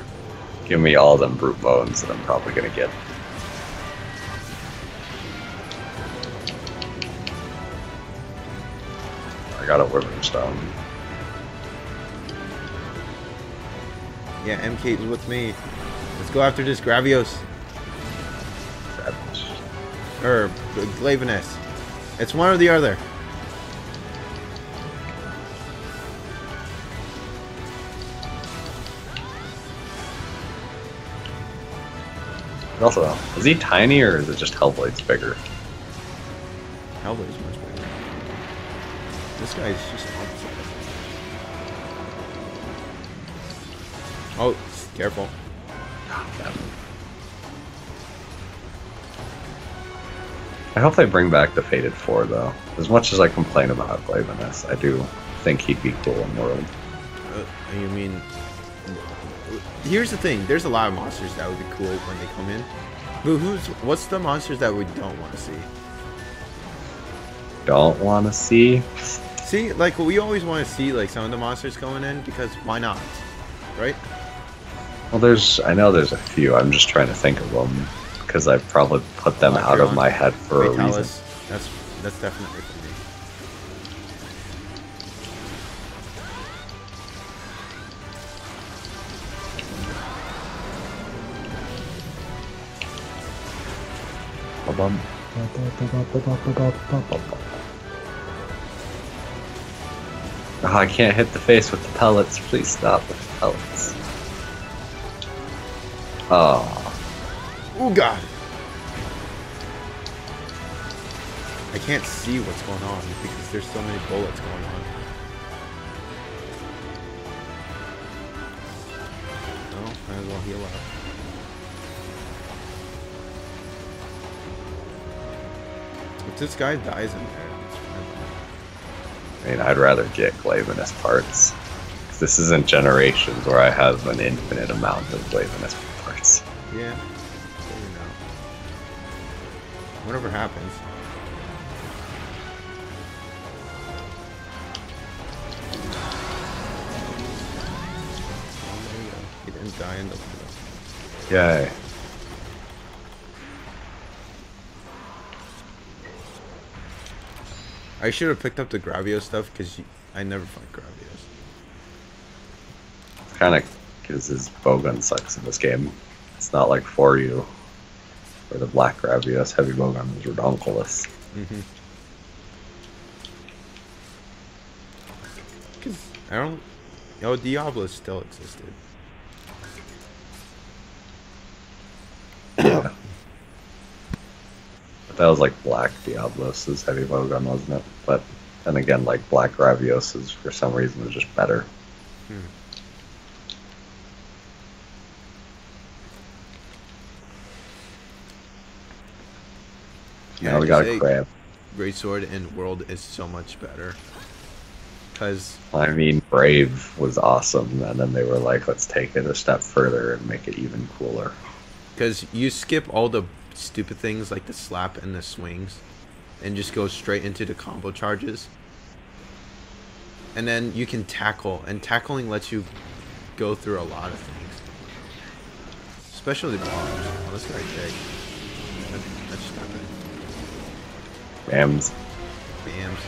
Give me all them brute bones that I'm probably gonna get. I got a Withering Stone. Yeah, MK is with me. Let's go after this Gravios. Or Glavenus. It's one or the other. Also, is he tiny or is it just Hellblade's bigger? Hellblade's much bigger. This guy's just opposite. Oh, careful. I hope they bring back the Fated 4, though. As much as I complain about Glavenus, I do think he'd be cool in World. You mean... Here's the thing. There's a lot of monsters that would be cool when they come in. But what's the monsters that we don't want to see? Don't want to see? See, like, we always want to see, like, some of the monsters going in, because why not? Right? Well, I know there's a few. I'm just trying to think of them. Because I probably put them out of my head for a reason. That's definitely for me. Oh, I can't hit the face with the pellets. Please stop with the pellets. Oh. Oh god! I can't see what's going on because there's so many bullets going on. No, might as well heal up. If this guy dies in there, it's fine. I mean, I'd rather get Glavenus parts. This isn't Generations where I have an infinite amount of Glavenus parts. Yeah. You know. Whatever happens. Oh, there you go. He didn't die in the field. Yay. I should have picked up the Gravio stuff because I never find Gravios. Kind of because his bowgun sucks in this game. It's not like for you, where the black Gravios heavy bowgun is redonkulous. Because I don't. Oh, Diablo still existed. Yeah. But that was like black Diablos' heavy bowgun, wasn't it? But then again, like black Gravios for some reason was just better. Now we gotta grab. Greatsword in World is so much better. Cause I mean, Brave was awesome, and then they were like, let's take it a step further and make it even cooler. Because you skip all the stupid things like the slap and the swings, and just go straight into the combo charges. And then you can tackle, and tackling lets you go through a lot of things. Especially bombs. Oh, this guy big. That's not good. Bams. Bams.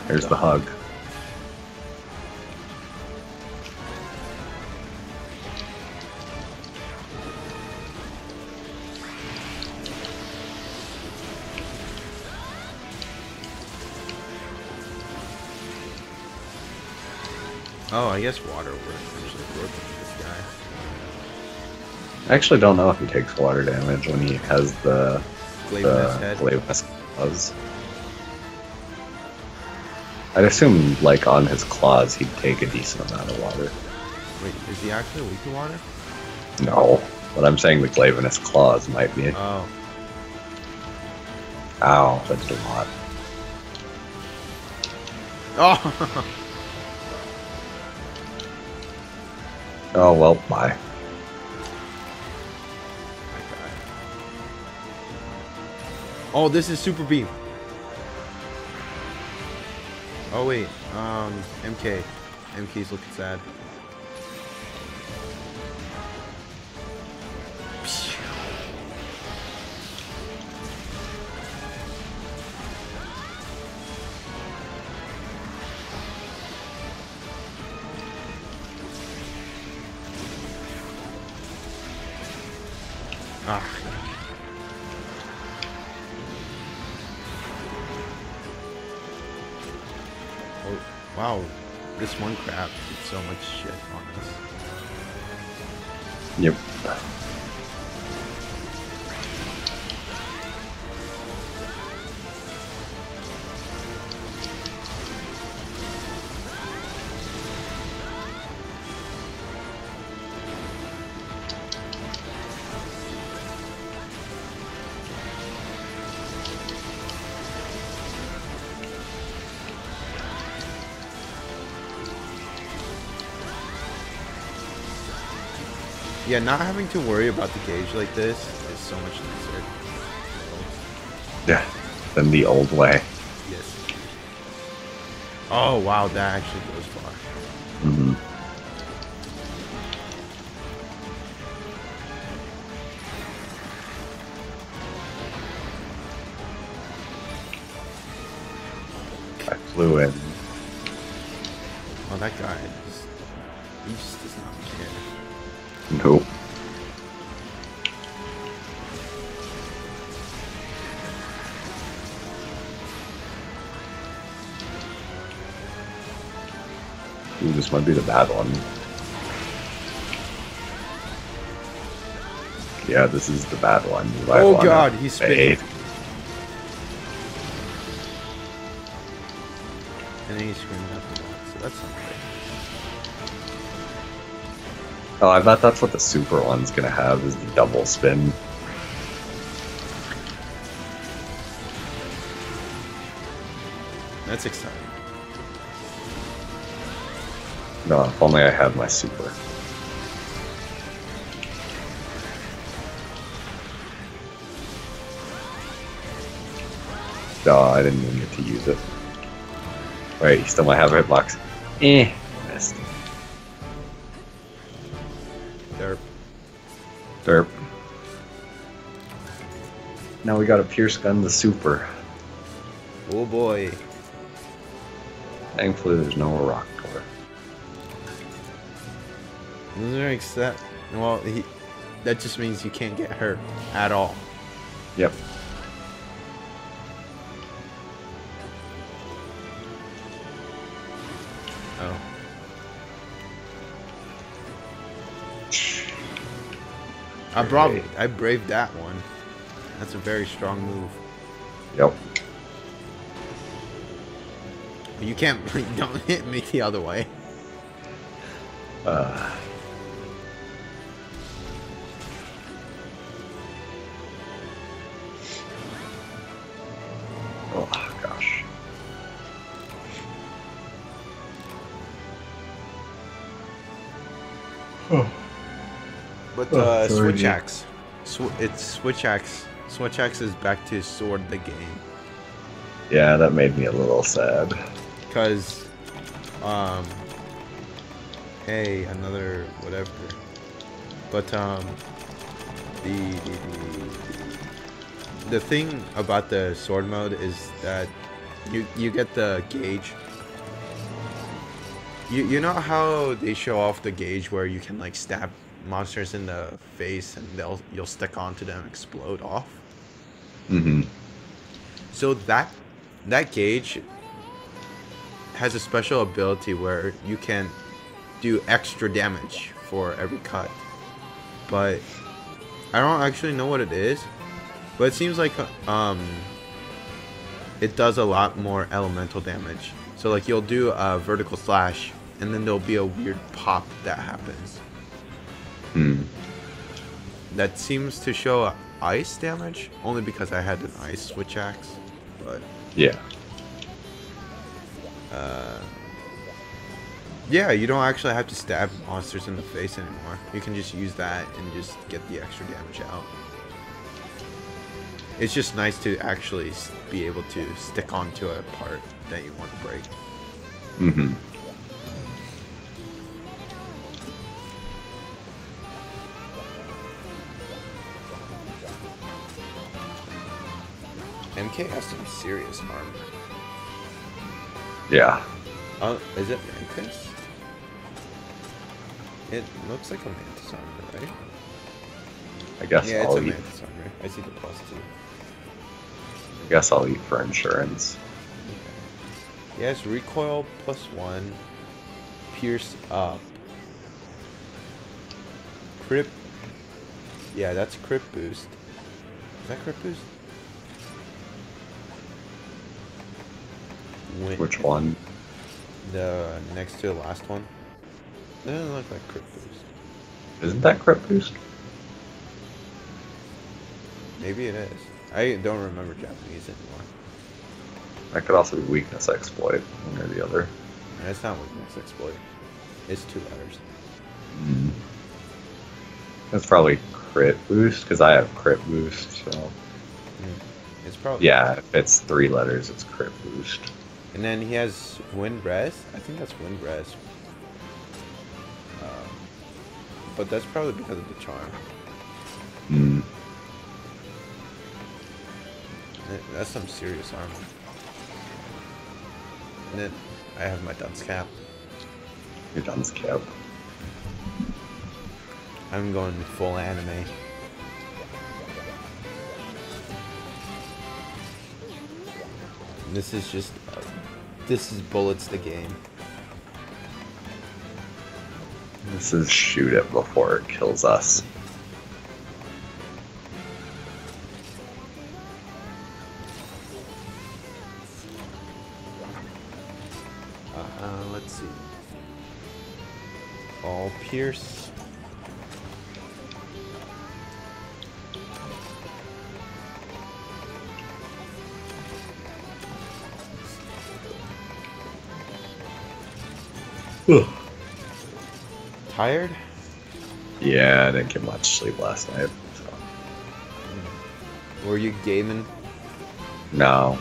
Here's the hug. Oh, I guess water works actually work with this guy. I actually don't know if he takes water damage when he has the Glavenus claws. I'd assume, like, on his claws, he'd take a decent amount of water. Wait, is he actually weak to water? No. But I'm saying the Glavenus claws might be. Oh. Ow, that did a lot. Oh! Oh, well, bye. Oh, this is Super Beam. Oh wait, MK. MK's looking sad. Ah. Oh, wow. This one crab did so much shit on us. Yep. Yeah, not having to worry about the gauge like this is so much nicer. Yeah, than the old way. Yes. Oh wow, that actually goes far. Mm-hmm. I flew in. Oh, that guy he just does not care. Nope. Ooh, this might be the bad one. Yeah, this is the bad one. Oh god, he's spinning. And then he's screaming after that, so that's not great. Oh, I thought that's what the super one's gonna have, is the double spin. That's exciting. No, if only I had my super. No, I didn't even get to use it. Wait, you still might have a hitbox. Missed. Derp. Derp. Now we got a Pierce Gun the super. Oh boy. Thankfully there's no rock door. Except, well, that just means you can't get hurt at all. Yep. Oh. I braved that one. That's a very strong move. Yep. You can't, don't hit me the other way. Oh gosh. But Switch Axe. It's Switch Axe. Switch Axe is back to Sword the game. Yeah, that made me a little sad. Cause, hey, another whatever. But the thing about the sword mode is that you get the gauge. You know how they show off the gauge where you can like stab monsters in the face and you'll stick onto them and explode off. Mm-hmm. So that gauge has a special ability where you can do extra damage for every cut. But I don't actually know what it is. But it seems like it does a lot more elemental damage. So like you'll do a vertical slash and then there'll be a weird pop that happens. That seems to show ice damage, only because I had an ice switch axe. But yeah. Yeah, you don't actually have to stab monsters in the face anymore. You can just use that and just get the extra damage out. It's just nice to actually be able to stick onto a part that you want to break. Mm-hmm. MK has some serious armor. Yeah. Is it Mantis? It looks like a Mantis armor, right? I guess yeah, I'll it's a eat. Mantis armor. I see the +2. I guess I'll eat for insurance. Okay. Yes, recoil +1. Pierce up. Crit. Yeah, that's crit boost. Is that crit boost? Which one? The next to the last one. It doesn't look like crit boost. Isn't that crit boost? Maybe it is. I don't remember Japanese anymore. That could also be weakness exploit, one or the other. And it's not weakness exploit. It's 2 letters. Mm. That's probably crit boost, because I have crit boost, so... It's probably... Yeah, if it's 3 letters, it's crit boost. And then he has wind res. I think that's wind res. But that's probably because of the charm. Mm. That's some serious armor. And then I have my dunce cap. Your dunce cap. I'm going full anime. This is just... this is Bullets the game. This is shoot it before it kills us. Let's see. All pierce. Tired? Yeah, I didn't get much sleep last night. So. Were you gaming? No.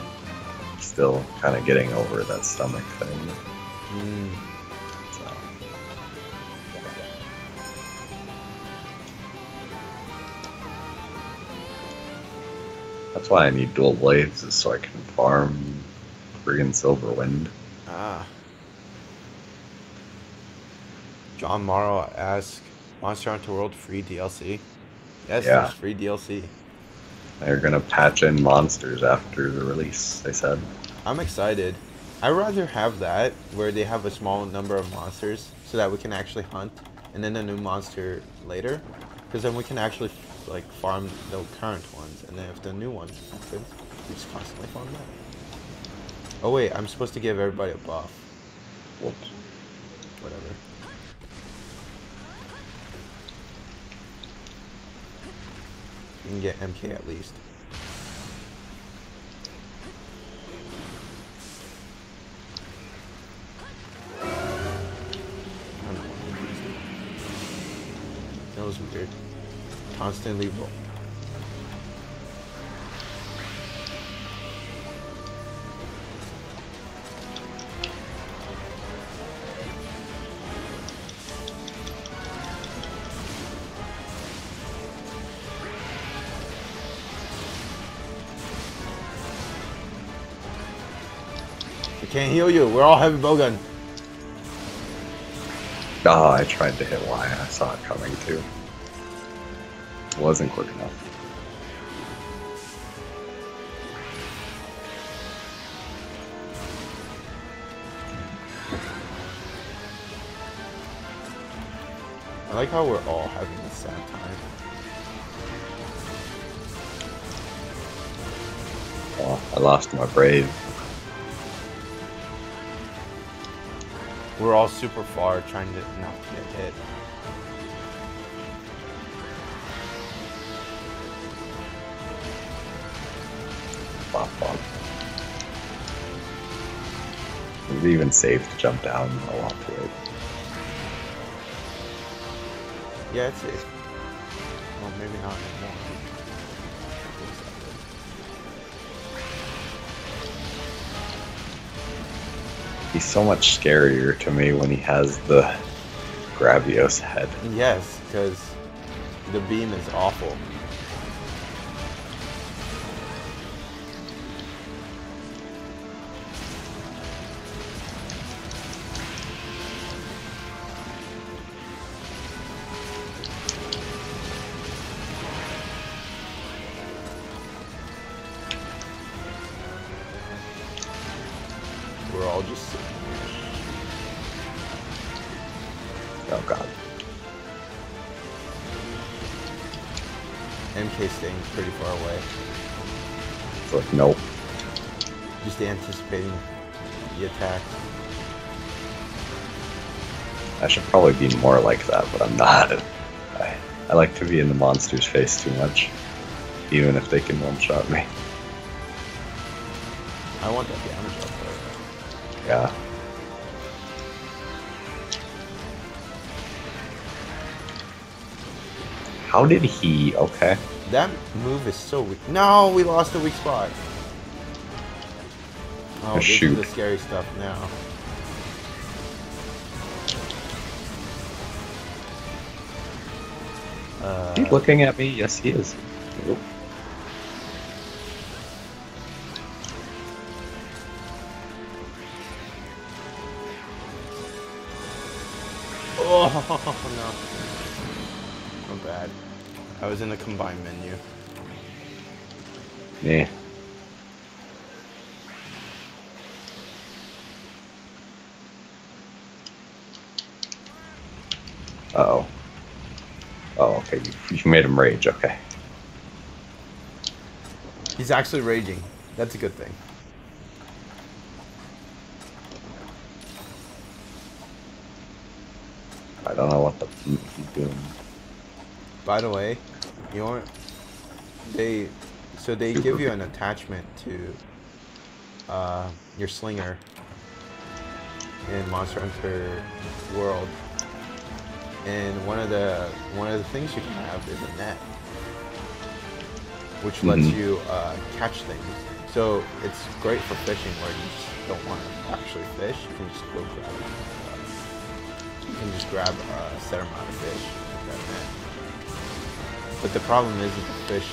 Still kind of getting over that stomach thing. So. That's why I need dual blades, is so I can farm friggin' Silverwind. Ah. John Morrow asked, Monster Hunter World free DLC? Yes, Yeah. there's free DLC. They're gonna patch in monsters after the release, they said. I'm excited. I'd rather have that, where they have a small number of monsters, so that we can actually hunt, and then a new monster later. Because then we can actually, like, farm the current ones, and then if the new ones happen, we just constantly farm that. Oh wait, I'm supposed to give everybody a buff. Whoops. Whatever. You can get MK at least. I don't know what it is. That was weird. Constantly roll. I can't heal you. We're all heavy bowgun. Oh, I tried to hit Y. I saw it coming too. It wasn't quick enough. I like how we're all having the sad time. Oh, I lost my brave. We're all super far trying to not get hit. Bop, bop. Is it even safe to jump down a lot to it? Yeah, it's safe. Well, maybe not anymore. He's so much scarier to me when he has the Gravios head. Yes, because the beam is awful. We're all just sitting here. Oh god. MK staying pretty far away. It's like, nope. Just anticipating the attack. I should probably be more like that, but I'm not. I like to be in the monster's face too much. Even if they can one-shot me. I want that damage up there. Yeah. How did he... Okay. That move is so weak. No, we lost a weak spot. Oh, this shoot. is the scary stuff now. Is he looking at me? Yes, he is. Nope. Oh, no. Not bad. I was in the combined menu. Yeah. Uh-oh. Oh, okay. You made him rage. Okay. He's actually raging. That's a good thing. I don't know what the he's doing. By the way, you want they give you an attachment to your slinger. in Monster Hunter World, and one of the things you can have is a net, which lets you catch things. So it's great for fishing where you just don't want to actually fish. You can just go grab it. You can just grab a set amount of fish with that net. But the problem is that the fish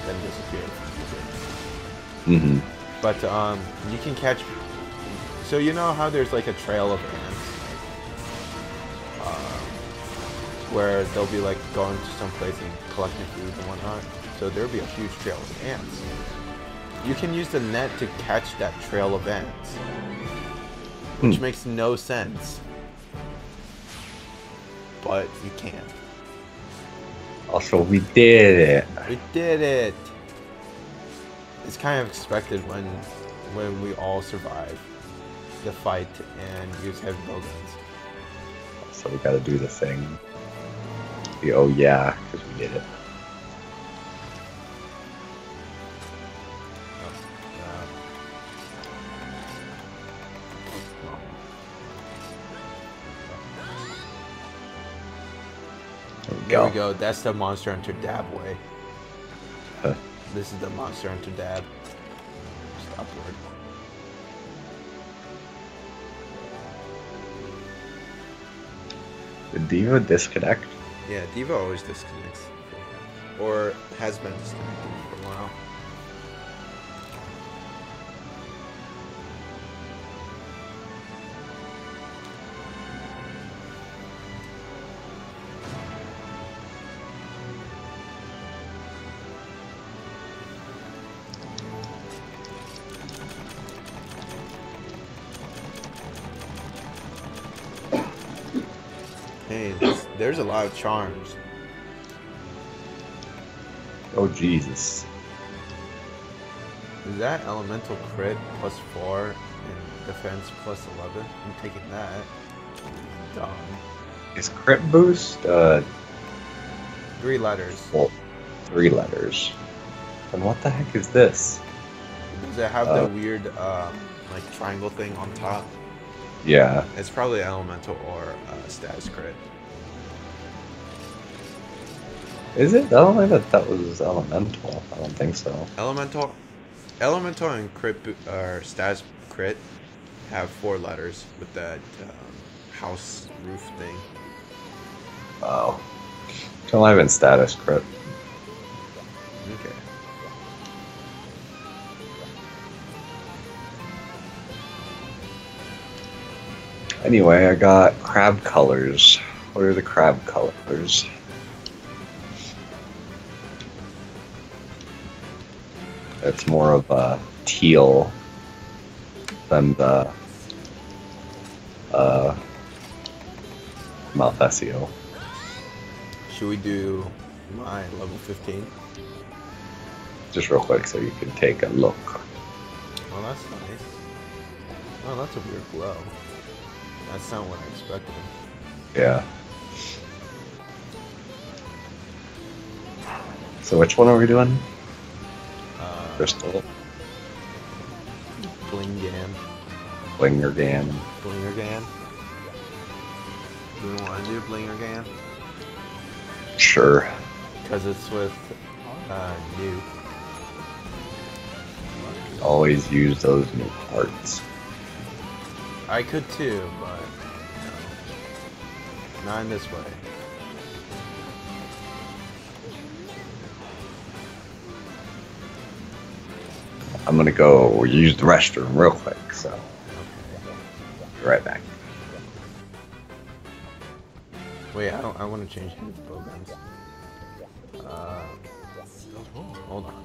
then disappear. But you can catch. So you know how there's like a trail of ants, where they'll be like going to some place and collecting food and whatnot. So there'll be a huge trail of ants. You can use the net to catch that trail of ants, which makes no sense. But you can. Also, we did it. We did it. It's kind of expected when we all survive the fight and use heavy bowguns. So we gotta do the thing. Oh yeah, because we did it. There we go. That's the Monster Hunter dab way. This is the Monster Hunter dab. Just upward. Did Diva disconnect? Yeah, Diva always disconnects. Or has been disconnecting for a while. Hey, there's a lot of charms. Oh Jesus. Is that elemental crit plus 4 and defense plus 11? I'm taking that. Dumb. Is crit boost 3 letters. well, 3 letters? And what the heck is this? Does it have the weird like triangle thing on top? Yeah. It's probably elemental or status crit. Is it? I don't think that was elemental. I don't think so. Elemental and crit or status crit have 4 letters with that house roof thing. Oh. It's only been status crit. Okay. Anyway, I got crab colors. What are the crab colors? It's more of a teal than the Malfesio. Should we do my level 15? Just real quick so you can take a look. Oh, that's nice. Oh, that's a weird glow. That's not what I expected. Yeah. So which one are we doing? Crystal. Blingan. Blingergan. Blingergan. Do you want to do Blingergan? Sure. Because it's with new. Always use those new parts. I could too, but no. Not in this way. I'm gonna go use the restroom real quick, so be right back. Wait, I want to change hands bow guns. Hold on.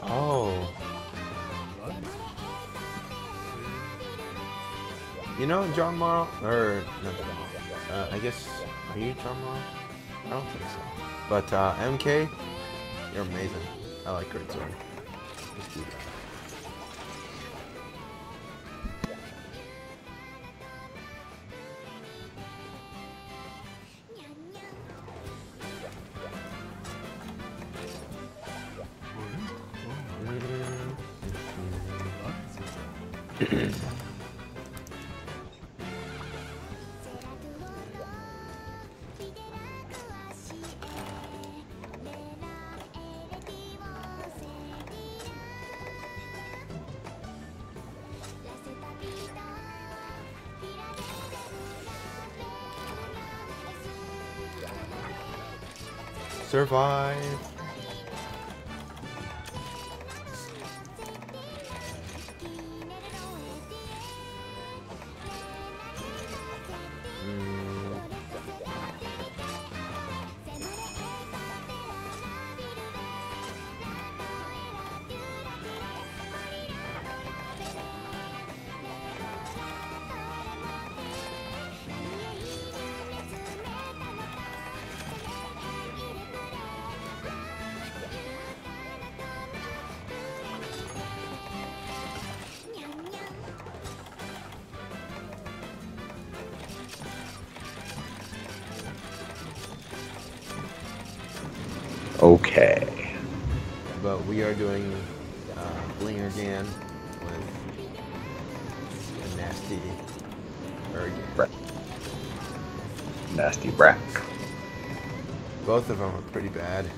Oh. You know, John Morrow, or not John Morrow, I guess Are you John Moore? I don't think so. But MK, you're amazing. I like Great Sword. Let's do that. Survive. Okay. But we are doing Blinger Gan with a nasty Ergen. Nasty Brack. Both of them are pretty bad.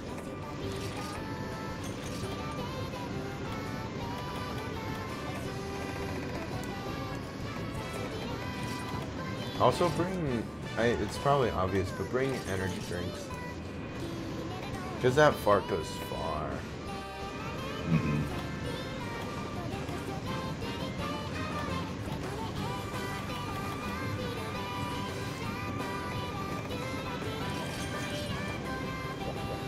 Also bring, it's probably obvious, but bring energy drinks. Because that fart goes far. Mm-hmm.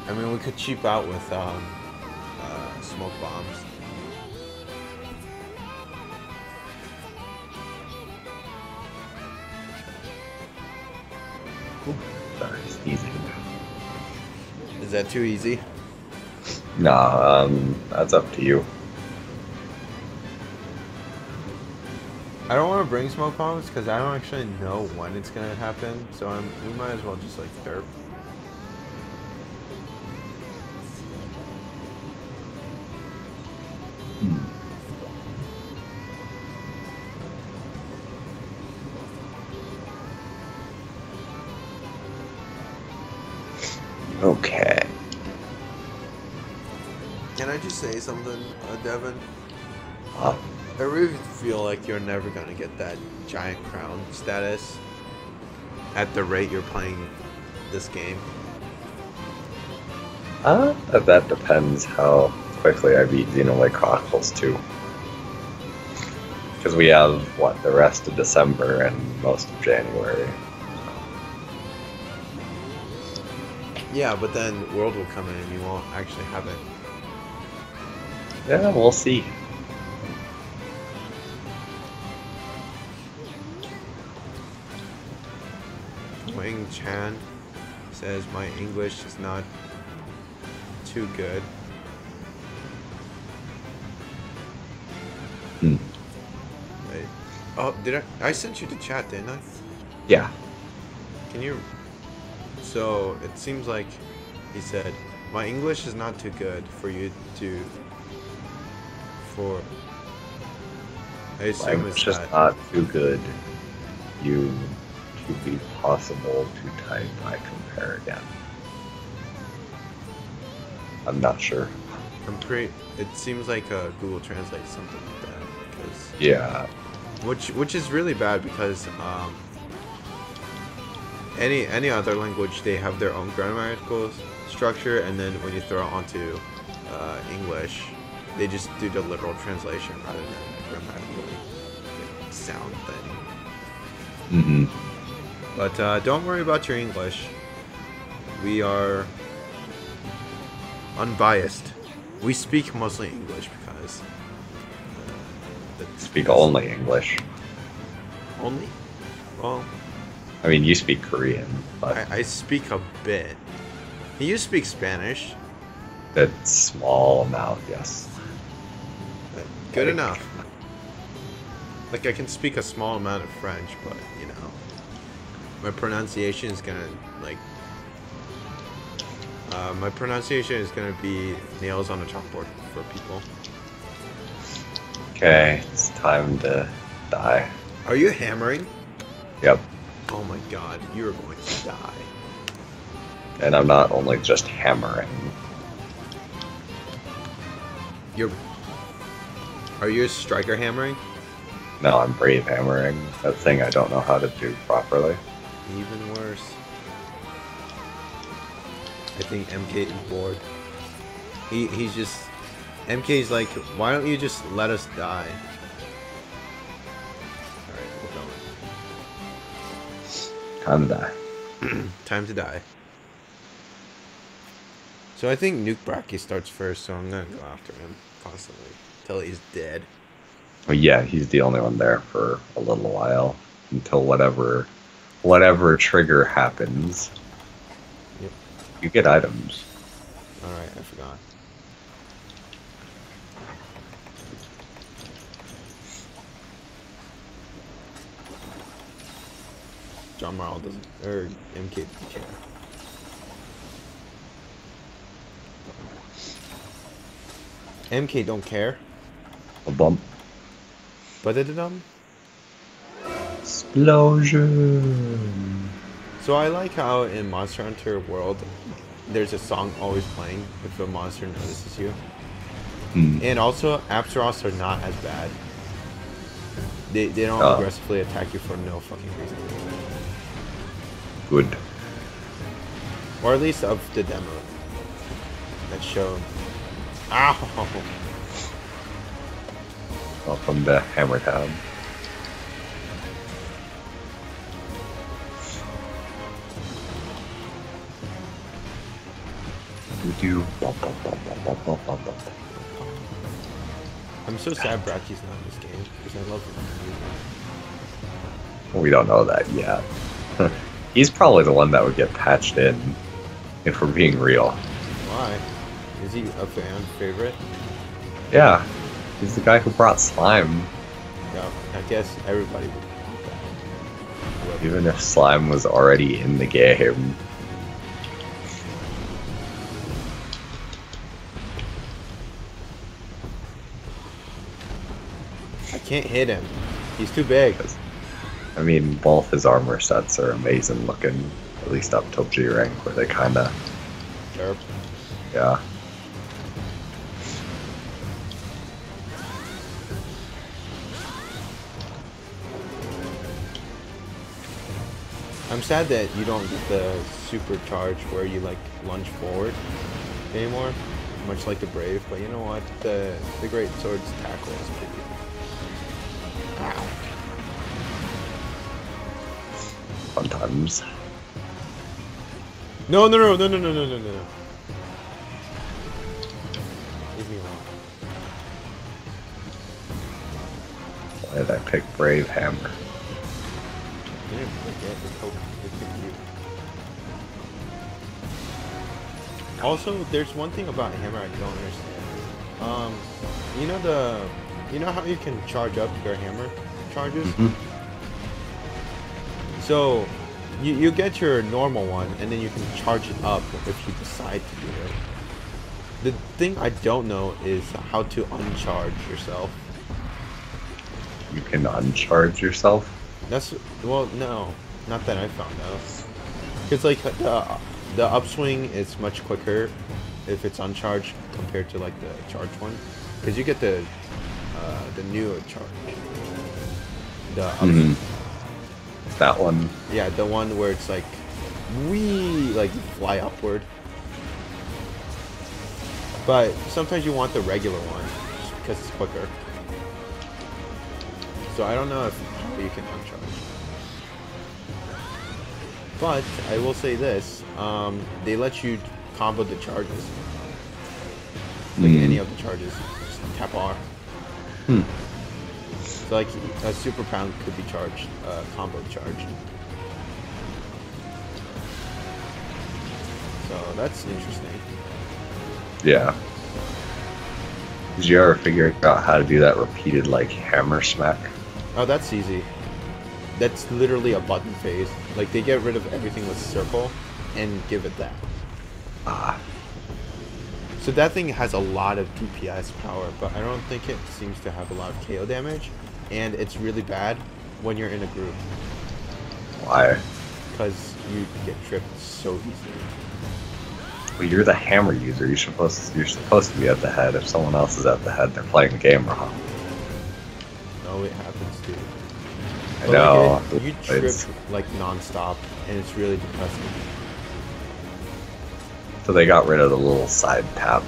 I mean, we could cheap out with smoke bombs. Ooh, sorry, sneezing. Is that too easy? Nah, that's up to you. I don't want to bring smoke bombs because I don't actually know when it's gonna happen. So we might as well just like derp. Okay. Can I just say something, Devin? Huh? I really feel like you're never gonna get that giant crown status at the rate you're playing this game. That depends how quickly I beat Xenoblade Chronicles 2. Because we have, what, the rest of December and most of January. Yeah, but then World will come in and you won't actually have it. Yeah, we'll see. Wang Chan says my English is not too good. Wait. Oh, did I sent you to chat, didn't I? Yeah. Can you? So it seems like he said, my English is not too good for you to. For. I assume It's it's just that. not too good. You to be possible to type I compare again. I'm not sure. It seems like Google Translate something like that. Cause, Yeah. Which is really bad because any other language, they have their own grammatical structure, and then when you throw it onto English, they just do the literal translation rather than a grammatically sound thing. Mm-hmm. But don't worry about your English. We are unbiased. We speak mostly English because Speak only English. only. Well, I mean, you speak Korean, but I speak a bit. You speak Spanish. a small amount, yes. Good Like, enough. Like, I can speak a small amount of French, but, you know, my pronunciation is gonna, like, my pronunciation is gonna be nails on a chalkboard for people. Okay, it's time to die. Are you hammering? Yep. Oh my god, you're going to die. And I'm not only just hammering. Are you a striker hammering? No, I'm brave hammering. That thing I don't know how to do properly. Even worse. I think MK is bored. He's just... MK's like, why don't you just let us die? Alright, we're going. Time to die. Time to die. So I think Nuke Bracky starts first, so I'm gonna go after him constantly till he's dead. Well, yeah, he's the only one there for a little while until whatever trigger happens. Yep. You get items. Alright, I forgot. John Marl doesn't, or MK doesn't care. MK don't care. A bump. But it Explosion. So I like how in Monster Hunter World, there's a song always playing if a monster notices you. And also, Apsaros are not as bad. They don't aggressively attack you for no fucking reason. Good. Or at least of the demo that showed. Ow! Welcome to Hammer Town. Do I'm so sad Bracky's not in this game because I love him. We don't know that yet. He's probably the one that would get patched in, if we're being real. Why? Is he a fan favorite? Yeah, he's the guy who brought slime. Yeah, I guess everybody would want that. Even if slime was already in the game. I can't hit him. He's too big. I mean, both his armor sets are amazing looking, at least up till G rank, where they kinda... Sharp. Yeah. I'm sad that you don't get the supercharge where you like lunge forward anymore, much like the Brave. But you know what? The Great Sword's tackle is pretty good. Ow. Sometimes. No. Leave me alone. Why did I pick Brave Hammer? You didn't pick it. It picked you. Also, there's one thing about Hammer I don't understand. You know how you can charge up your Hammer charges? So, you get your normal one, and then you can charge it up if you decide to do it. The thing I don't know is how to uncharge yourself. You can uncharge yourself? That's, well, no, not that I found out. Because like the upswing is much quicker if it's uncharged compared to like the charged one. Because you get the newer charge. The upswing. That one? Yeah, the one where it's like, wee, like you fly upward. But sometimes you want the regular one, just because it's quicker. So I don't know if you can uncharge. But I will say this, they let you combo the charges. Like any of the charges, just tap R. So like a super pound could be charged, combo charge. So that's interesting. Yeah. Did you ever figure out how to do that repeated, like, hammer smack? Oh, that's easy. That's literally a button phase. Like, they get rid of everything with circle and give it that. Ah. So that thing has a lot of DPS power, but I don't think it seems to have a lot of KO damage. And it's really bad when you're in a group. Why? Because you get tripped so easily. Well, you're the hammer user. You're supposed to be at the head. If someone else is at the head, they're playing the game wrong. No, it happens too. I But know. like you trip like non-stop, and it's really depressing. So they got rid of the little side tap.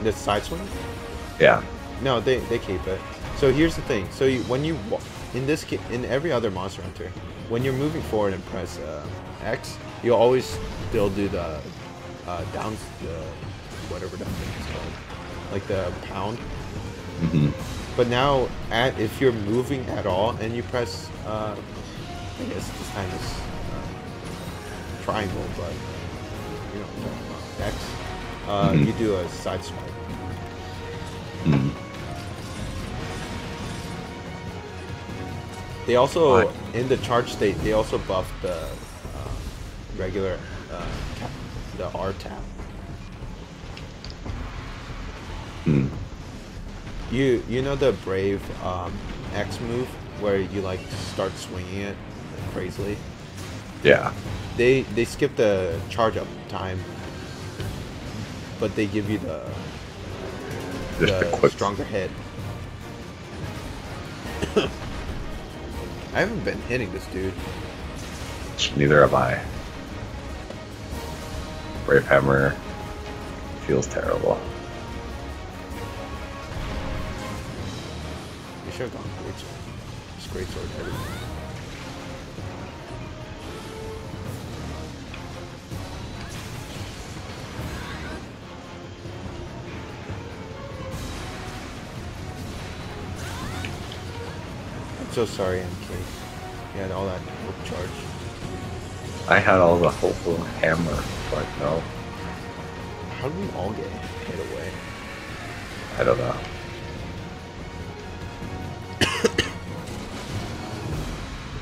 The side swing? Yeah. No, they keep it. So here's the thing. So when you in every other Monster Hunter, when you're moving forward and press X, you'll always still do the whatever that thing is called, like the pound. Mm-hmm. But now, if you're moving at all and you press, I guess this time is triangle, but you know, X, you do a side swipe. Mm-hmm. They also, in the charge state, they also buffed the regular, the R tap. Hmm. You know the Brave X move where you like start swinging it crazily? Yeah. They skip the charge up time, but they give you Just a quick stronger hit. I haven't been hitting this dude. Neither have I. Brave Hammer feels terrible. You should have gone greatsword. Just greatsword everything. I'm so sorry, MK. You had all that hope charge. I had all the hopeful hammer, but no. How do we all get hit away? I don't know.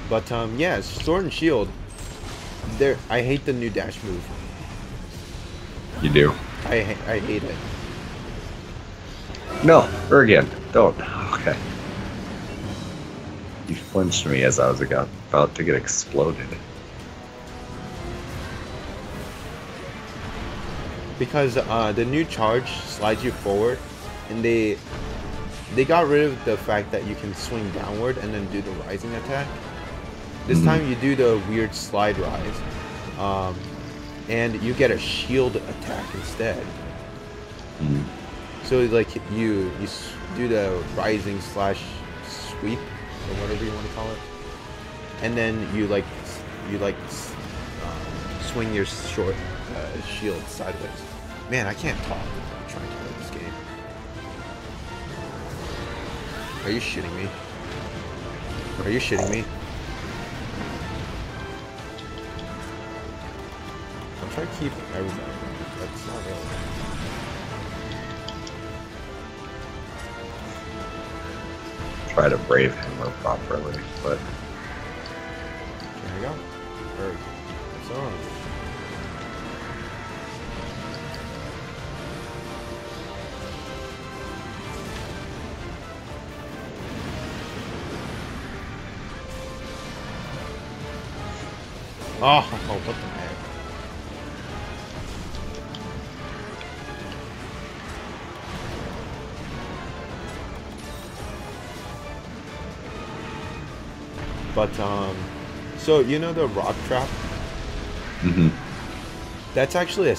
But yeah, Sword and Shield. I hate the new dash move. You do? I hate it. No, or again. Don't. Okay. You flinched me as I was about to get exploded. Because the new charge slides you forward, and they got rid of the fact that you can swing downward and then do the rising attack. This time you do the weird slide rise, and you get a shield attack instead. So like you do the rising slash sweep or whatever you want to call it, and then you swing your short shield sideways. Man, I can't talk. I'm trying to play this game. Are you shitting me? Are you shitting me? I'm trying to keep everybody. That's not real. Try to brave hammer properly, but Here we go. Very good. So. Oh, what the heck? But so you know the rock trap? That's actually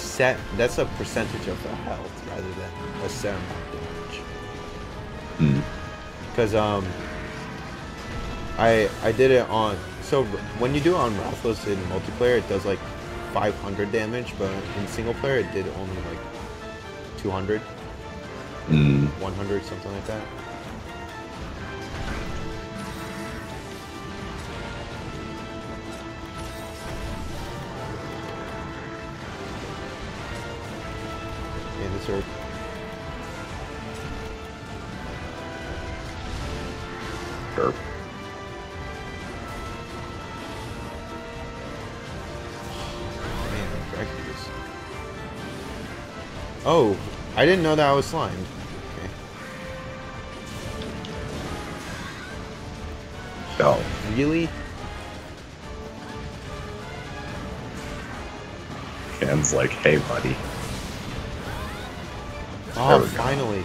that's a percentage of the health rather than a set amount of damage. Because I did it on, so when you do it on Rathless in multiplayer, it does like 500 damage, but in single player it did only like 200, 100, something like that. absurd. Sure. Man, correct these. Oh, I didn't know that I was slimed. Okay. No. Really? Ken's like, hey, buddy. Oh, finally.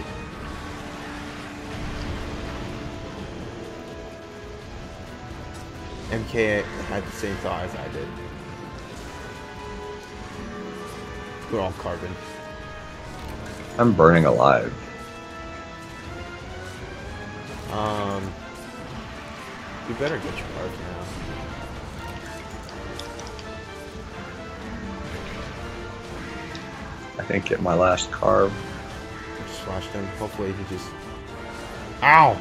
MK had the same thought as I did. We're all carbon. I'm burning alive. You better get your cards now. I didn't get my last carb. Just flashed him. Hopefully he just... Ow!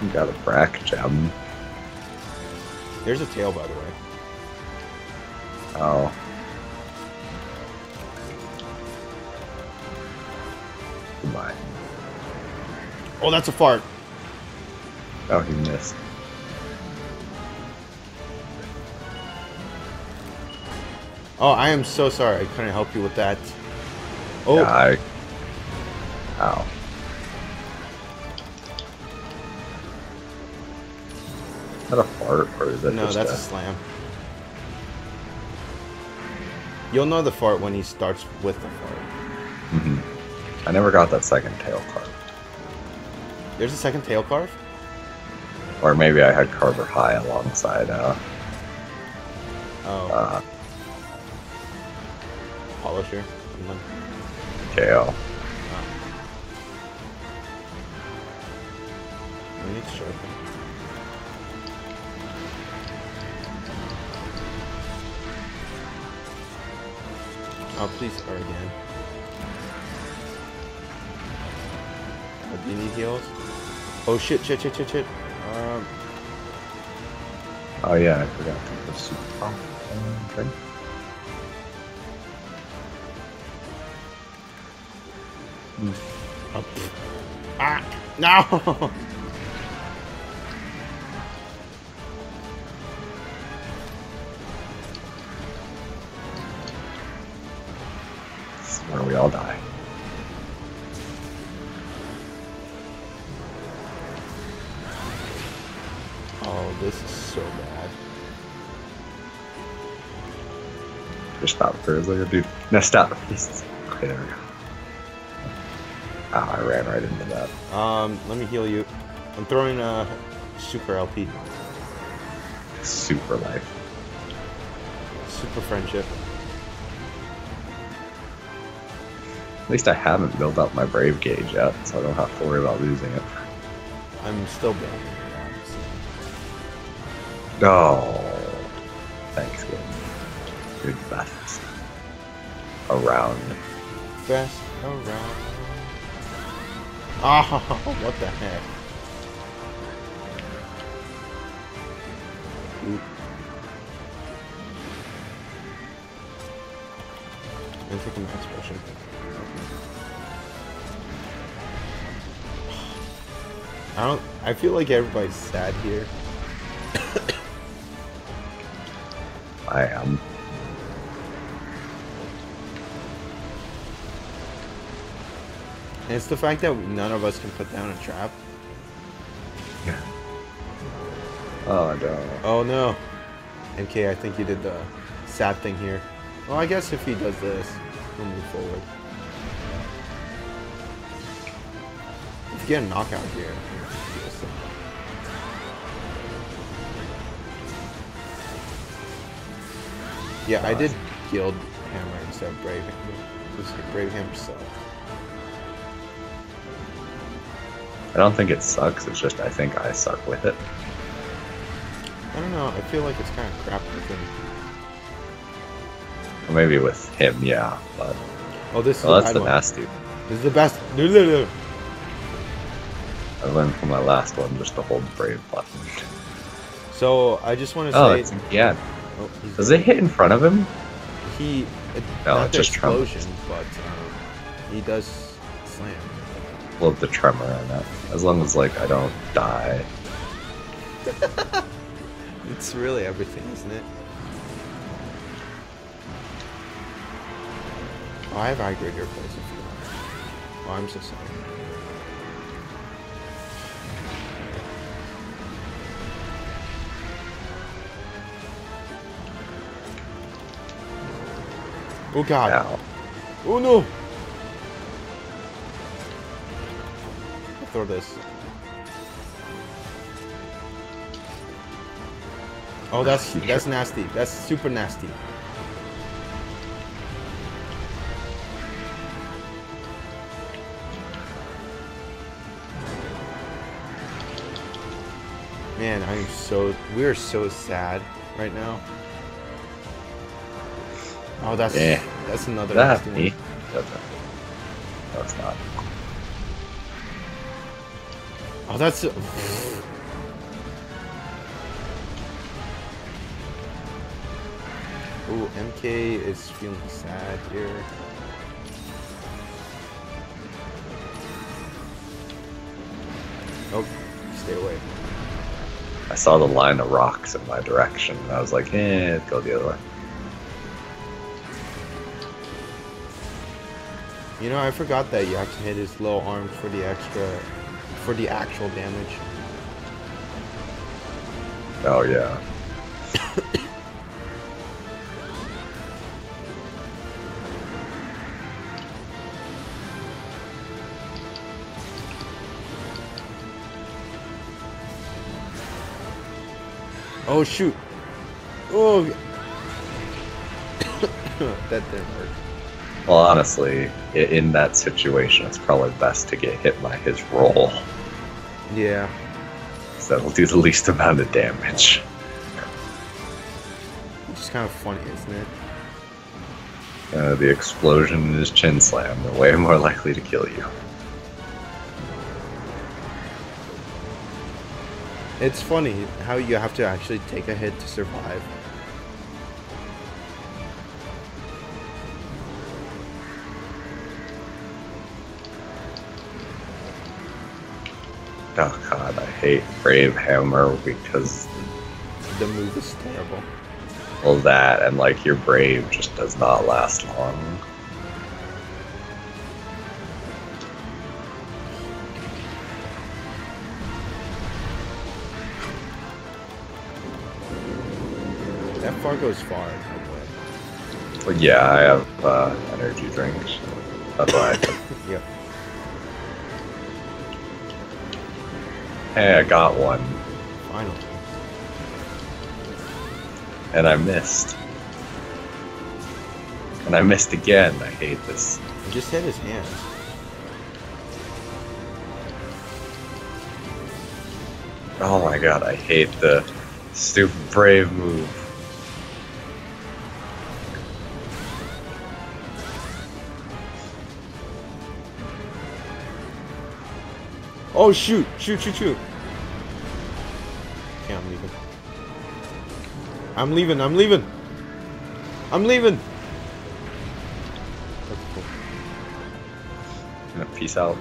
You got a brack gem. There's a tail, by the way. Oh. Goodbye. Oh, that's a fart. Oh, he missed. Oh, I am so sorry. I couldn't help you with that. Oh. Yeah, Ow. Is that a fart, or is that No, just that's a slam. You'll know the fart when he starts with the fart. Mm-hmm. I never got that second tail carve. There's a second tail carve? Or maybe I had Carver High alongside Polisher. KO. We need to sharpen. Oh, please R again. Oh, do you need heals? Oh shit, shit. Oh yeah, I forgot to put the super pump thing. Oh, ah! No! This is where we all die. Oh, this is so bad. Just stop for a second, dude. No, stop. Okay, there we go. Ah, I ran right into that. Let me heal you. I'm throwing a super LP. Super life. Super friendship. At least I haven't built up my brave gauge yet, so I don't have to worry about losing it. I'm still building it, obviously. Oh, thanks, good. Good best. Around. Best around. Oh, what the heck? Oop. I'm gonna take a max potion. I feel like everybody's sad here. I am. And it's the fact that none of us can put down a trap. Yeah. Oh, no. Oh no. MK, I think you did the sad thing here. Well, I guess if he does this, he'll move forward. If you get a knockout here, yeah, I did Guild Hammer instead of Brave Hammer. This is Brave Hammer sucks. I don't think it sucks, it's just I think I suck with it. I don't know, I feel like it's kind of crap with him. Well, maybe with him, yeah, but... Oh, this is well, that's the the one. nasty. This is the best. No. I learned from my last one just to hold brave button. So I just want to Oh, say. it's yeah. Oh, Does it hit in front of him? No, not it the just explosion, trembles. but he does slam. Love the tremor on that. As long as like I don't die. It's really everything, isn't it? Oh, I have high grade your place if you want. Oh, I'm so sorry. Oh god. Ow. Oh no! I'll throw this. Oh, that's nasty. That's super nasty. Man, we're so sad right now. Oh, that's another That nasty me? one. No, it's not. Oh, that's. Ooh, MK is feeling sad here. Oh, stay away. I saw the line of rocks in my direction, and I was like, go the other way. You know, I forgot that you have to hit his low arm for the actual damage. Oh yeah. Oh shoot! Oh, that didn't work. Well, honestly, in that situation, it's probably best to get hit by his roll. Yeah. So that'll do the least amount of damage. Which is kind of funny, isn't it? The explosion and his chin slam are way more likely to kill you. It's funny how you have to actually take a hit to survive. Oh god, I hate Brave Hammer because The move is terrible. well that and like your Brave just does not last long. That far goes far, no way. But yeah, I have energy drinks. That's why I took. Yep. Hey, I got one. Finally. And I missed. And I missed again. I hate this. He just hit his hand. Oh my god, I hate the stupid Brave move. Oh shoot! Shoot! Shoot! Shoot! Okay, I'm leaving. I'm leaving! I'm leaving! I'm leaving! Okay, cool. Peace out.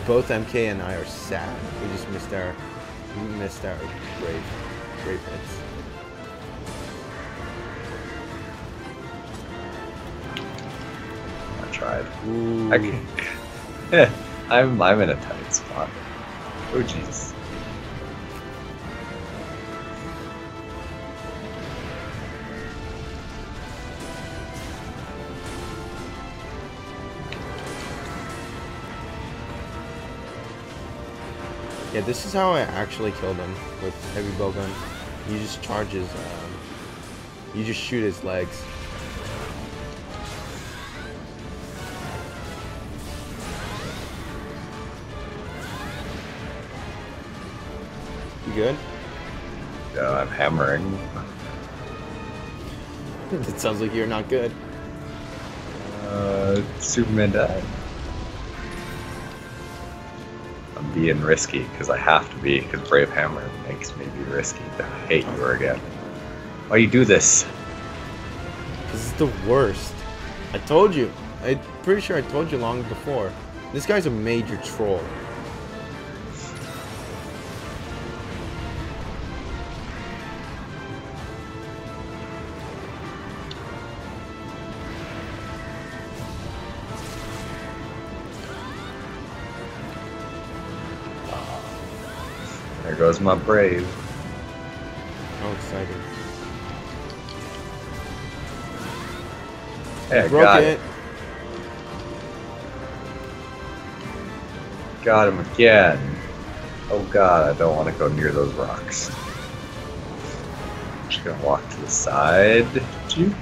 Both MK and I are sad. We just missed our brave hits. I tried. Ooh. I can, yeah, I'm in a tight spot. Oh jeez. Yeah, this is how I actually killed him with heavy bowgun. You just charge his, you just shoot his legs. You good? Yeah, I'm hammering. It sounds like you're not good. Superman died. I'm being risky because I have to be, because Brave Hammer makes me be risky to hate you again. Why you do this? This is the worst. I told you. I'm pretty sure I told you long before. This guy's a major troll. There goes my Brave. How exciting. Hey, I Broke got it. Got him again. Oh god, I don't want to go near those rocks. Just gonna walk to the side. Phew.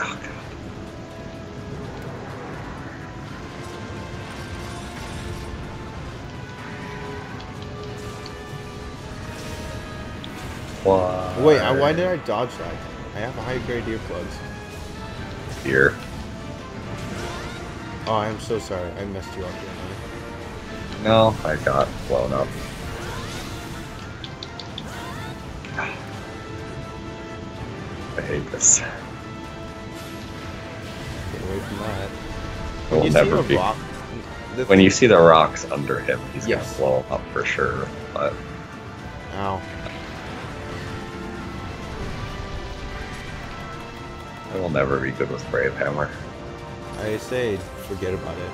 Oh, God. Why? Wait, why did I dodge that? I have a high grade earplugs. Here. Oh, I'm so sorry. I messed you up here, No, I got blown up. I hate this. Get away from that. It will You never see a be. rock? When you see the rocks under him, he's Yes. gonna blow up for sure. But Ow. I will never be good with Brave Hammer. I say forget about it.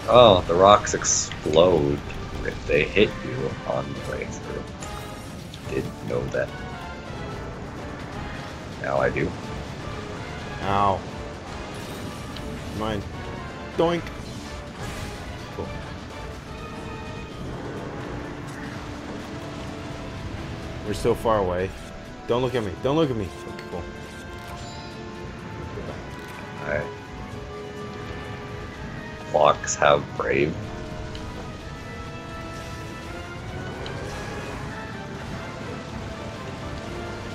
Oh, the rocks explode if they hit you on the way through. Didn't know that. Now I do. Ow. Mine. Doink. Cool. We're so far away. Don't look at me. Don't look at me. Okay, cool. Alright. Clocks have Brave.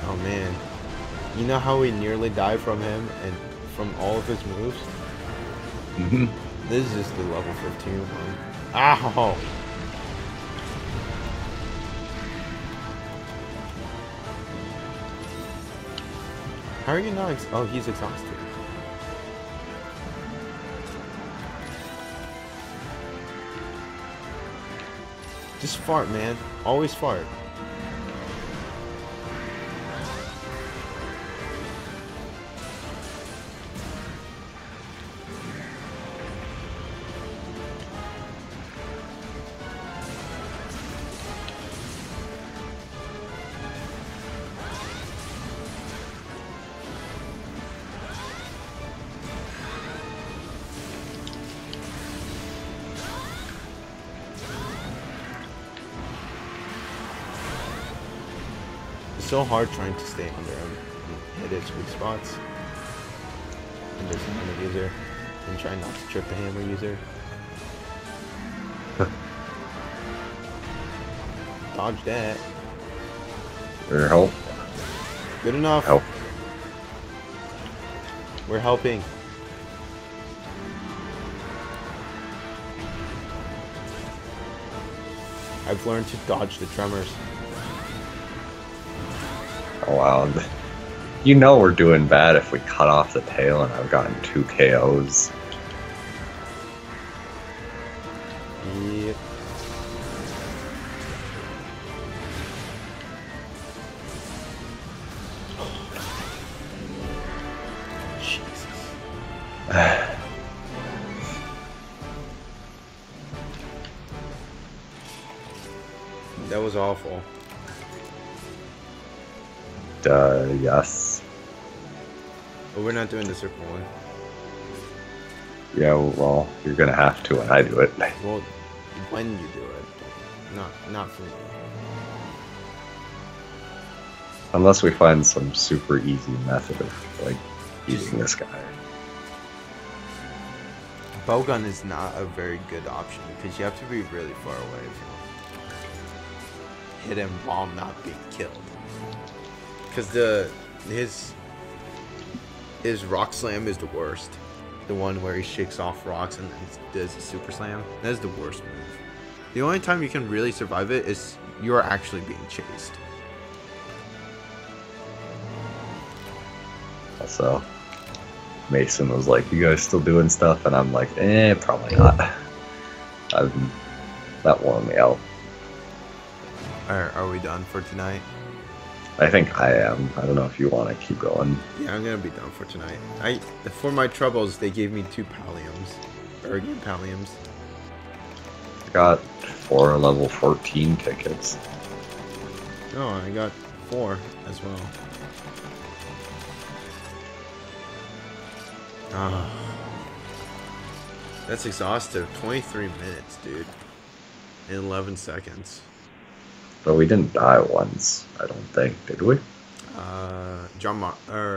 Oh man. You know how we nearly died from him and from all of his moves? Mm-hmm. This is just the level 15 one. Ow! How are you not oh, he's exhausted. Just fart, man. Always fart. It's so hard trying to stay under him and hit his weak spots. And there's the hammer user. And try not to trip the hammer user. Dodge that. Your help. Good enough. Help. We're helping. I've learned to dodge the tremors. Oh wow. You know we're doing bad if we cut off the tail, and I've gotten 2 KOs. Yep. Jesus. That was awful. Yes. But we're not doing the circle one. Yeah, well, you're gonna have to when I do it. Well, when you do it, not for me. Unless we find some super easy method of, like, using this guy. bowgun is not a very good option because you have to be really far away from hit him while not being killed. Because his rock slam is the worst. The one where he shakes off rocks and then does a super slam. That is the worst move. The only time you can really survive it is you are actually being chased. Also, Mason was like, "You guys still doing stuff?" And I'm like, probably not. That wore me out. Are we done for tonight? I think I am. I don't know if you want to keep going. Yeah, I'm gonna be done for tonight. For my troubles, they gave me 2 palliums. Ergium palliums. I got 4 level 14 tickets. No, I got 4 as well. Ah. That's exhaustive. 23 minutes, dude. In 11 seconds. But we didn't die once, I don't think, did we?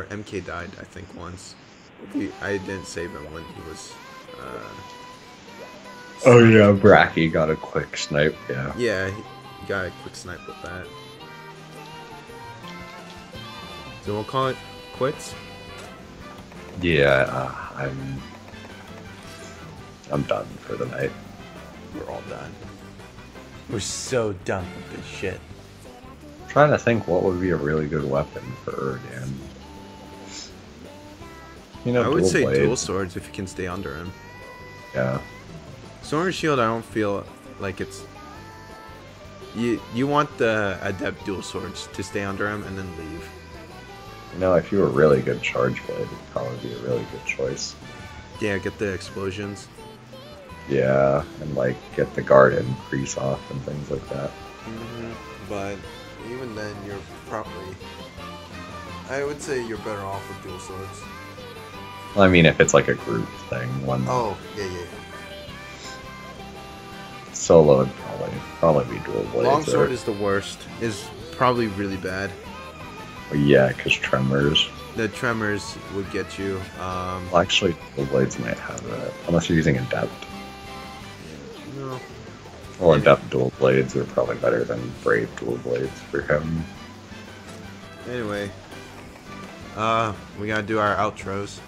MK died, I think, once. I didn't save him when he was, Oh yeah, Bracky got a quick snipe, yeah. Yeah, he got a quick snipe with that. So we'll call it quits? Yeah, I'm done for the night. We're all done. We're so done with this shit. I'm trying to think what would be a really good weapon for Ergan. You know, I would say blades. dual swords if you can stay under him. Yeah. Sword and shield, I don't feel like it's... You want the adept dual swords to stay under him and then leave. You know, if you were really good charge blade, it'd probably be a really good choice. Yeah, get the explosions. Yeah, and like get the guard increase off and things like that. But even then, you're probably... I would say you're better off with dual swords. Well, I mean, if it's like a group thing, one Oh, yeah. solo would probably be dual blades. Longsword is the worst. Is probably really bad. Yeah, because tremors. The tremors would get you. Well, actually, dual blades might have that, unless you're using adept. No. Well, adept dual blades are probably better than brave dual blades for him. Anyway, we gotta do our outros.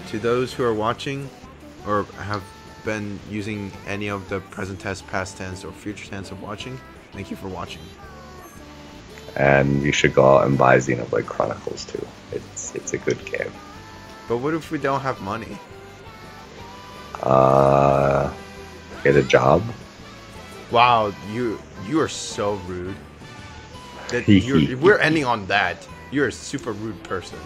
To those who are watching, or have been using any of the present tense, past tense, or future tense of watching, thank you for watching. And you should go out and buy Xenoblade Chronicles too. It's a good game. But what if we don't have money? Get a job. Wow, you are so rude. We're ending on that. You're a super rude person.